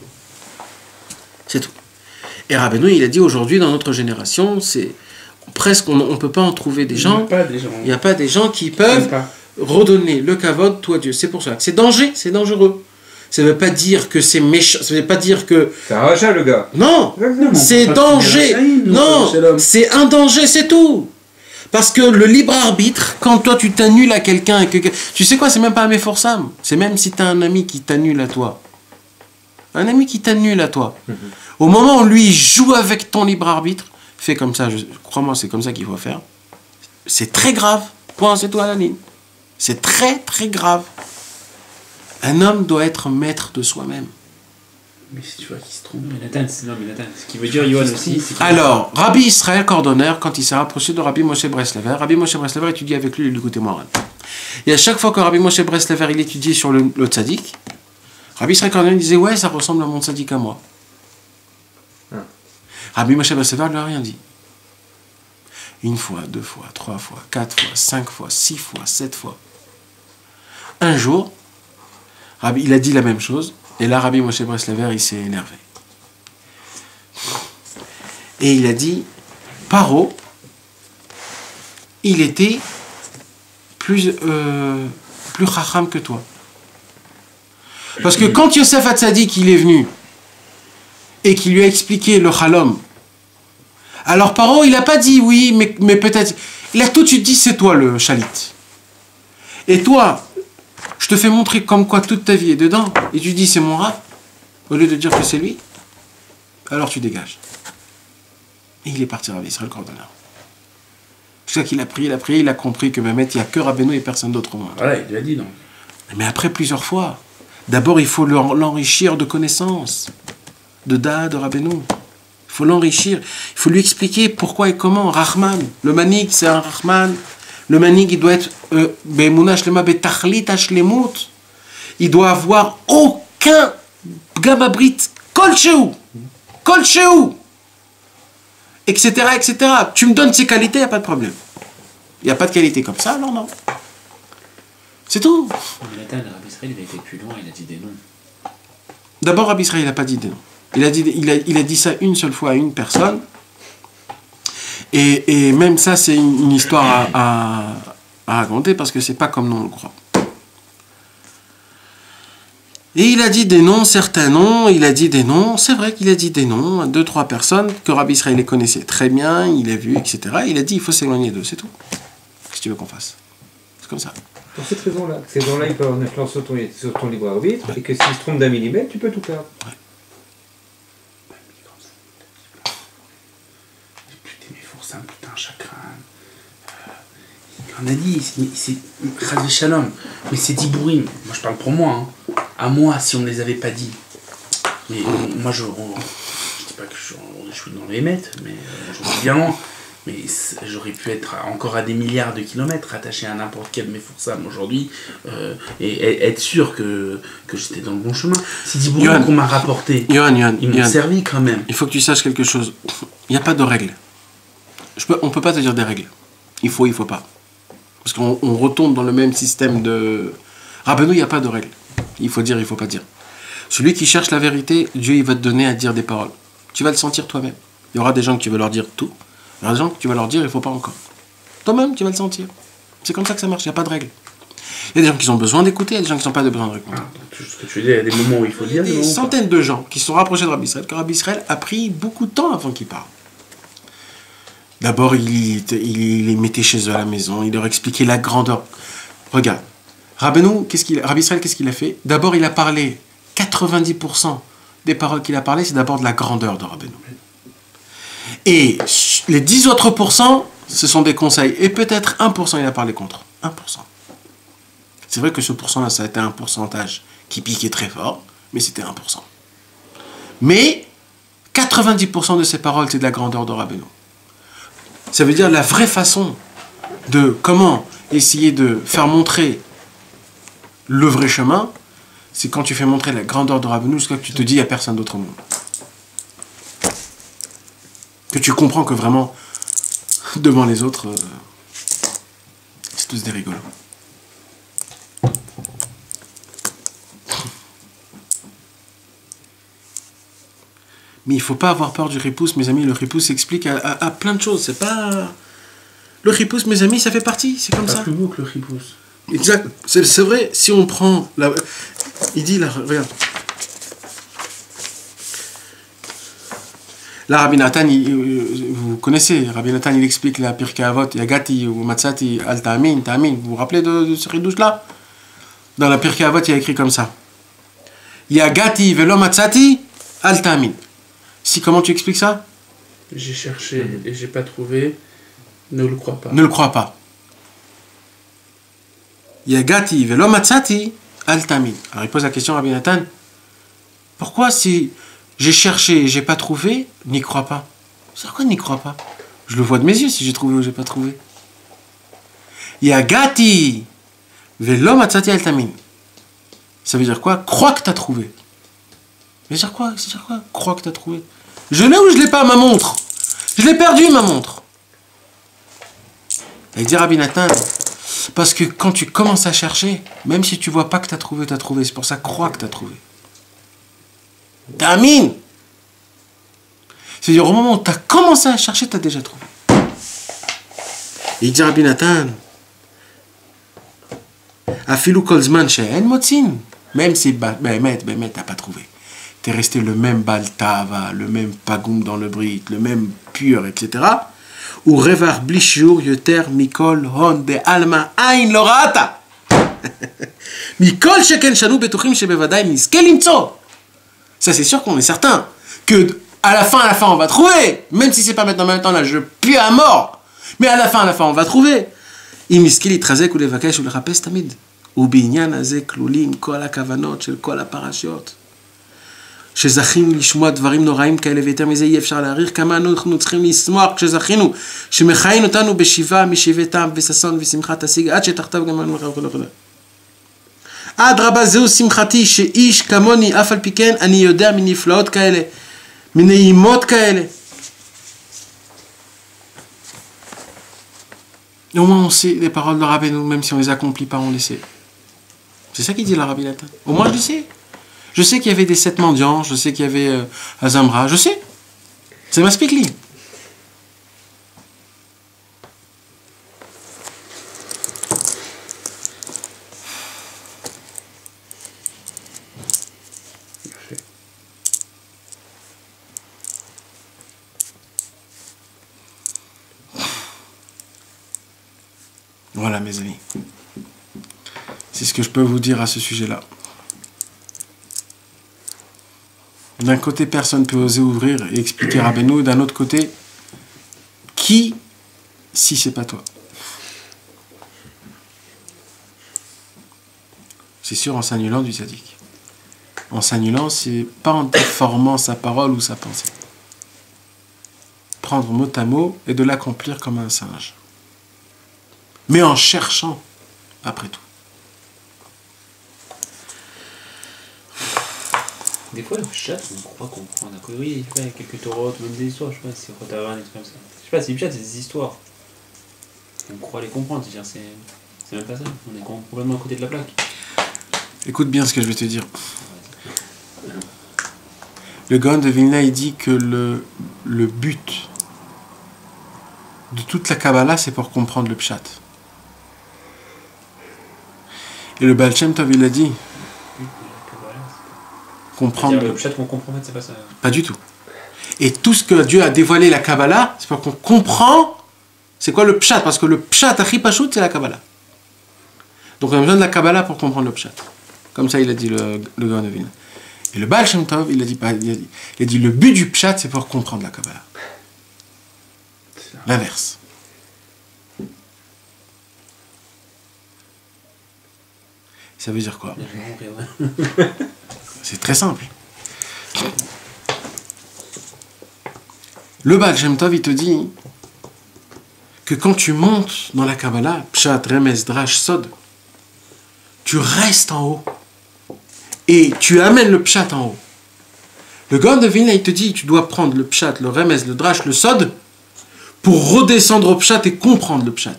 S1: C'est tout. Et Rabbeinu, il a dit aujourd'hui, dans notre génération, c'est presque, on ne peut pas en trouver des gens. Il n'y a pas des gens qui peuvent redonner le kavod, toi Dieu. C'est pour ça que c'est dangereux. Ça ne veut pas dire que c'est méchant, ça ne veut pas dire que...
S4: C'est un rachat, le gars.
S1: Non, c'est danger. Non, c'est un danger, c'est tout. Parce que le libre arbitre, quand toi tu t'annules à quelqu'un, et que tu sais quoi, c'est même pas un méforsam. C'est même si tu as un ami qui t'annule à toi. Un ami qui t'annule à toi. Au moment où lui joue avec ton libre arbitre, fais comme ça, crois-moi, c'est comme ça qu'il faut faire. C'est très grave. Point, c'est tout à la ligne. C'est très très grave. Un homme doit être maître de soi-même.
S5: Mais si tu vois qu'il se trompe.
S7: Mais Nathan, ce qui veut dire Yohan aussi, c'est que...
S1: Alors, Rabbi Israël Cordonner, quand il s'est rapproché de Rabbi Moshe Breslever, Rabbi Moshe Breslever étudiait avec lui le Likutei Moharan. Et à chaque fois que Rabbi Moshe Breslever il étudiait sur le tzaddik, Rabbi Israël Cordonner disait ouais, ça ressemble à mon tzaddik à moi. Rabbi Moshe Breslever ne lui a rien dit. Une fois, 2 fois, 3 fois, 4 fois, 5 fois, 6 fois, 7 fois. Un jour, il a dit la même chose, et là, Rabbi Moshe Breslever, il s'est énervé. Et il a dit, Paro, il était plus chacham que toi. Parce que quand Yosef Hatzadik, il est venu, et qu'il lui a expliqué le Chalom, alors Paro, il n'a pas dit oui, mais peut-être, il a tout de suite dit, c'est toi le chalit. Et toi, je te fais montrer comme quoi toute ta vie est dedans, et tu dis c'est mon rat, au lieu de dire que c'est lui, alors tu dégages. Et il est parti Rabbi Israël Cordonner. C'est ça qu'il a prié, il a compris que Mehmet, il n'y a que Rabbeinu et personne d'autre au monde.
S5: Voilà, il lui a dit donc.
S1: Mais après plusieurs fois, d'abord il faut l'enrichir de connaissances, de Da, de Rabbeinu. Il faut l'enrichir, il faut lui expliquer pourquoi et comment. Rahman, le manig c'est un Rahman. Le manig, il doit être il doit avoir aucun gamabrit, kolcheu, etc., etc. Tu me donnes ses qualités, il n'y a pas de problème. Il n'y a pas de qualité comme ça, alors non. C'est tout.
S7: Mais Nathan, Rabbi Israël, il a été plus loin, il a dit des noms.
S1: D'abord, Rabbi Israël, il n'a pas dit des noms. Il a dit ça une seule fois à une personne. Et même ça, c'est une histoire à raconter parce que c'est pas comme nous on le croit. Et il a dit des noms, certains noms, il a dit des noms, c'est vrai qu'il a dit des noms à 2-3 personnes que Rabbi Israël les connaissait très bien, il a vu, etc. Il a dit il faut s'éloigner d'eux, c'est tout. Qu'est-ce que tu veux qu'on fasse? C'est comme ça.
S4: Pour cette raison-là, ces gens-là, ils peuvent avoir une influence sur ton libre arbitre, et que s'ils se trompent d'un millimètre, tu peux tout perdre.
S1: Ouais.
S5: Putain, chakra. On a dit, c'est Chas Shalom, mais c'est Dibourim. Moi je parle pour moi, hein. À moi si on ne les avait pas dit. Mais moi je dis pas que je suis dans les mètres, mais j'en suis bien loin. Mais j'aurais pu être encore à des milliards de kilomètres attaché à n'importe quel Meforsam aujourd'hui et être sûr que j'étais dans le bon chemin. Si Dibourim qu'on m'a rapporté, ils m'ont servi quand même.
S1: Il faut que tu saches quelque chose. Il n'y a pas de règles. On ne peut pas te dire des règles. Il faut pas. Parce qu'on retombe dans le même système de... Rabbeinu, il n'y a pas de règles. Il faut dire, il ne faut pas dire. Celui qui cherche la vérité, Dieu il va te donner à dire des paroles. Tu vas le sentir toi-même. Il y aura des gens que tu vas leur dire tout. Il y aura des gens que tu vas leur dire, il ne faut pas encore. Toi-même, tu vas le sentir. C'est comme ça que ça marche, il n'y a pas de règles. Il y a des gens qui ont besoin d'écouter, il y a des gens qui n'ont pas besoin d'écouter.
S5: Ce que tu dis, il y a des moments où il faut dire.
S1: Il y a des centaines de gens qui se sont rapprochés de Rabbi Israël, que Rabbi Israël a pris beaucoup de temps avant qu'il parle. D'abord, il les mettait chez eux à la maison, il leur expliquait la grandeur. Regarde, Rabbi Israël, qu'est-ce qu'il a fait? D'abord, il a parlé, 90% des paroles qu'il a parlé, c'est d'abord de la grandeur de Rabbeinu. Et les 10 autres pourcents, ce sont des conseils. Et peut-être 1%, il a parlé contre. 1%. C'est vrai que ce pourcent-là, ça a été un pourcentage qui piquait très fort, mais c'était 1%. Mais 90% de ces paroles, c'est de la grandeur de Rabbeinu. Ça veut dire la vraie façon de comment essayer de faire montrer le vrai chemin, c'est quand tu fais montrer la grandeur de Rabbeinu, jusqu'à que tu te dis il n'y a personne d'autre au monde. Que tu comprends que vraiment, devant les autres, c'est tous des rigolos. Mais il ne faut pas avoir peur du ripous, mes amis. Le ripous s'explique à plein de choses. C'est pas... Le ripous, mes amis, ça fait partie. C'est comme
S6: Pas
S1: ça.
S6: plus beau que le ripous.
S1: Exact. C'est vrai, si on prend... Il dit là, regarde. Là, Rabbi Nathan, vous connaissez, Rabbi Nathan, il explique la Pirkei Avot, Yagati ou Matsati, Al Ta'amin, Ta'amin. Vous vous rappelez de ce ridouche-là? Dans la Pirkei Avot, il y a écrit comme ça. Yagati velo Matsati, Al Ta'amin. Si, comment tu expliques ça?
S6: J'ai cherché et j'ai pas trouvé. Ne le crois pas.
S1: Ne le crois pas. Yagati velo Matsati, Al Ta'amin. Alors il pose la question à Rabbi Nathan. Pourquoi si j'ai cherché et j'ai pas trouvé, n'y crois pas? C'est quoi n'y crois pas? Je le vois de mes yeux si j'ai trouvé ou j'ai pas trouvé. Yagati velo Matsati Al Ta'amin. Ça veut dire quoi? Crois que t'as trouvé. Ça veut dire quoi? Ça veut dire quoi? Crois que t'as trouvé. Je l'ai ou je l'ai pas, ma montre? Je l'ai perdu, ma montre. Il dit Rabbi Nathan, parce que quand tu commences à chercher, même si tu vois pas que t'as trouvé, t'as trouvé. C'est pour ça, crois que t'as trouvé. T'amines. C'est-à-dire, au moment où t'as commencé à chercher, t'as déjà trouvé. Il dit Rabbi Nathan, Afilu kolzman she'en motzin. Même si Bémet, t'as pas trouvé. T'es resté le même baltava, le même pagoum dans le brit, le même pur, etc. Ou revar blishur yoter mikol hon de alma ain lorata. Mikol sheken shanu betuchim shebevadai niske limtso. Ça c'est sûr qu'on est certain que à la fin on va trouver. Même si c'est pas maintenant, en même temps là je pue à mort. Mais à la fin on va trouver. Im niske litrazek ou levakesh ou lerapes tamid. ובעניין הזה כלולים כל הכוונות של כל הפרשות. שזכינו לשמוע דברים נוראים כאלה, ויותר מזה אי אפשר להעריך כמה אנחנו צריכים לשמוח כשזכינו, שמכהן אותנו בשיבה משבטם וששון ושמחה תשיג, עד שתחתיו גם אנו וכו'. אדרבה, זהו שמחתי, שאיש כמוני, אף על פי כן, אני יודע מנפלאות כאלה, מנעימות כאלה. Et au moins on sait les paroles de Rabbeinu, même si on les accomplit pas, on les sait. C'est ça qu'il dit la Rabbi Nathan. Au moins je le sais. Je sais qu'il y avait des 7 mendiants, je sais qu'il y avait Azamra, je sais. C'est ma spikli. Voilà mes amis. C'est ce que je peux vous dire à ce sujet-là. D'un côté, personne ne peut oser ouvrir et expliquer Rabbeinu. D'un autre côté, qui, si c'est pas toi? C'est sûr, en s'annulant du tzaddik. En s'annulant, c'est pas en déformant sa parole ou sa pensée. Prendre mot à mot et de l'accomplir comme un singe. Mais en cherchant, après tout.
S7: Des fois, le chat, on croit comprendre. Oui, il y a quelques taureaux, même des histoires, je sais pas, c'est Rotavan, des trucs comme ça. Je sais pas, c'est le chat, c'est des histoires. On croit les comprendre, c'est-à-dire, c'est même pas ça. On est complètement à côté de la plaque.
S1: Écoute bien ce que je vais te dire. Le Gaon de Vilna, il dit que le but de toute la Kabbalah, c'est pour comprendre le Pshat. Et le Baal Shem Tov, il a dit comprendre
S7: le Pshat qu'on comprend, c'est pas ça.
S1: Pas du tout. Et tout ce que Dieu a dévoilé la Kabbalah, c'est pour qu'on comprend c'est quoi le Pshat, parce que le Pshat Achi Pashut, c'est la Kabbalah. Donc on a besoin de la Kabbalah pour comprendre le Pshat. Comme ça, il a dit le Gaon de Vilna. Et le Baal Shem Tov, il a dit le but du Pshat, c'est pour comprendre la Kabbalah. L'inverse. Ça veut dire quoi? C'est très simple. Le Baal Shem Tov, il te dit que quand tu montes dans la Kabbalah, Pshat, Remez, Drash, Sod, tu restes en haut. Et tu amènes le Pshat en haut. Le Gaon de Vilna, il te dit tu dois prendre le Pshat, le Remez, le Drash, le Sod, pour redescendre au Pshat et comprendre le Pshat.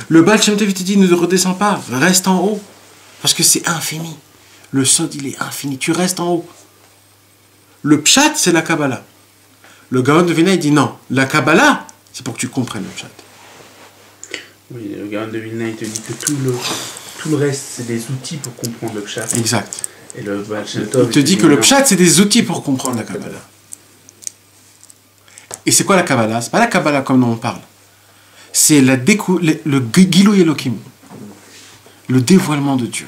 S1: Le Baal Shem Tov, il te dit ne redescends pas, reste en haut. Parce que c'est infini. Le Sod, il est infini. Tu restes en haut. Le pshat, c'est la Kabbalah. Le Gaon de Vilna, il dit non. La Kabbalah, c'est pour que tu comprennes le pshat.
S6: Oui, le Gaon de Vilna, il te dit que tout le reste, c'est des outils pour comprendre le pshat.
S1: Exact.
S6: Et le Baal Shem Tov,
S1: Il te dit que le
S6: non.
S1: pshat, c'est des outils pour comprendre la Kabbalah. Et c'est quoi la Kabbalah? C'est pas la Kabbalah comme dont on parle. C'est le Gilou Elohim. Le dévoilement de Dieu.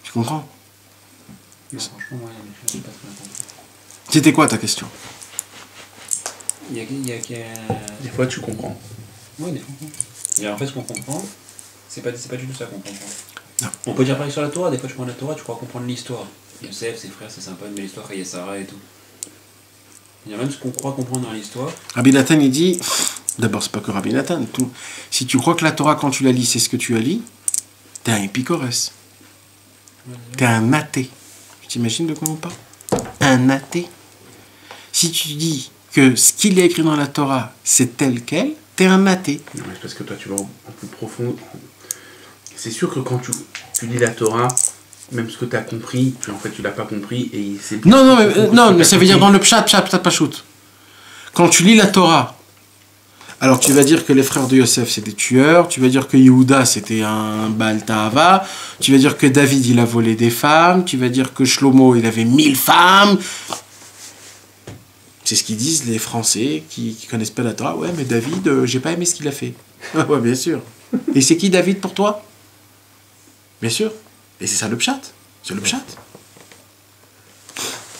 S1: Tu comprends?
S7: Non, franchement, ouais, je sais pas très bien compris.
S1: C'était quoi ta question?
S7: Il y a
S6: Des fois, tu comprends.
S7: Oui, des fois. Et en fait, ce qu'on comprend, c'est pas du tout ça qu'on comprend.
S1: Non.
S7: On peut dire pareil sur la Torah, des fois tu prends la Torah, tu crois comprendre l'histoire. Yosef, ses frères, c'est sympa, mais l'histoire, il y a Sarah et tout. Il y a même ce qu'on croit comprendre dans l'histoire.
S1: Rabbi Nathan, il dit, d'abord, c'est pas que Rabbi Nathan, tout. Si tu crois que la Torah, quand tu la lis, c'est ce que tu as lu, t'es un épicurès. T'es un athée. Tu t'imagines de quoi on parle? Un athée. Si tu dis que ce qu'il y a écrit dans la Torah, c'est tel quel, t'es un athée.
S6: Non, mais c'est parce que toi, tu vas en plus profond. C'est sûr que quand tu lis la Torah, même ce que tu as compris, en fait, tu l'as pas compris. Et c'est
S1: Non, mais ça veut dire dans le pshat, pachout. Quand tu lis la Torah, alors tu vas dire que les frères de Yosef, c'est des tueurs, tu vas dire que Yehuda, c'était un Baal Tahava, tu vas dire que David, il a volé des femmes, tu vas dire que Shlomo, il avait 1000 femmes. C'est ce qu'ils disent les Français qui connaissent pas la Torah. Ouais, mais David, j'ai pas aimé ce qu'il a fait. Ah ouais, bien sûr. Et c'est qui David pour toi? Bien sûr. Et c'est ça le pshat. C'est le pshat.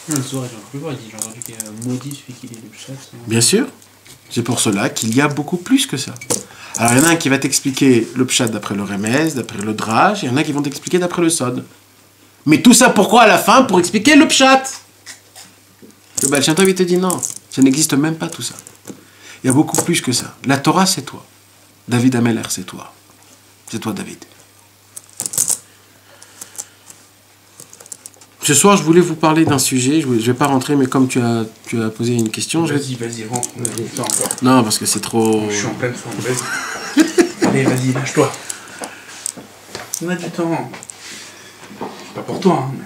S7: Le soir, j'ai cru voir, il dit j'ai entendu qu'il y a un maudit celui qui lit le chat.
S1: Bien sûr. C'est pour cela qu'il y a beaucoup plus que ça. Alors il y en a un qui va t'expliquer le pshat d'après le remez, d'après le drage, et il y en a qui vont t'expliquer d'après le sod. Mais tout ça pourquoi à la fin? Pour expliquer le pshat. Le Baal Shem Tov, il te dit non, ça n'existe même pas tout ça. Il y a beaucoup plus que ça. La Torah, c'est toi. David Ameller, c'est toi. C'est toi, David. Ce soir, je voulais vous parler d'un sujet. Je ne vais pas rentrer, mais comme tu as posé une question...
S6: Vas-y, rentre, on a du temps encore.
S1: Non, parce que c'est trop...
S6: Je suis en pleine forme, vas-y. Allez, vas-y, lâche-toi. On a du temps. Pas pour toi, hein, mais...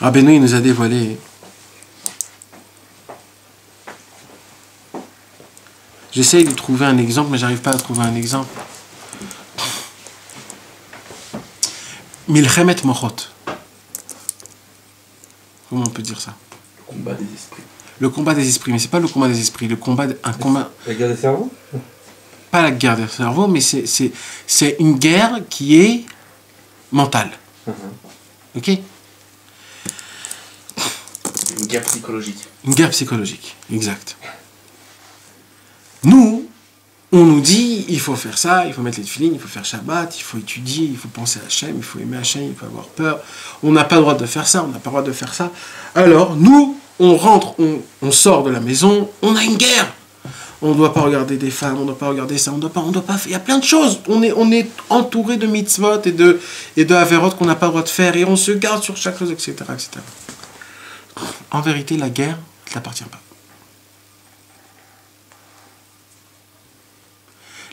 S1: Rabbeinu, il nous a dévoilé... J'essaye de trouver un exemple, mais j'arrive pas à trouver un exemple. Milchemet Mochot. Comment on peut dire ça?
S6: Le combat des esprits.
S1: Le combat des esprits, mais c'est pas le combat des esprits, le combat... Un combat...
S4: La guerre des cerveaux?
S1: Pas la guerre des cerveaux, mais c'est une guerre qui est mentale. Ok?
S6: Une guerre psychologique.
S1: Une guerre psychologique, exact. Nous, on nous dit, il faut faire ça, il faut mettre les tefilines, il faut faire Shabbat, il faut étudier, il faut penser à Hachem, il faut aimer Hachem, il faut avoir peur. On n'a pas le droit de faire ça, on n'a pas le droit de faire ça. Alors, nous, on rentre, on sort de la maison, on a une guerre. On ne doit pas regarder des femmes, on ne doit pas regarder ça, on ne doit pas faire. Il y a plein de choses. On est entouré de mitzvot et de averot qu'on n'a pas le droit de faire et on se garde sur chaque chose, etc., etc. En vérité, la guerre ne t'appartient pas.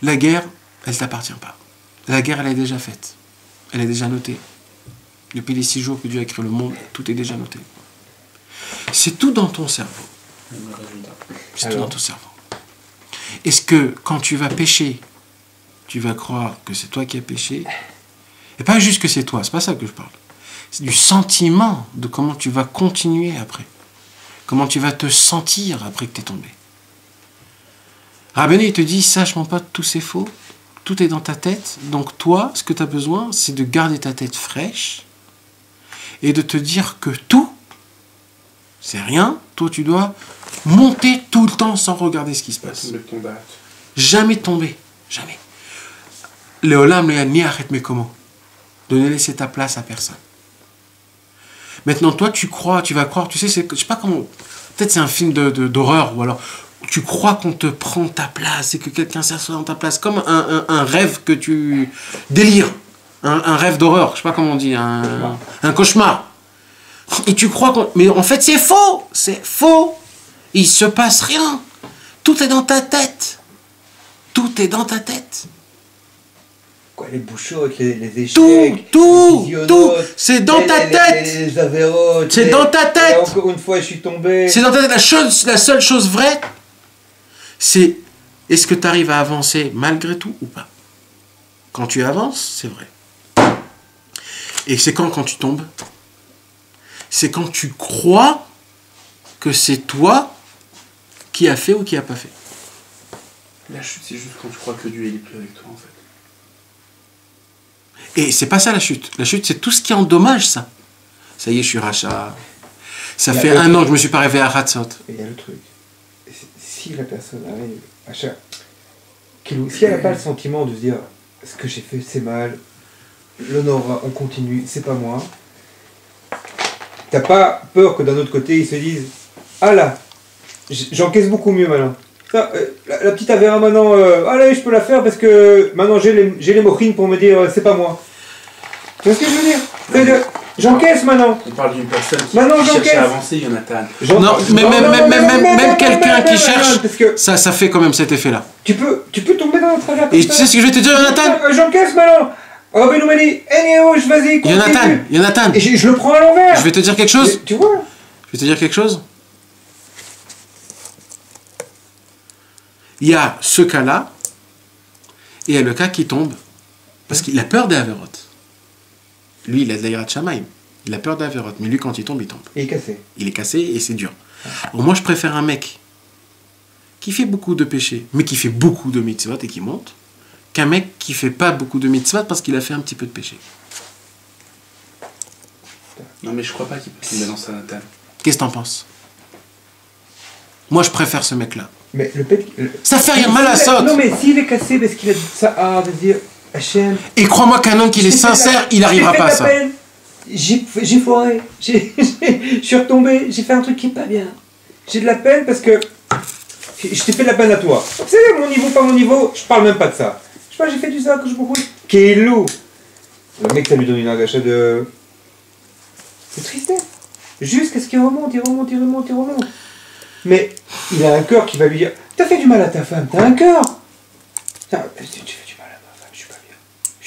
S1: La guerre, elle ne t'appartient pas. La guerre, elle est déjà faite. Elle est déjà notée. Depuis les 6 jours que Dieu a créé le monde, tout est déjà noté. C'est tout dans ton cerveau. C'est tout dans ton cerveau. Est-ce que quand tu vas pécher, tu vas croire que c'est toi qui as péché? Et pas juste que c'est toi, c'est pas ça que je parle. C'est du sentiment de comment tu vas continuer après. Comment tu vas te sentir après que tu es tombé. Rabbeinu, il te dit, sache mon pote, tout c'est faux, tout est dans ta tête, donc toi, ce que tu as besoin, c'est de garder ta tête fraîche et de te dire que tout, c'est rien, toi tu dois monter tout le temps sans regarder ce qui se passe. Jamais tomber, jamais. Léolam, ni arrête mes comment. De ne laisser ta place à personne. Maintenant, toi, tu vas croire, tu sais, je sais pas comment, peut-être c'est un film d'horreur, ou alors... Tu crois qu'on te prend ta place et que quelqu'un s'assoit dans ta place, comme un rêve que tu délires, un rêve d'horreur, je sais pas comment on dit, un cauchemar. Et tu crois mais en fait c'est faux, il se passe rien, tout est dans ta tête, tout est dans ta tête.
S4: Quoi, les bouchottes, les échecs.
S1: Tout,
S4: les visionautes,
S1: tout, c'est dans ta tête.
S4: Les avérotes.
S1: C'est dans ta
S4: Et
S1: tête.
S4: encore une fois, je suis tombé.
S1: C'est dans ta tête. La seule chose vraie, c'est est-ce que tu arrives à avancer malgré tout ou pas? Quand tu avances, c'est vrai. Et c'est quand tu tombes? C'est quand tu crois que c'est toi qui a fait ou qui a pas fait.
S6: La chute, c'est juste quand tu crois que Dieu il est plus avec toi, en fait.
S1: Et c'est pas ça la chute. La chute, c'est tout ce qui endommage ça. Ça y est, je suis rachat. Ça fait un an que je me suis pas réveillé à Hatzot.
S4: Et il y a le truc. Si la personne arrive à chaque... Si elle n'a pas le sentiment de se dire ce que j'ai fait c'est mal, l'honneur, on continue, c'est pas moi. T'as pas peur que d'un autre côté ils se disent ah là, j'encaisse beaucoup mieux maintenant. Ça, la petite Avera maintenant, allez je peux la faire parce que maintenant j'ai les mochines pour me dire c'est pas moi. Tu vois ce que je veux dire? C'est-à-dire, j'encaisse maintenant.
S6: On parle d'une personne qui
S4: Maintenant,
S6: cherche
S4: j'encaisse.
S6: à avancer, Jonathan.
S1: Non, même quelqu'un qui
S4: parce
S1: cherche,
S4: que
S1: ça fait quand même cet effet-là.
S4: tu peux tomber dans le travers.
S1: Et tu sais ce que je vais te dire, Jonathan?
S4: J'encaisse maintenant. Rabbeinu m'a dit, vas-y, continue.
S1: Jonathan,
S4: Et je le prends à l'envers.
S1: je vais te dire quelque chose.
S4: Tu vois?
S1: Je vais te dire quelque chose. Il y a ce cas-là, et il y a le cas qui tombe, parce qu'il a peur des Averot. Lui, il a de l'Aïrat Shamaim. Il a peur des Averot, mais lui, quand il tombe, il tombe.
S4: Et il est cassé.
S1: Il est cassé et c'est dur. Alors moi, je préfère un mec qui fait beaucoup de péchés, mais qui fait beaucoup de mitzvot et qui monte, qu'un mec qui fait pas beaucoup de mitzvot parce qu'il a fait un petit peu de péché.
S6: Non, mais je crois pas qu'il peut tomber dans ça, Nathan.
S1: Qu'est-ce que t'en penses? Moi, je préfère ce mec-là.
S4: Mais
S1: Ça fait rien mal à ça.
S4: Non, mais s'il est cassé parce qu'il a dit ça, de dire Hachem.
S1: Et crois-moi qu'un homme qui est sincère, il n'arrivera pas à ça.
S4: J'ai foiré. Je suis retombé. J'ai fait un truc qui est pas bien. J'ai de la peine parce que. Je t'ai fait de la peine à toi. C'est mon niveau, pas mon niveau. Je parle même pas de ça. Je sais pas, j'ai fait du ça que je beaucoup. Kélo. Le mec, ça lui donne une agacha de. C'est tristesse. Jusqu'à ce qu'il remonte, il remonte. Mais il a un cœur qui va lui dire t'as fait du mal à ta femme, t'as un cœur. Tu fais du mal à ma femme, je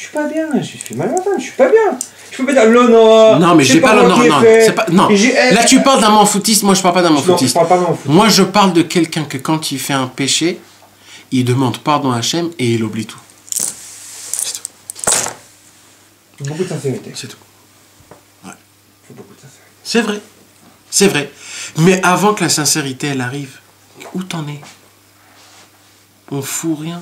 S4: suis pas bien. Je fais mal à ma femme, je suis pas bien. Je peux pas dire l'honneur.
S1: Non, mais j'ai pas l'honneur. Non. Là, tu parles d'un manfoutiste. Moi, je parle pas d'un manfoutiste. Moi, je parle de quelqu'un que quand il fait un péché, il demande pardon à Hachem et il oublie tout. C'est tout.
S4: Beaucoup de sincérité.
S1: C'est tout. Ouais.
S4: Faut beaucoup de sincérité.
S1: C'est vrai. C'est vrai. Mais avant que la sincérité, elle arrive, où t'en es? On fout rien.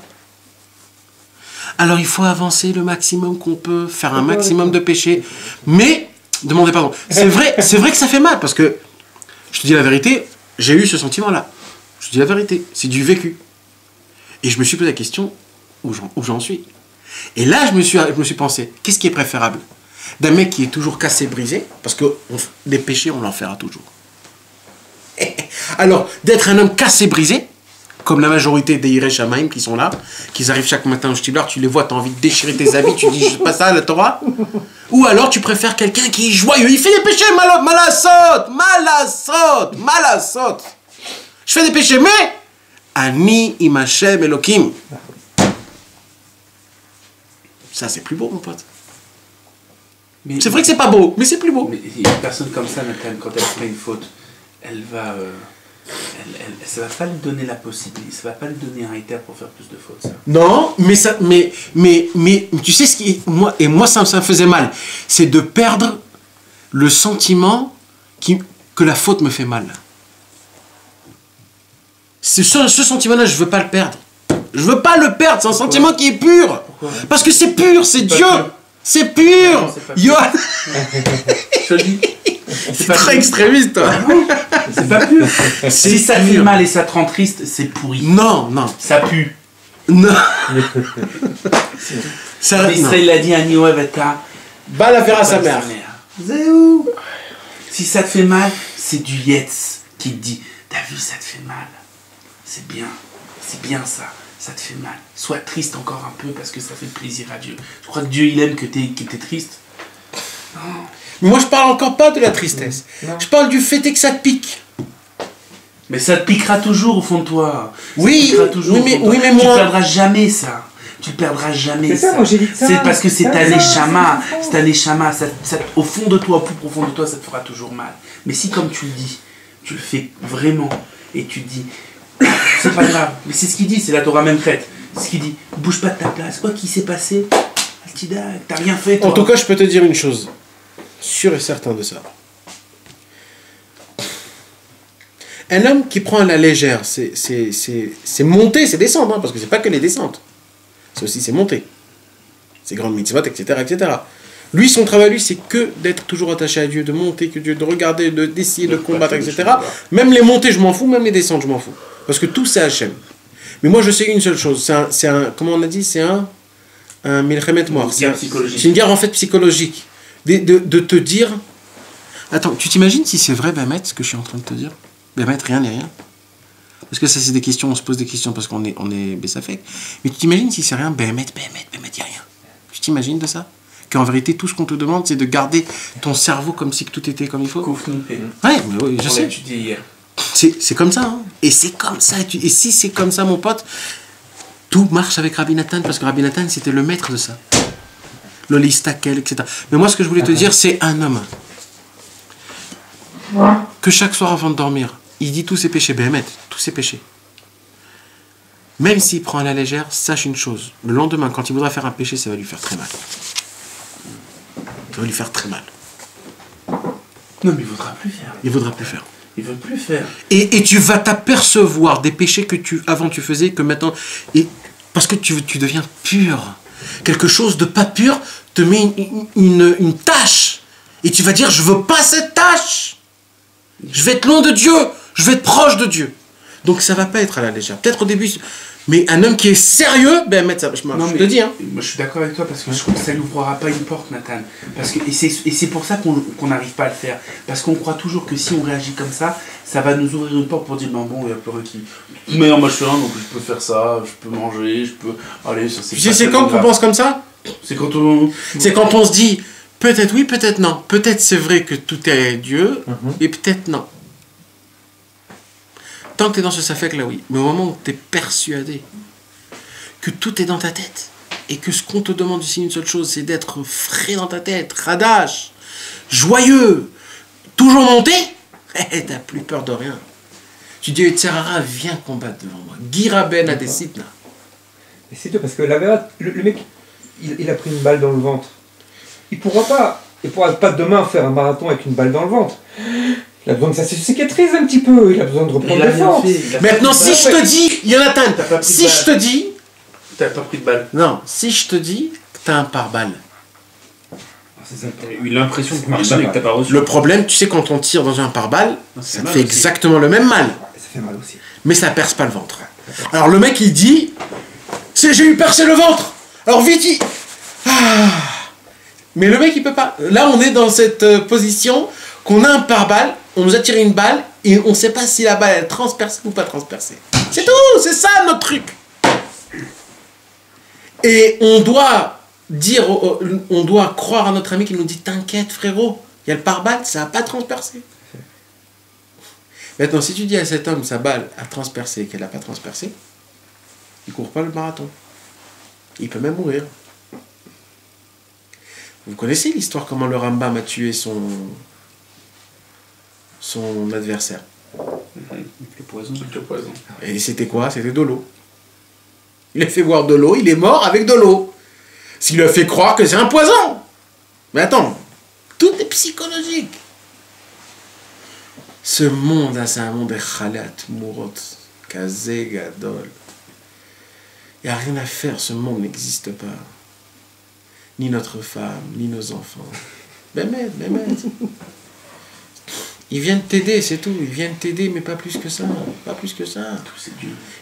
S1: Alors il faut avancer le maximum qu'on peut, faire un maximum de péchés, mais demander pardon. C'est vrai que ça fait mal, parce que, je te dis la vérité, j'ai eu ce sentiment-là. Je te dis la vérité, c'est du vécu. Et je me suis posé la question, où j'en suis? Et là, je me suis pensé, qu'est-ce qui est préférable? D'un mec qui est toujours cassé, brisé, parce que des péchés, on l'en fera toujours. Alors, d'être un homme cassé, brisé, comme la majorité des Hirei Shamaim qui sont là, qui arrivent chaque matin au Shtiblar, tu les vois, tu as envie de déchirer tes habits, tu dis, c'est pas ça la Torah. Ou alors, tu préfères quelqu'un qui est joyeux, il fait des péchés, malasot. Je fais des péchés, mais Ani im Hashem Elokim. Ça, c'est plus beau, mon pote. C'est vrai que c'est pas beau, mais c'est plus beau.
S6: Mais il y a une personne comme ça, Nathan, quand elle fait une faute, elle va... ça va pas lui donner la possibilité, ça va pas lui donner un éther pour faire plus de fautes, ça.
S1: Non, mais tu sais ce qui... Moi, ça me faisait mal. C'est de perdre le sentiment que la faute me fait mal. Ce sentiment-là, je veux pas le perdre. Je veux pas le perdre, c'est un sentiment qui est pur.
S6: Pourquoi?
S1: Parce que c'est pur, c'est Dieu. C'est pur.
S6: Non, c'est pas pur.
S1: Yoann.
S6: Je te le dis.
S1: C'est très extrémiste, toi.
S6: C'est pas pur. Si ça te fait mal et ça te rend triste, c'est pourri.
S1: Non.
S6: Ça pue.
S1: Non. Ça,
S6: Israël l'a dit à Nioeveta.
S1: Va la faire à sa mère.
S6: Zéou. Si ça te fait mal, c'est du Yetz qui te dit t'as vu, ça te fait mal. C'est bien ça. Ça te fait mal. Sois triste encore un peu parce que ça fait plaisir à Dieu. Je crois que Dieu il aime que t'es triste. Non.
S1: Moi, je parle encore pas de la tristesse.
S4: Non.
S1: Je parle du fait que ça te pique.
S6: Mais ça te piquera toujours au fond de toi.
S1: Oui,
S6: Ça te piquera toujours
S1: oui,
S6: au fond de
S1: mais
S6: toi.
S1: moi-
S6: Tu perdras jamais ça. Tu le perdras jamais.
S4: C'est ça, moi j'ai dit ça.
S6: C'est parce que c'est
S4: Ça,
S6: ta
S4: ça,
S6: neshama.
S4: ça,
S6: C'est ta neshama. Au fond de toi, au plus profond de toi, ça te fera toujours mal. Mais si, comme tu le dis, tu le fais vraiment et tu te dis, c'est pas grave. Mais c'est ce qu'il dit, c'est la Torah même traite. C'est ce qu'il dit, bouge pas de ta place. Quoi qu'il s'est passé, Altidag, t'as rien fait. Toi.
S1: En tout cas, je peux te dire une chose, sûr et certain de ça. Un homme qui prend à la légère, c'est monter, c'est descendre, hein, parce que c'est pas que les descentes. C'est aussi ses montées. Ses grandes mitzvot, etc., etc. Lui, son travail, lui, c'est que d'être toujours attaché à Dieu, de monter que Dieu, de regarder, d'essayer, de combattre, etc. Même les montées, je m'en fous, même les descentes, je m'en fous. Parce que tout, c'est Hachem. Mais moi, je sais une seule chose, c'est un comment on a dit, c'est un milchemet mort. C'est une guerre, en fait, psychologique. De te dire... Attends, tu t'imagines si c'est vrai, Bémet, ce que je suis en train de te dire? Bémet, rien n'est rien. Parce que ça, c'est des questions, on se pose des questions parce qu'on est Bessafek. Mais tu t'imagines si c'est rien, Bémet, il n'y a rien. Tu t'imagines de ça? Qu'en vérité, tout ce qu'on te demande, c'est de garder ton cerveau comme si tout était comme il faut. Ouais, mais oui, je sais. C'est comme ça. Hein. Et c'est comme ça. Et si c'est comme ça, mon pote, tout marche avec Rabbi Nathan, parce que Rabbi Nathan, c'était le maître de ça. Le listakel, etc. Mais moi, ce que je voulais te dire, c'est un homme. Que chaque soir avant de dormir, il dit tous ses péchés. Béhémet, tous ses péchés. Même s'il prend à la légère, sache une chose. Le lendemain, quand il voudra faire un péché, ça va lui faire très mal. Ça va lui faire très mal.
S6: Non, mais il ne voudra plus faire.
S1: Il ne voudra plus faire.
S6: Il ne veut plus faire.
S1: Et tu vas t'apercevoir des péchés que avant tu faisais, que maintenant... parce que tu deviens pur. Quelque chose de pas pur te met une tâche. Et tu vas dire, je veux pas cette tâche. Je vais être loin de Dieu. Je vais être proche de Dieu. Donc ça va pas être à la légère. Peut-être au début... Mais un homme qui est sérieux, ben mettre ça. Je te dis. Hein.
S6: Moi, je suis d'accord avec toi parce que je trouve que ça n'ouvrira pas une porte, Nathan. Parce que, et c'est pour ça qu'on n'arrive pas à le faire. Parce qu'on croit toujours que si on réagit comme ça va nous ouvrir une porte pour dire, non, bon, il y a plus rien qui... Mais non, moi je suis un, donc je peux faire ça, je peux manger, je peux... Allez, ça c'est...
S1: C'est quand qu'on pense comme ça?
S6: C'est quand on...
S1: C'est quand on se dit, peut-être oui, peut-être non. Peut-être c'est vrai que tout est Dieu, et peut-être non. Tant que tu es dans ce safek là, oui. Mais au moment où tu es persuadé que tout est dans ta tête et que ce qu'on te demande ici, une seule chose, c'est d'être frais dans ta tête, radash, joyeux, toujours monté, t'as plus peur de rien. Tu dis, Tsarara, viens combattre devant moi. Giraben a des sites là.
S4: Et c'est tout, parce que la vérité, le mec, il a pris une balle dans le ventre. Il pourra pas demain faire un marathon avec une balle dans le ventre. Il a besoin que ça se cicatrise un petit peu, il a besoin de reprendre des forces.
S1: Maintenant, si je te dis, Jonathan, si je te dis...
S6: T'as pas pris de balle.
S1: Non, si je te dis que t'as un pare-balles.
S7: T'as eu l'impression que marche que t'as pas reçu.
S1: Le problème, tu sais, quand on tire dans un pare-balles, ça te fait exactement le même mal.
S4: Ça fait mal aussi.
S1: Mais ça perce pas le ventre. Alors le mec, il dit, j'ai eu percé le ventre. Alors vite, Mais le mec, il peut pas. Là, on est dans cette position qu'on a un pare-balles, on nous a tiré une balle et on ne sait pas si la balle est transpercée ou pas transpercée. C'est tout, c'est ça notre truc. Et on doit dire, on doit croire à notre ami qui nous dit, t'inquiète frérot, il y a le pare-balles, ça n'a pas transpercé. Maintenant, si tu dis à cet homme, sa balle a transpercé et qu'elle n'a pas transpercé, il ne court pas le marathon. Il peut même mourir. Vous connaissez l'histoire comment le Rambam a tué son adversaire.
S7: Le poison.
S1: Et c'était quoi? C'était de l'eau. Il a fait boire de l'eau, il est mort avec de l'eau. S'il lui a fait croire que c'est un poison. Mais attends, tout est psychologique. Ce monde, c'est un monde de Khalat, Mourot, Kazé, Gadol. Il n'y a rien à faire, ce monde n'existe pas. Ni notre femme, ni nos enfants. Bémet. Ils viennent t'aider, c'est tout. Ils viennent t'aider, mais pas plus que ça. Pas plus que ça.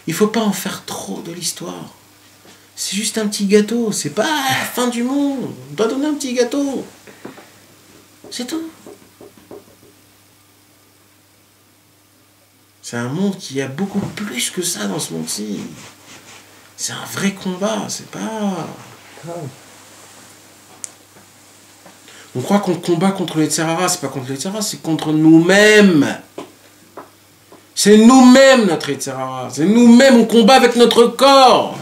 S1: Il ne faut pas en faire trop de l'histoire. C'est juste un petit gâteau. C'est pas la fin du monde. On doit donner un petit gâteau. C'est tout. C'est un monde qui a beaucoup plus que ça dans ce monde-ci. C'est un vrai combat. C'est pas... On croit qu'on combat contre les Tsarara, c'est pas contre les Tsarara, c'est contre nous-mêmes. C'est nous-mêmes notre Tsarara. C'est nous-mêmes, on combat avec notre corps.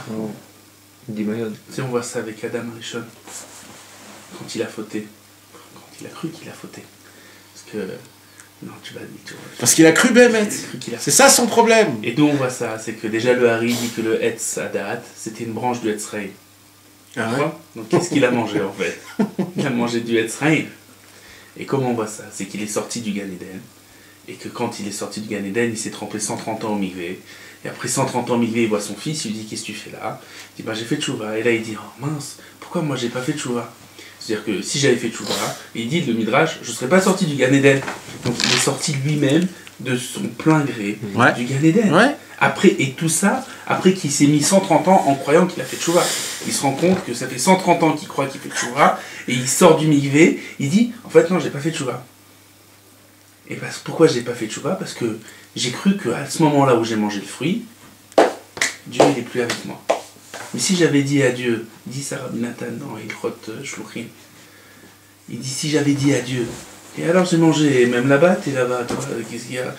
S4: Dit Mayod.
S6: Si on voit ça avec Adam Rishon, quand il a fauté, quand il a cru qu'il a fauté. Parce que. Non, tu vois.
S1: Parce qu'il a cru Bémet.
S6: Il a cru qu'il a
S1: C'est ça son problème.
S6: Et d'où on voit ça, c'est que déjà le Hari dit que le Hetz Adat, c'était une branche du Hetz Rein.
S1: Ah ouais.
S6: Donc qu'est-ce qu'il a mangé en fait? Il a mangé du Hetz Rein. Et comment on voit ça? C'est qu'il est sorti du Gan Eden. Et que quand il est sorti du Gan Eden, il s'est trempé 130 ans au Mikvé. Et après 130 ans au Mikvé, il voit son fils, il lui dit qu'est-ce que tu fais là? Il dit bah j'ai fait tchouva. Et là il dit oh mince, pourquoi moi j'ai pas fait tchouva? C'est-à-dire que si j'avais fait tchouva, il dit le Midrash, je serais pas sorti du Gan Eden. Donc il est sorti lui-même de son plein gré du Gan Eden.
S1: Ouais.
S6: Après, et tout ça, après qu'il s'est mis 130 ans en croyant qu'il a fait tchouva. Il se rend compte que ça fait 130 ans qu'il croit qu'il fait tchouva, et il sort du mikvé, il dit, en fait non, j'ai pas fait tchouva. Et pourquoi j'ai pas fait tchouva? Parce que j'ai cru qu'à ce moment-là où j'ai mangé le fruit, Dieu il est plus avec moi. Mais si j'avais dit à Dieu, dit Sarah Binatan dans Ilchot Shluchim, il dit si j'avais dit à Dieu, et alors j'ai mangé, même là-bas, t'es là-bas, toi, qu'est-ce qu'il y a?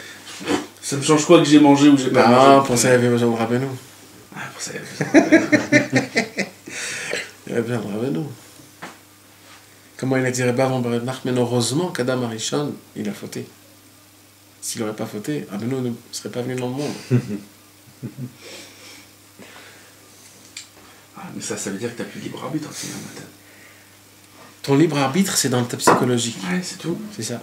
S6: Ça me change quoi que j'ai mangé ou j'ai pas mangé?
S1: Non, pour ça, il y avait besoin de Rabbeinu.
S6: Ah, pour ça, il y avait besoin de Rabbeinu.
S1: Il y avait besoin de Rabbeinu. Comment il a dit Rebbe avant Beret Nachman, heureusement qu'Adam Arishon, il a fauté. S'il n'aurait pas fauté, Rabbeinu ne serait pas venu dans le monde.
S6: Ah, mais ça veut dire que t'as plus libre arbitre aussi, hein, Nathan.
S1: Ton libre arbitre, c'est dans ta psychologie.
S6: Ouais, c'est tout.
S1: C'est ça.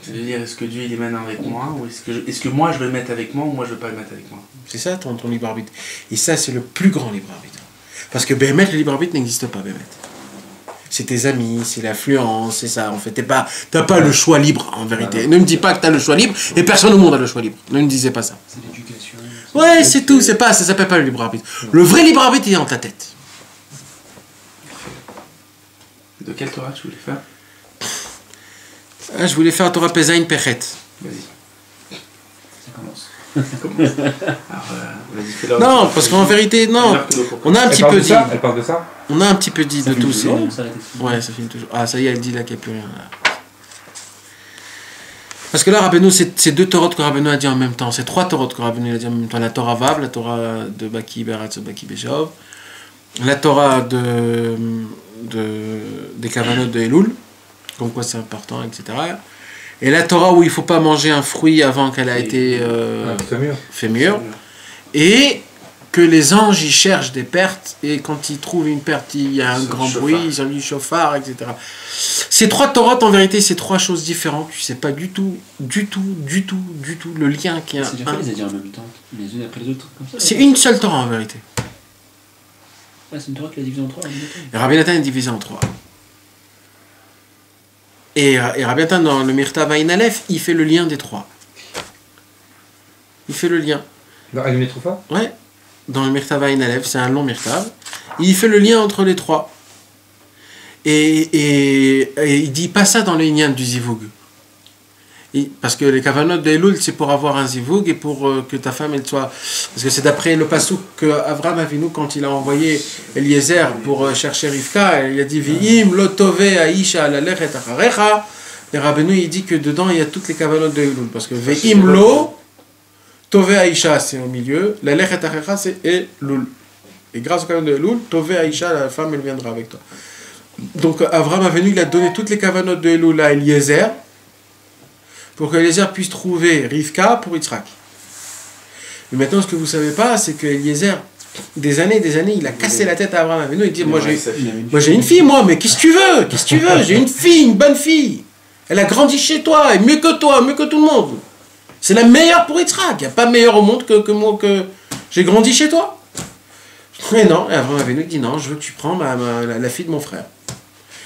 S6: Ça veut dire, est-ce que Dieu il est maintenant avec moi, ou est-ce que moi je vais le mettre avec moi, ou moi je veux pas le mettre avec moi?
S1: C'est ça ton libre arbitre. Et ça, c'est le plus grand libre arbitre. Parce que Bémet, le libre arbitre n'existe pas, Bémet. C'est tes amis, c'est l'influence, c'est ça. En fait, t'as pas le choix libre, en vérité. Ne me dis pas que t'as le choix libre, et personne au monde a le choix libre. Ne me disais pas ça.
S7: C'est l'éducation.
S1: Ouais, c'est tout, ça s'appelle pas le libre arbitre. Le vrai libre arbitre, il est dans ta tête.
S6: De quelle Torah tu voulais faire?
S1: Ah, je voulais faire Torah Pezaïn Pechet.
S6: Vas-y.
S7: Ça commence.
S6: Alors, vas-y, fais-le.
S1: Non, parce qu'en vérité, non. On a un petit peu dit.
S4: Elle parle de ça.
S1: On a un petit peu dit de tout.
S7: Ça l'arrête ici.
S1: Ouais, ça finit toujours. Ah, ça y est, elle dit là qu'il n'y a plus rien. Là. Parce que là, Rabbeinu, c'est deux Torahs que Rabbeinu a dit en même temps. C'est trois Torahs que Rabbeinu a dit en même temps. La Torah Vav, la Torah de Baki Beratz, Baki Beshov, la Torah des Kavanot de Elul, comme quoi c'est important, etc. Et la Torah où il ne faut pas manger un fruit avant qu'elle a été fait mûr. Et que les anges ils cherchent des pertes, et quand ils trouvent une perte, il y a un grand bruit, ils ont dit chauffard, etc. Ces trois Torahs, en vérité, c'est trois choses différentes. Tu sais pas du tout le lien qui est
S7: C'est déjà fait les a dit en même temps, les unes après les autres, comme ça.
S1: C'est une seule Torah en vérité.
S7: Ah, c'est une Torah qui l'a divisée en trois.
S1: Et Rabbi Nathan est divisé en trois. Et Rabbi Nathan, dans le Mirtav Ayin Aleph, il fait le lien des trois. Il fait le lien.
S4: Dans Allumer Troufa.
S1: Ouais. Dans le Mirtav Ayin Aleph, c'est un long Mirtav. Il fait le lien entre les trois. Et il dit pas ça dans les Inyan du Zivug. Parce que les Kavanot de Elul, c'est pour avoir un Zivug et pour que ta femme elle soit. Parce que c'est d'après le passouk que Avram Avinu, quand il a envoyé Eliezer pour chercher Rivka, il a dit V'im lo tove aisha lalechet acharecha. Et Rabbeinu il dit que dedans il y a toutes les Kavanot de Elul. Parce que V'im lo tove aisha c'est au milieu, lalechet acharecha c'est Elul. Et grâce au Kavanot de Elul, tove aisha, la femme elle viendra avec toi. Donc Avram Avinu il a donné toutes les Kavanot de Elul à Eliezer, pour que Eliezer puisse trouver Rivka pour Yitzhak. Mais maintenant, ce que vous ne savez pas, c'est que Eliezer, des années, il a cassé la tête à Abraham Avinu. Il dit, moi j'ai une fille, moi, mais qu'est-ce que tu veux? Qu'est-ce que tu veux? J'ai une fille, une bonne fille. Elle a grandi chez toi, et mieux que toi, mieux que tout le monde. C'est la meilleure pour Yitzhak. Il n'y a pas meilleur au monde que moi, que j'ai grandi chez toi. Mais non, et Abraham Avinu dit, non, je veux que tu prends la fille de mon frère.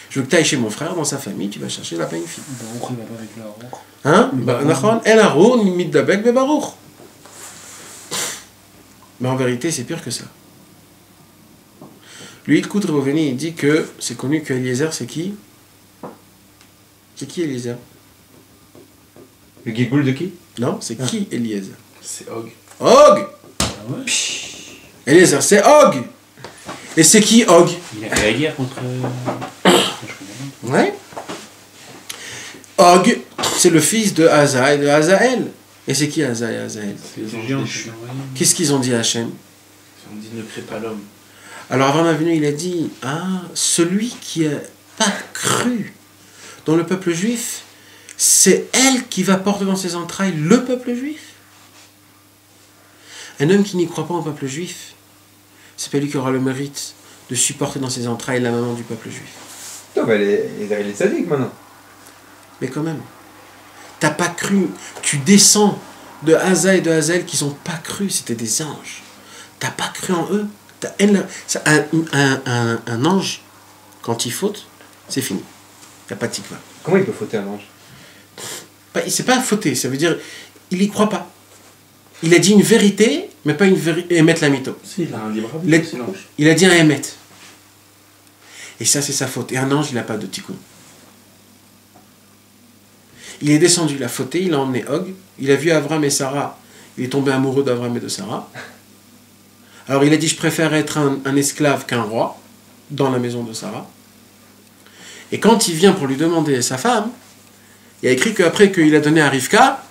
S1: Je veux que tu ailles chez mon frère, dans sa famille, tu vas chercher la une fille.
S7: Baruch, il va pas avec la Baruch.
S1: Hein? El Haroun, Middabek, Baruch. Mais en vérité, c'est pire que ça. Lui, le coup de Reuvéni, il dit que c'est connu que Eliezer, c'est qui? C'est qui Eliezer?
S4: Le Gigoul de qui?
S1: Non, c'est qui Eliezer?
S6: C'est Og.
S1: Og!
S7: Ah ouais.
S1: Eliezer, c'est Og! Et c'est qui Og?
S7: Il a fait la guerre contre.
S1: Ouais. Og, c'est le fils de Haza et de Hazaël. Et c'est qui Haza et Hazaël?
S6: C'est les anges déchus.
S1: Qu'est-ce qu'ils ont dit à Hachem?
S6: On dit ne crée pas l'homme.
S1: Alors Abraham Avinu, il a dit, celui qui n'a pas cru dans le peuple juif, c'est elle qui va porter dans ses entrailles le peuple juif. Un homme qui n'y croit pas au peuple juif, c'est pas lui qui aura le mérite de supporter dans ses entrailles la maman du peuple juif.
S4: Non, mais il est sadique maintenant.
S1: Mais quand même, t'as pas cru, tu descends de Haza et de Hazael qui n'ont pas cru, c'était des anges. T'as pas cru en eux. Un ange, quand il faute, c'est fini. Il n'y a pas de tikva.
S4: Comment il peut fauter un ange?
S1: C'est pas fauter, ça veut dire il n'y croit pas. Il a dit une vérité, mais pas une vérité, émettre la mytho.
S6: Si, il a un libre arbitre, c'est l'ange.
S1: Il a dit un émet. Et ça, c'est sa faute. Et un ange, il n'a pas de tikkun. Il est descendu, il a fauté, il a emmené Og. Il a vu Avram et Sarah. Il est tombé amoureux d'Avram et de Sarah. Alors il a dit, je préfère être un esclave qu'un roi dans la maison de Sarah. Et quand il vient pour lui demander sa femme, il y a écrit qu'après qu'il a donné à Rivka,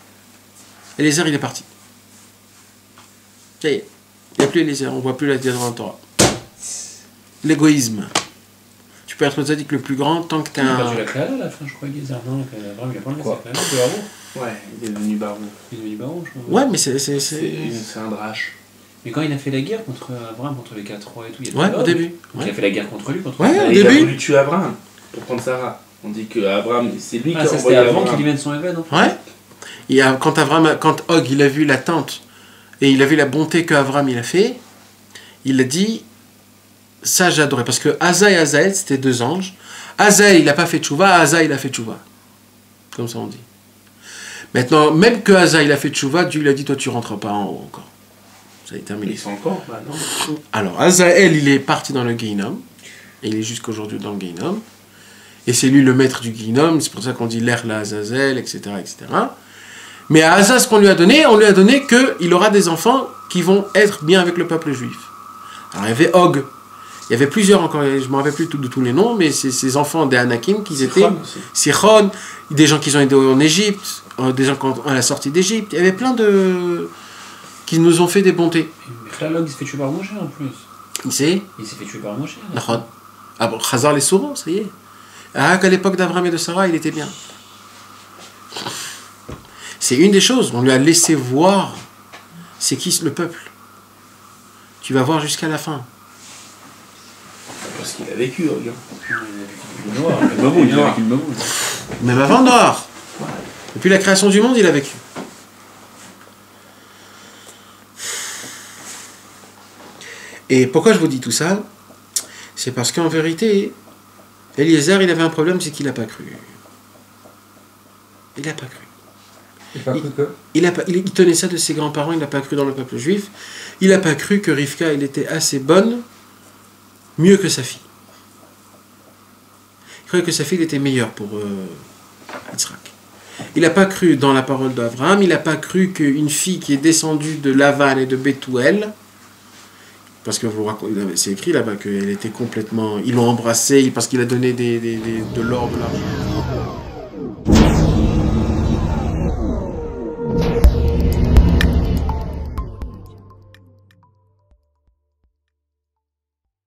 S1: Eliezer, il est parti. Ça y est, il n'y a plus Eliezer, on ne voit plus la diade dans la Torah. L'égoïsme. Tu peux être le tzaddik le plus grand tant que tu as
S7: Il a
S1: un...
S7: perdu la créale à la fin, je crois, Eliezer. Non, Abraham, il a pas enlevé sa créale, c'est baron.
S6: Ouais, il est devenu baron.
S7: Il est devenu baron, je crois.
S1: Ouais, mais c'est...
S6: C'est un drache.
S7: Mais quand il a fait la guerre contre Abraham, contre les 4 rois et tout, il y a
S1: Ouais, au début.
S7: Donc
S1: Ouais.
S7: il a fait la guerre contre lui, contre
S1: Ouais,
S7: lui.
S1: au
S6: Il a
S1: début.
S6: voulu tuer Abraham pour prendre Sarah. On dit que Abraham, c'est lui qui
S7: Ah,
S6: a
S7: ça
S6: envoyé
S7: c'était avant
S6: Abraham.
S7: qu'il y mette son éveil, non?
S1: Ouais. Quand Og, il a vu la tente et il a vu la bonté qu'Avram il a fait, il a dit, ça j'adorais. Parce que Haza et Hazael, c'était deux anges. Hazael, il n'a pas fait tchouva, Haza, il a fait tchouva. Comme ça on dit. Maintenant, même que Haza, il a fait tchouva, Dieu lui a dit, toi tu rentres pas en haut encore. Ça est terminé.
S6: Ils sont encore bah non.
S1: Alors, Hazael, il est parti dans le Guéhinom. Et il est jusqu'aujourd'hui dans le Guéhinom. Et c'est lui le maître du Guéhinom. C'est pour ça qu'on dit l'air la Azazel, etc., etc. Mais à Haza, ce qu'on lui a donné qu'il aura des enfants qui vont être bien avec le peuple juif. Alors, il y avait Og. Il y avait plusieurs encore, je ne me rappelle plus de tous les noms, mais c'est ces enfants des Anakim qui étaient... Sichon, des gens qui ont été en Égypte, des gens à la sortie d'Égypte. Il y avait plein de... qui nous ont fait des bontés.
S7: Mais Log, il s'est fait tuer par Moshe en plus.
S1: Il s'est
S7: fait tuer par Moshe.
S1: Ah bon, Chazar les Souros, ça y est. Ah, qu'à l'époque d'Abraham et de Sarah, il était bien. C'est une des choses, on lui a laissé voir c'est qui le peuple. Tu vas voir jusqu'à la fin.
S6: Parce qu'il a vécu, regarde.
S7: Le noir, le babou, il a vécu le babou.
S1: Même avant Noir. Depuis la création du monde, il a vécu. Et pourquoi je vous dis tout ça? C'est parce qu'en vérité, Eliezer, il avait un problème, c'est qu'il n'a pas cru. Il n'a pas cru. Il tenait ça de ses grands-parents, il n'a pas cru dans le peuple juif. Il n'a pas cru que Rivka, elle était assez bonne, mieux que sa fille. Il croyait que sa fille était meilleure pour Yitzhak. Il n'a pas cru dans la parole d'Abraham, il n'a pas cru qu'une fille qui est descendue de Lavan et de Bethuel, parce que c'est écrit là-bas qu'elle était complètement... Ils l'ont embrassée parce qu'il a donné de l'or, de l'argent.